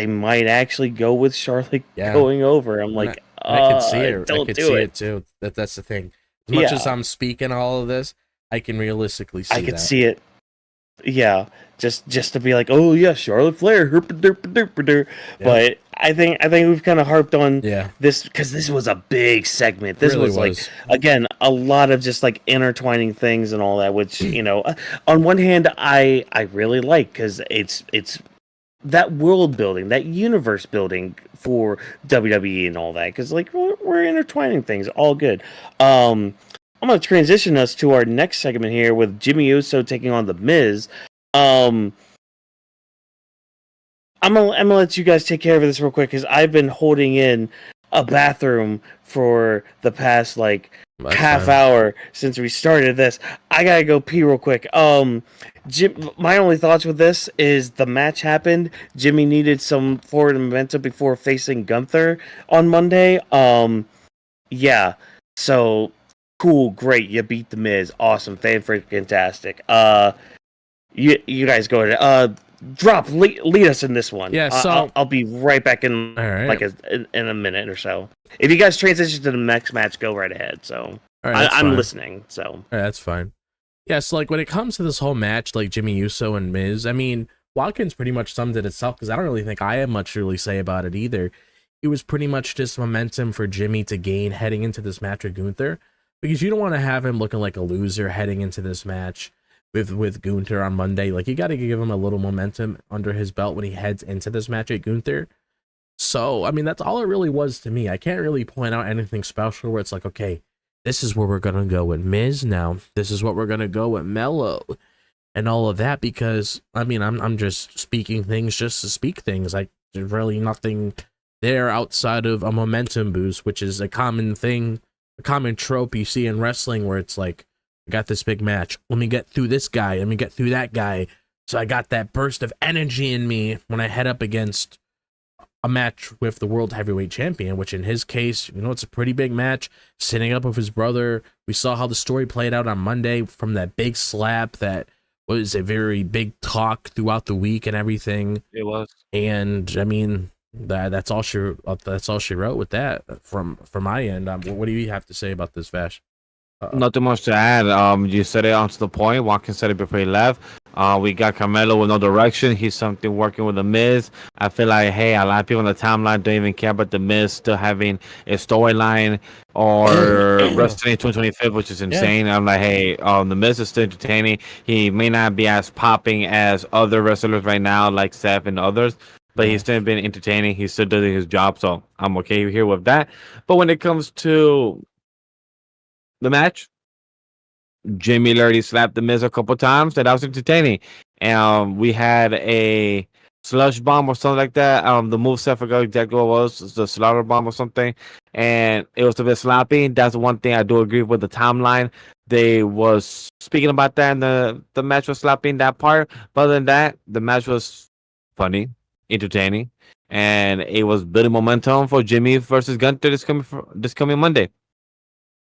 might actually go with Charlotte going over. I'm like, I could see it. Don't I could do see it. it too. That's the thing. As much as I'm speaking all of this, I can realistically see I could that. see it. Yeah, just to be like, oh yeah, Charlotte Flair, herp-a-derp-a-derp-a-derp. But I think we've kind of harped on this because this was a big segment. This really was like again a lot of just like intertwining things and all that, which on one hand I really like because it's that world building, that universe building for WWE and all that, because like we're intertwining things, all good. I'm going to transition us to our next segment here with Jimmy Uso taking on The Miz. I'm gonna let you guys take care of this real quick because I've been holding in a bathroom for the past like half hour since we started this. I gotta go pee real quick. My only thoughts with this is the match happened. Jimmy needed some forward momentum before facing Gunther on Monday. Yeah, so. Cool, great, you beat The Miz. Awesome, fan-freaking-tastic. You guys go ahead. Lead us in this one. Yeah, so I'll be right back in in a minute or so. If you guys transition to the next match, go right ahead. So I'm listening. So all right, that's fine. Yeah, so like when it comes to this whole match, like Jimmy Uso and Miz, I mean, Watkins pretty much summed it itself because I don't really think I have much to really say about it either. It was pretty much just momentum for Jimmy to gain heading into this match with Gunther. Because you don't want to have him looking like a loser heading into this match with Gunther on Monday. Like, you got to give him a little momentum under his belt when he heads into this match at Gunther. So, I mean, that's all it really was to me. I can't really point out anything special where it's like, okay, this is where we're going to go with Miz now. This is what we're going to go with Mello and all of that. Because, I mean, I'm just speaking things just to speak things. Like, there's really nothing there outside of a momentum boost, which is a common thing. A common trope you see in wrestling where it's like, I got this big match. Let me get through this guy. Let me get through that guy. So I got that burst of energy in me when I head up against a match with the World Heavyweight Champion, which in his case, it's a pretty big match. Sitting up with his brother. We saw how the story played out on Monday from that big slap that was a very big talk throughout the week and everything. It was. And, I mean... That's all she wrote with that from my end. What do you have to say about this, Vash? Nothing much to add. You said it onto the point. Watkins said it before he left. We got Carmelo with no direction. He's something working with The Miz. I feel like, hey, a lot of people on the timeline don't even care about The Miz still having a storyline or wrestling 2025, which is insane. I'm like, hey, The Miz is still entertaining. He may not be as popping as other wrestlers right now, like Seth and others. But he's still been entertaining. He's still doing his job, so I'm okay here with that. But when it comes to the match, Jimmy already slapped The Miz a couple times. That was entertaining. And we had a slush bomb or something like that. The moveset, I forgot exactly what it was. The slaughter bomb or something. And it was a bit sloppy. That's one thing I do agree with the timeline. They was speaking about that, and the match was sloppy in that part. But other than that, the match was funny, entertaining, and it was building momentum for Jimmy versus Gunther this coming Monday.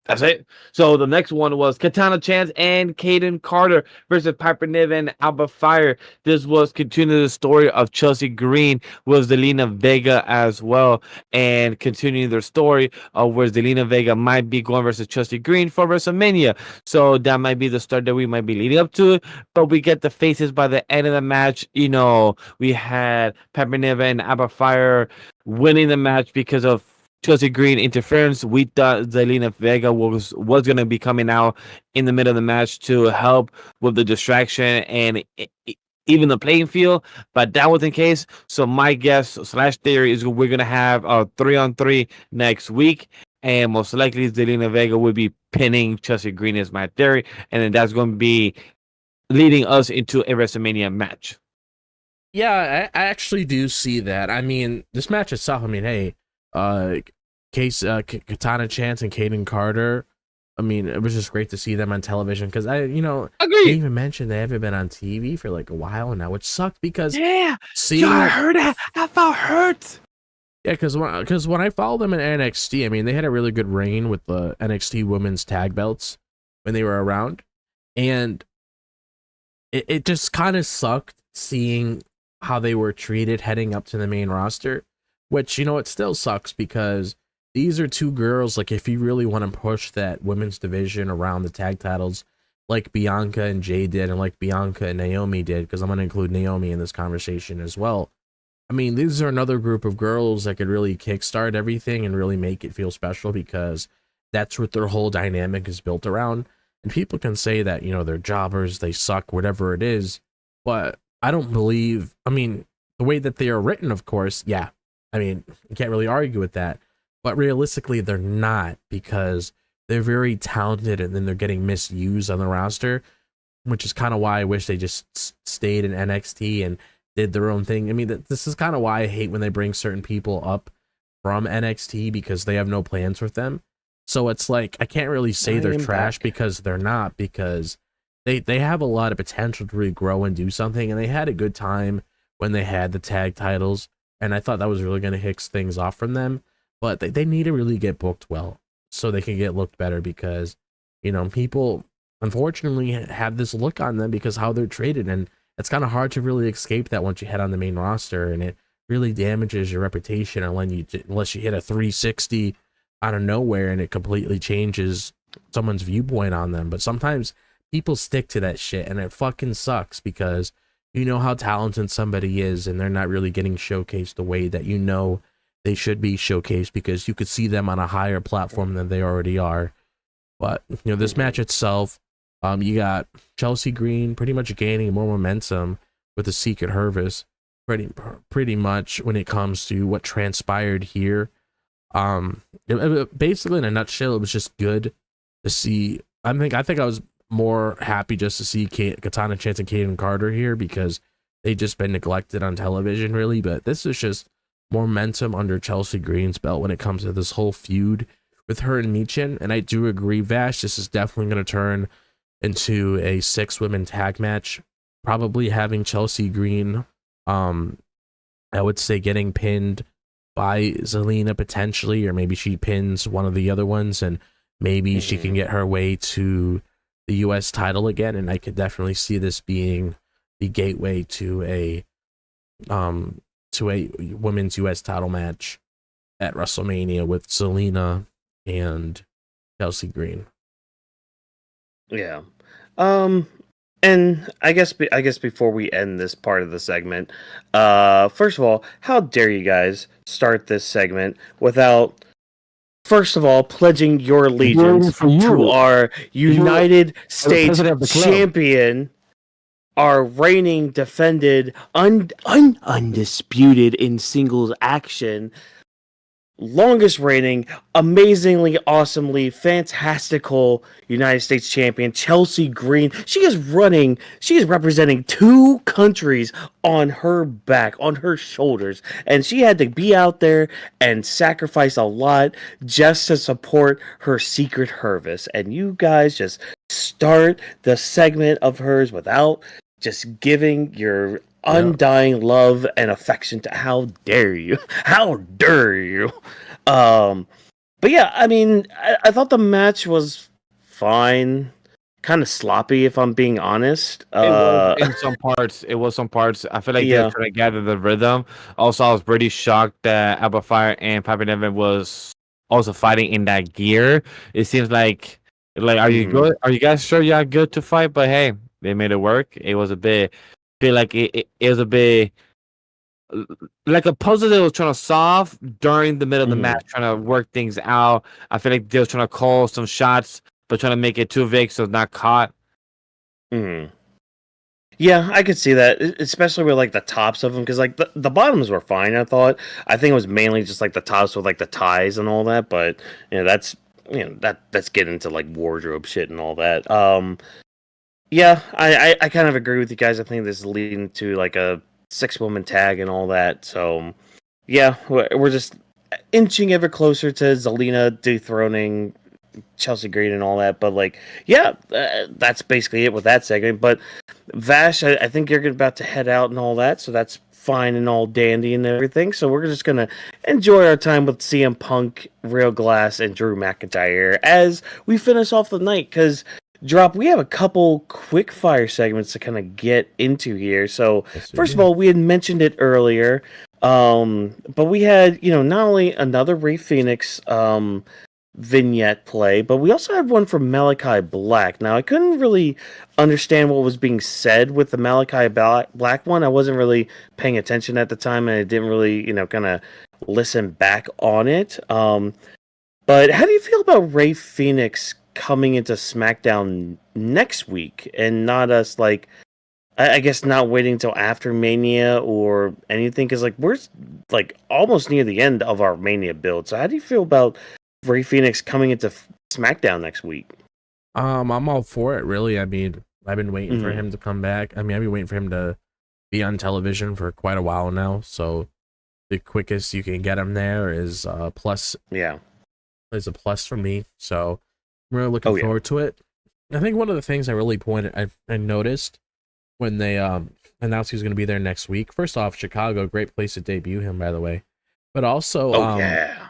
That's it. So the next one was Katana Chance and Kayden Carter versus Piper Niven and Alba Fyre. This was continuing the story of Chelsea Green with Zelina Vega as well, and continuing their story of where Zelina Vega might be going versus Chelsea Green for WrestleMania. So that might be the start that we might be leading up to. But we get the faces by the end of the match. We had Piper Niven and Alba Fyre winning the match because of Chelsea Green interference. We thought Zelina Vega was going to be coming out in the middle of the match to help with the distraction and even the playing field, but that wasn't the case. So my guess / theory is we're going to have a 3-on-3 next week, and most likely Zelina Vega will be pinning Chelsea Green, is my theory, and then that's going to be leading us into a WrestleMania match. Yeah, I actually do see that. I mean, this match itself, I mean, hey, Katana Chance and Kayden Carter, I mean, it was just great to see them on television because I didn't even mention they haven't been on TV for like a while now, which sucked because I heard that. I felt hurt. Yeah, because when I followed them in NXT, I mean, they had a really good reign with the NXT women's tag belts when they were around, and it just kind of sucked seeing how they were treated heading up to the main roster, which, you know, it still sucks because these are two girls. Like, if you really want to push that women's division around the tag titles, like Bianca and Jay did, and like Bianca and Naomi did, because I'm going to include Naomi in this conversation as well. I mean, these are another group of girls that could really kickstart everything and really make it feel special, because that's what their whole dynamic is built around. And people can say that, you know, they're jobbers, they suck, whatever it is, but I don't believe, I mean, the way that they are written, of course, yeah, I mean, you can't really argue with that, but realistically, they're not, because they're very talented and then they're getting misused on the roster, which is kind of why I wish they just stayed in NXT and did their own thing. I mean, this is kind of why I hate when they bring certain people up from NXT, because they have no plans with them. So it's like, I can't really say they're trash because they're not, because they have a lot of potential to really grow and do something, and they had a good time when they had the tag titles, and I thought that was really going to hit things off from them, but they need to really get booked well so they can get looked better, because, you know, people unfortunately have this look on them because how they're treated, and it's kind of hard to really escape that once you head on the main roster, and it really damages your reputation unless you hit a 360 out of nowhere and it completely changes someone's viewpoint on them. But sometimes people stick to that shit, and it fucking sucks, because you know how talented somebody is and they're not really getting showcased the way that you know they should be showcased, because you could see them on a higher platform than they already are. But, you know, this match itself, you got Chelsea Green pretty much gaining more momentum with the Secret Harvest, pretty much when it comes to what transpired here. Basically, in a nutshell, it was just good to see. I think I was more happy just to see Katana Chance and Kayden Carter here, because they just been neglected on television, really. But this is just momentum under Chelsea Green's belt when it comes to this whole feud with her and Michin. And I do agree, Vash, this is definitely going to turn into a 6-women tag match, probably having Chelsea Green, I would say, getting pinned by Zelina potentially, or maybe she pins one of the other ones, and maybe she can get her way to the US title again. And I could definitely see this being the gateway to a women's US title match at WrestleMania with Zelina and Chelsea Green. Yeah. And I guess before we end this part of the segment, first of all, how dare you guys start this segment without, first of all, pledging your allegiance to our United States champion, our reigning, defended, undisputed in singles action, longest reigning, amazingly, awesomely, fantastical United States champion, Chelsea Green. She is representing 2 countries on her back, on her shoulders, and she had to be out there and sacrifice a lot just to support her Secret Harvest. And you guys just start the segment of hers without just giving your undying love and affection to, how dare you? But yeah, I mean, I thought the match was fine, kind of sloppy, if I'm being honest. It was in some parts. I feel like they're trying to gather the rhythm. Also, I was pretty shocked that Alba, Fyre, and Piper Niven was also fighting in that gear. It seems like are you good? Are you guys sure you're good to fight? But hey, they made it work. It was a bit like it was a bit like a puzzle they was trying to solve during the middle of the match, trying to work things out. I feel like they was trying to call some shots, but trying to make it too vague so it's not caught. Yeah, I could see that, especially with like the tops of them, because like the bottoms were fine. I think it was mainly just like the tops with like the ties and all that. But that's getting into like wardrobe shit and all that. Yeah, I kind of agree with you guys. I think this is leading to like a 6-woman tag and all that. So yeah, we're just inching ever closer to Zelina dethroning Chelsea Green and all that. But like, yeah, that's basically it with that segment. But Vash, I think you're about to head out and all that, so that's fine and all dandy and everything. So we're just gonna enjoy our time with CM Punk, Real Glass, and Drew McIntyre as we finish off the night, because drop, we have a couple quick fire segments to kind of get into here. So, Yes, we first of do. all, we had mentioned it earlier, but we had, not only another Ray Phoenix vignette play, but we also had one from Malachi Black. Now, I couldn't really understand what was being said with the Malachi Black one. I wasn't really paying attention at the time, and I didn't really, kind of listen back on it. But how do you feel about Ray Phoenix coming into SmackDown next week and not us, like, I guess not waiting until after Mania or anything? Because, like, we're, like, almost near the end of our Mania build. So how do you feel about Ray Phoenix coming into SmackDown next week? I'm all for it, really. I mean, I've been waiting for Mhm. him to come back. I mean, I've been waiting for him to be on television for quite a while now. So the quickest you can get him there is plus. Yeah. Is a plus for me. So I'm really looking Oh, yeah. forward to it. I think one of the things I really I noticed when they announced he was going to be there next week. First off, Chicago, great place to debut him, by the way. But also, Oh, yeah.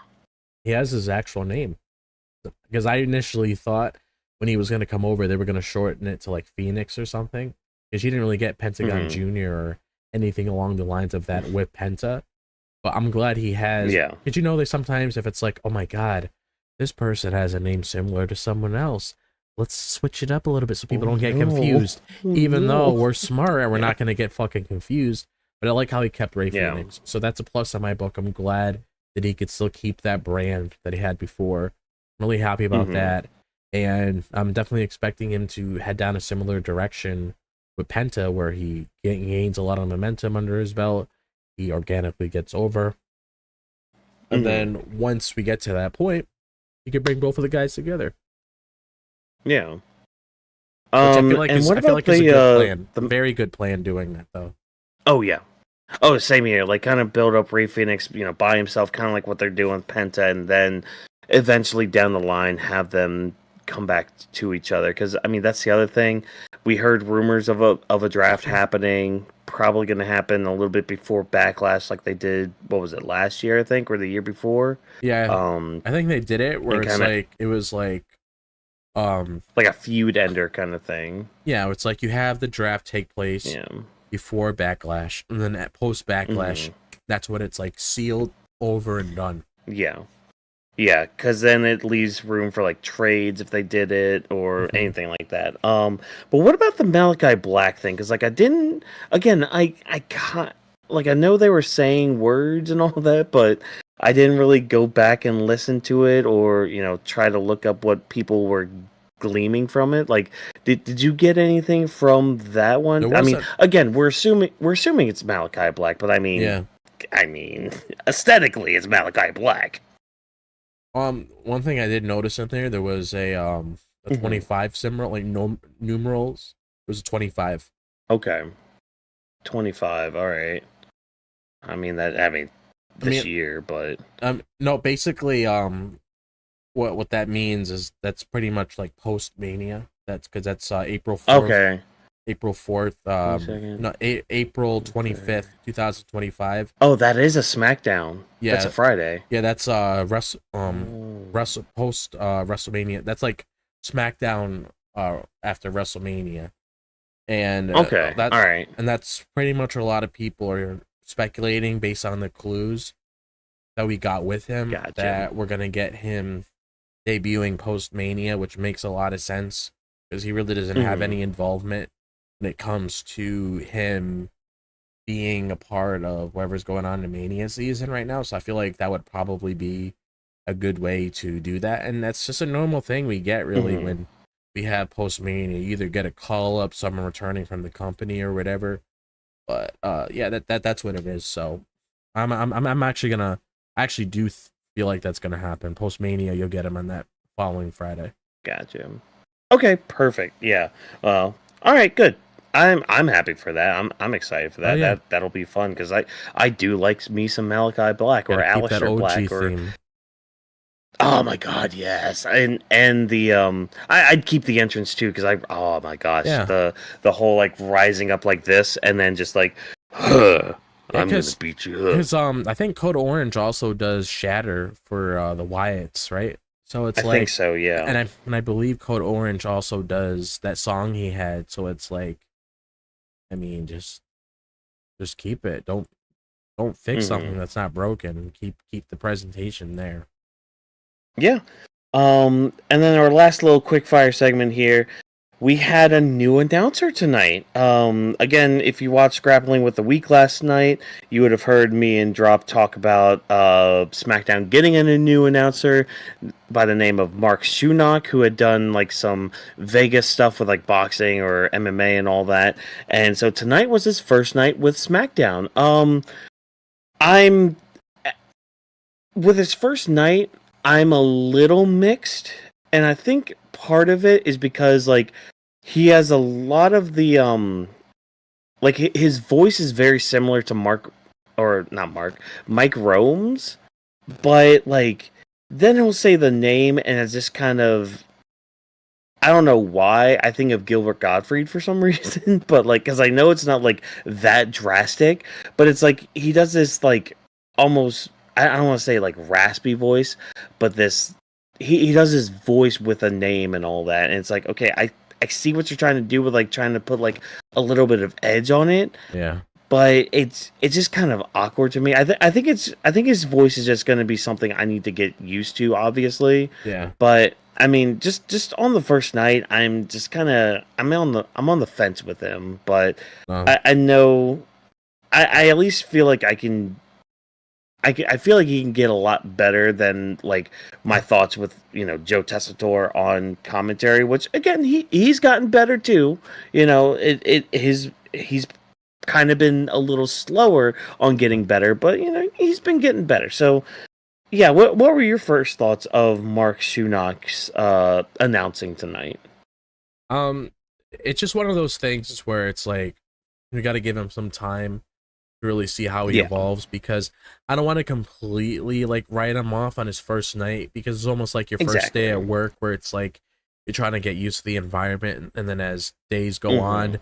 he has his actual name. Because I initially thought when he was going to come over, they were going to shorten it to like Phoenix or something. Because you didn't really get Pentagon Mhm. Jr. or anything along the lines of that with Penta. But I'm glad he has. Yeah. Did you know that sometimes if it's like, oh my God, this person has a name similar to someone else, let's switch it up a little bit so people don't get confused. Even though we're smart and we're not going to get fucking confused. But I like how he kept Ray Yeah. Phoenix. So that's a plus in my book. I'm glad that he could still keep that brand that he had before. I'm really happy about Mhm. that. And I'm definitely expecting him to head down a similar direction with Penta, where he gains a lot of momentum under his belt. He organically gets over. And Mhm. then once we get to that point, you can bring both of the guys together. Yeah. Which I feel like and is what I feel about like is a the, good plan. the Very good plan doing that though. Oh, yeah. Oh, same here. Like, kind of build up Ray Phoenix, by himself, kind of like what they're doing with Penta, and then eventually down the line have them come back to each other. Because, I mean, that's the other thing. We heard rumors of a draft happening, probably going to happen a little bit before Backlash, like they did, what was it, last year, I think, or the year before? Yeah. Um, I think they did it where and it's kinda- like it was like like a feud ender kind of thing. yeah, it's like you have the draft take place Yeah. before Backlash, and then at post Backlash, that's when it's like sealed, over and done. Yeah. Yeah, because then it leaves room for like trades if they did it or anything like that. But what about the Malachi Black thing? Because like I didn't. Again, I can't. Like I know they were saying words and all that, but I didn't really go back and listen to it or try to look up what people were gleaming from it. Like, did you get anything from that one? There I mean, wasn't- again, we're assuming it's Malachi Black, but I mean, Yeah. aesthetically, it's Malachi Black. One thing I did notice in there was a Mhm. 25 symbol, like numerals. It was a 25. Okay. 25, all right. I mean this year, but No, basically, what that means is that's pretty much like post Mania. That's because that's April 4th. okay. April 4th. second. No, April 25th, 2025. Oh, that is a SmackDown. Yeah. That's a Friday. Yeah, that's Oh. post WrestleMania. That's like SmackDown after WrestleMania. And Okay. that's All right. and that's pretty much what a lot of people are speculating based on the clues that we got with him, Gotcha. that we're gonna get him debuting post Mania, which makes a lot of sense because he really doesn't have Mhm. any involvement when it comes to him being a part of whatever's going on in Mania season right now. So I feel like that would probably be a good way to do that, and that's just a normal thing we get really Mhm. when we have post Mania. You either get a call up, someone returning from the company or whatever. But yeah, that's what it is. So I'm actually gonna feel like that's gonna happen post Mania. You'll get him on that following Friday. Gotcha. Okay, perfect. Yeah. Well, all right, good. I'm happy for that. I'm excited for that. Oh, yeah. That'll be fun because I do like me some Malachi Black or Gotta keep that Aleister OG Black or theme. oh my god, yes. And the I'd keep the entrance too because oh my gosh, Yeah. the whole like rising up like this and then just like I'm gonna 'cause- beat you up. Because I think Code Orange also does Shatter for the Wyatts, right? So it's I think so, yeah. and I believe Code Orange also does that song he had. So it's like, I mean, just keep it. Don't fix something that's not broken. Keep the presentation there. Yeah. And then our last little quick fire segment here. We had a new announcer tonight. Again, if you watched Grappling with the Week last night, you would have heard me and Drop talk about SmackDown getting in a new announcer by the name of Mark Schunock, who had done like some Vegas stuff with like boxing or MMA and all that. And so tonight was his first night with SmackDown. I'm with his first night, I'm a little mixed, and I think part of it is because like he has a lot of the like his voice is very similar to Mike Rome's, but like then he'll say the name and it's just kind of, I don't know why I think of Gilbert Gottfried for some reason, but like because I know it's not like that drastic, but it's like he does this like almost, I don't want to say like raspy voice, but this he does his voice with a name and all that, and it's like, okay, I see what you're trying to do with like trying to put like a little bit of edge on it, Yeah. but it's just kind of awkward to me. I think his voice is just going to be something I need to get used to, obviously. Yeah. But I mean, just on the first night, I'm just kind of I'm on the fence with him, but I know I at least feel like I feel like he can get a lot better than like my thoughts with Joe Tessitore on commentary, which again he's gotten better too. He's kind of been a little slower on getting better, but he's been getting better. So yeah, what were your first thoughts of Mark Schunock's announcing tonight? It's just one of those things where it's like we got to give him some time to really see how he evolves, because I don't want to completely like write him off on his first night, because it's almost like your first day at work where it's like you're trying to get used to the environment, and then as days go on,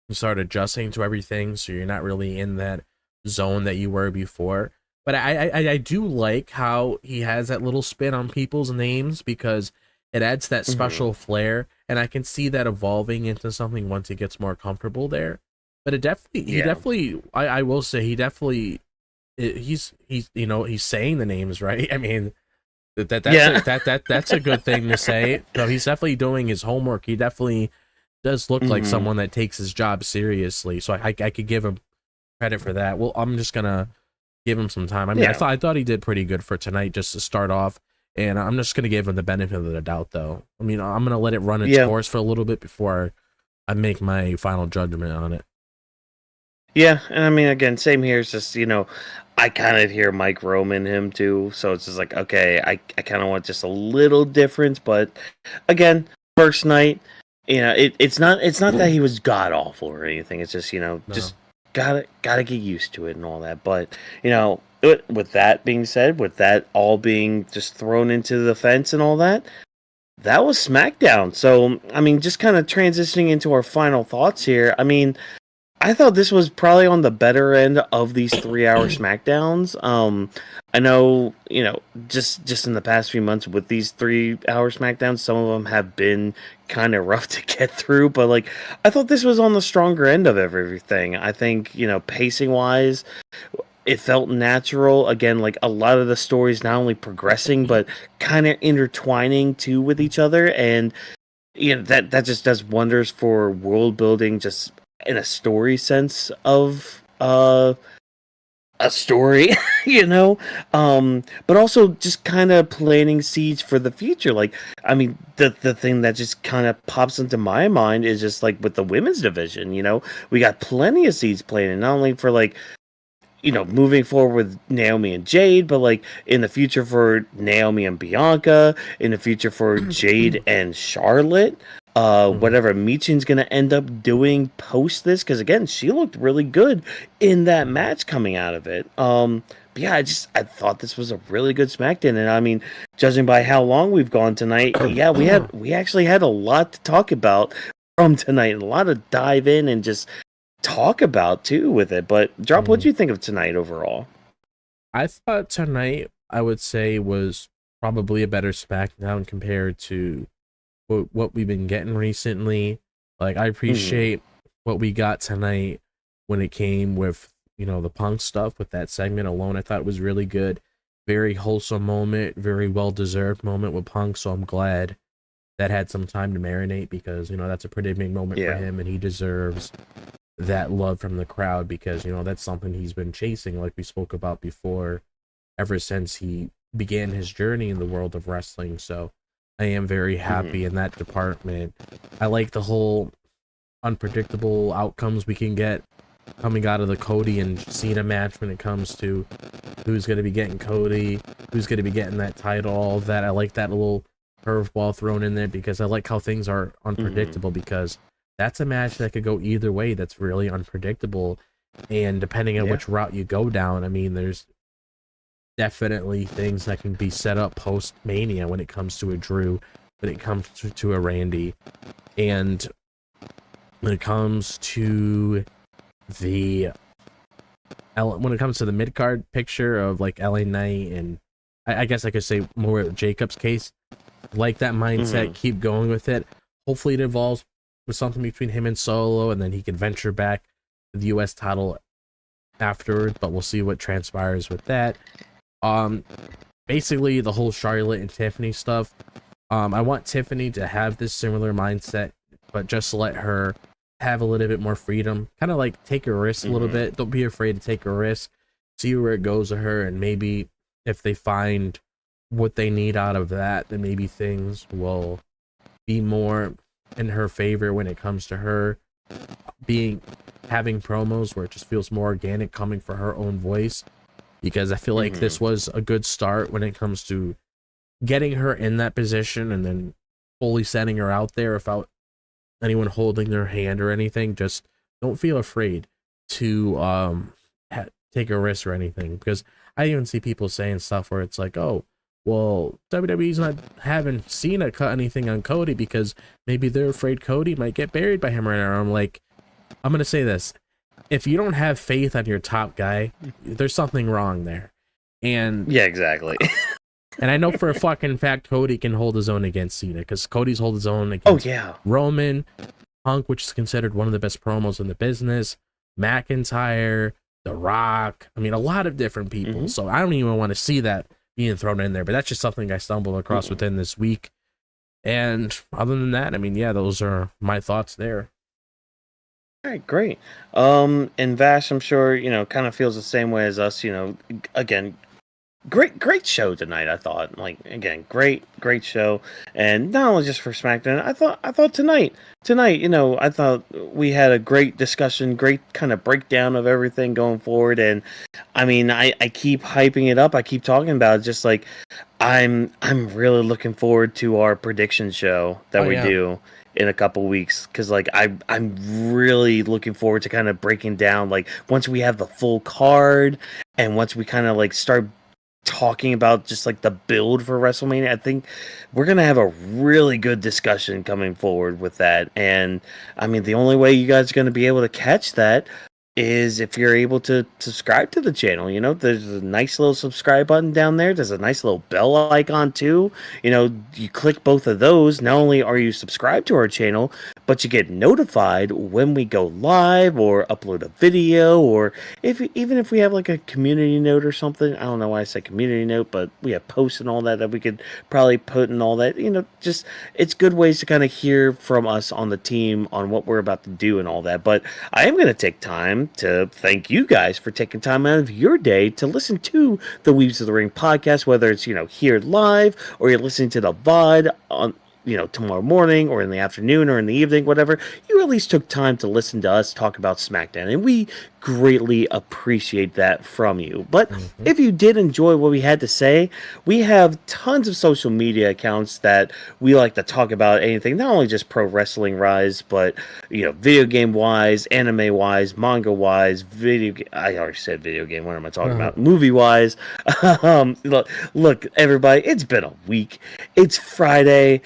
you start adjusting to everything, so you're not really in that zone that you were before. But I do like how he has that little spin on people's names, because it adds that special flair, and I can see that evolving into something once he gets more comfortable there. But I will say he's saying the names right. I mean, that's a good thing to say. So he's definitely doing his homework. He definitely does look like someone that takes his job seriously. So I could give him credit for that. Well, I'm just gonna give him some time. I mean, I thought he did pretty good for tonight just to start off, and I'm just gonna give him the benefit of the doubt, though. I mean, I'm gonna let it run its course for a little bit before I make my final judgment on it. Yeah, and I mean, again, same here. It's just, I kind of hear Mike Rome in him too, so it's just like, okay, I kind of want just a little difference, but again, first night, it's not that he was god awful or anything. It's just, just gotta get used to it and all that. But with that being said, with that all being just thrown into the fence and all that, that was SmackDown. So I mean, just kind of transitioning into our final thoughts here. I mean, I thought this was probably on the better end of these 3-hour SmackDowns. I know, just in the past few months with these 3-hour SmackDowns, some of them have been kind of rough to get through, but like, I thought this was on the stronger end of everything. I think, pacing wise, it felt natural. Again, like a lot of the stories not only progressing, but kind of intertwining too with each other. And, that just does wonders for world building, just in a story sense of a story, but also just kind of planting seeds for the future. Like, I mean, the thing that just kind of pops into my mind is just like with the women's division, we got plenty of seeds planted, not only for like, moving forward with Naomi and Jade, but like in the future for Naomi and Bianca, in the future for Jade and Charlotte, whatever Michin's gonna end up doing post this, because again, she looked really good in that match coming out of it. But yeah, I thought this was a really good SmackDown, and I mean, judging by how long we've gone tonight, yeah, we actually had a lot to talk about from tonight, and a lot to dive in and just talk about too with it. But Drop, what do you think of tonight overall? I thought tonight, I would say, was probably a better SmackDown compared to what we've been getting recently. Like, I appreciate what we got tonight when it came with, the Punk stuff with that segment alone. I thought it was really good. Very wholesome moment, very well-deserved moment with Punk, so I'm glad that had some time to marinate because, that's a pretty big moment for him, and he deserves that love from the crowd because, that's something he's been chasing, like we spoke about before, ever since he began his journey in the world of wrestling. So I am very happy in that department. I like the whole unpredictable outcomes we can get coming out of the Cody and Cena match when it comes to who's going to be getting Cody, who's going to be getting that title, all of that. I like that little curveball thrown in there because I like how things are unpredictable because that's a match that could go either way that's really unpredictable. And depending on which route you go down, I mean, there's definitely things that can be set up post-Mania when it comes to a Drew, when it comes to a Randy. And when it comes to the mid-card picture of like LA Knight and I guess I could say more Jacob's case, like that mindset, keep going with it. Hopefully it evolves with something between him and Solo, and then he can venture back to the US title afterwards, but we'll see what transpires with that. Basically the whole Charlotte and Tiffany stuff, I want Tiffany to have this similar mindset, but just let her have a little bit more freedom, kind of like take a risk a little bit. Don't be afraid to take a risk, see where it goes to her, and maybe if they find what they need out of that, then maybe things will be more in her favor when it comes to her having promos where it just feels more organic coming for her own voice, because I feel like this was a good start when it comes to getting her in that position and then fully setting her out there without anyone holding their hand or anything. Just don't feel afraid to take a risk or anything, because I even see people saying stuff where it's like, oh, well, WWE's not having Cena cut anything on Cody because maybe they're afraid Cody might get buried by him right now. I'm like, I'm going to say this. If you don't have faith on your top guy, there's something wrong there. And yeah, exactly. And I know for a fucking fact Cody can hold his own against Cena, because Cody's hold his own against Roman, Punk, which is considered one of the best promos in the business, McIntyre, The Rock. I mean, a lot of different people. So I don't even want to see that being thrown in there, but that's just something I stumbled across within this week. And other than that, I mean, yeah, those are my thoughts there. All right, great. And Vash, I'm sure, kind of feels the same way as us, again, great show tonight. I thought, like, again, great show. And not only just for SmackDown, I thought tonight, I thought we had a great discussion, great kind of breakdown of everything going forward. And I mean, I keep hyping it up. I keep talking about it, just like I'm really looking forward to our prediction show that we do in a couple weeks, because like I'm really looking forward to kind of breaking down, like, once we have the full card and once we kind of like start talking about just like the build for WrestleMania. I think we're gonna have a really good discussion coming forward with that. And I mean, the only way you guys are gonna be able to catch that is if you're able to subscribe to the channel. There's a nice little subscribe button down there. There's a nice little bell icon too. You click both of those. Not only are you subscribed to our channel, but you get notified when we go live or upload a video, or even if we have like a community note or something. I don't know why I said community note, but we have posts and all that we could probably put in all that. Just it's good ways to kind of hear from us on the team on what we're about to do and all that. But I am going to take time to thank you guys for taking time out of your day to listen to the Weebs of the Ring podcast, whether it's, here live or you're listening to the VOD on, tomorrow morning or in the afternoon or in the evening, whatever. You at least took time to listen to us talk about SmackDown, and we greatly appreciate that from you. But if you did enjoy what we had to say, we have tons of social media accounts that we like to talk about anything, not only just pro wrestling wise, but video game wise, anime wise, manga wise, I already said video game. What am I talking about? Movie wise. Look, everybody, it's been a week. It's Friday.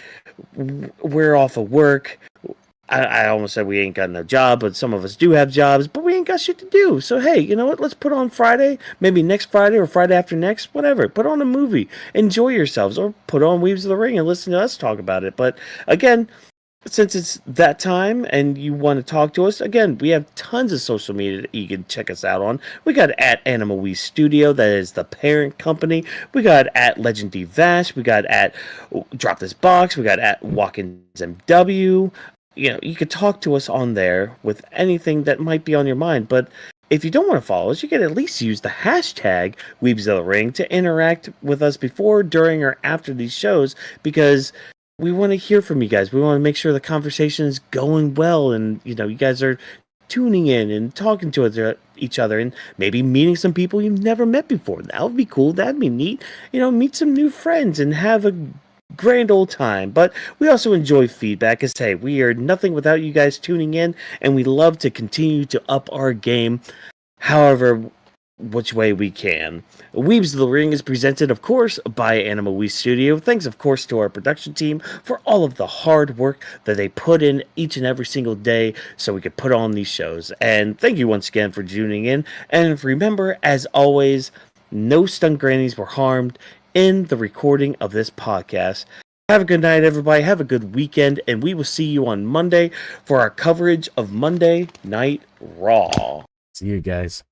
We're off of work. I almost said we ain't got no job, but some of us do have jobs, but we ain't got shit to do. So, hey, you know what? Let's put on Friday, maybe next Friday or Friday after next, whatever. Put on a movie, enjoy yourselves, or put on Weebs of the Ring and listen to us talk about it. But again, since it's that time and you want to talk to us, again, we have tons of social media that you can check us out on. We got at Animal We Studio, that is the parent company. We got at Legend D Vash. We got at Drop This Box. We got at Walk-ins MW. You know, you could talk to us on there with anything that might be on your mind. But if you don't want to follow us, you can at least use the hashtag Weebs of the Ring to interact with us before, during, or after these shows, because we want to hear from you guys. We want to make sure the conversation is going well, and you guys are tuning in and talking to each other, and maybe meeting some people you've never met before. That would be cool. That'd be neat. Meet some new friends and have a grand old time. But we also enjoy feedback, as hey, we are nothing without you guys tuning in, and we love to continue to up our game however which way we can. Weebs of the Ring is presented, of course, by Animal We Studio. Thanks, of course, to our production team for all of the hard work that they put in each and every single day so we could put on these shows. And thank you once again for tuning in. And remember, as always, no stunt grannies were harmed in the recording of this podcast. Have a good night, everybody. Have a good weekend, and we will see you on Monday for our coverage of Monday Night Raw. See you guys.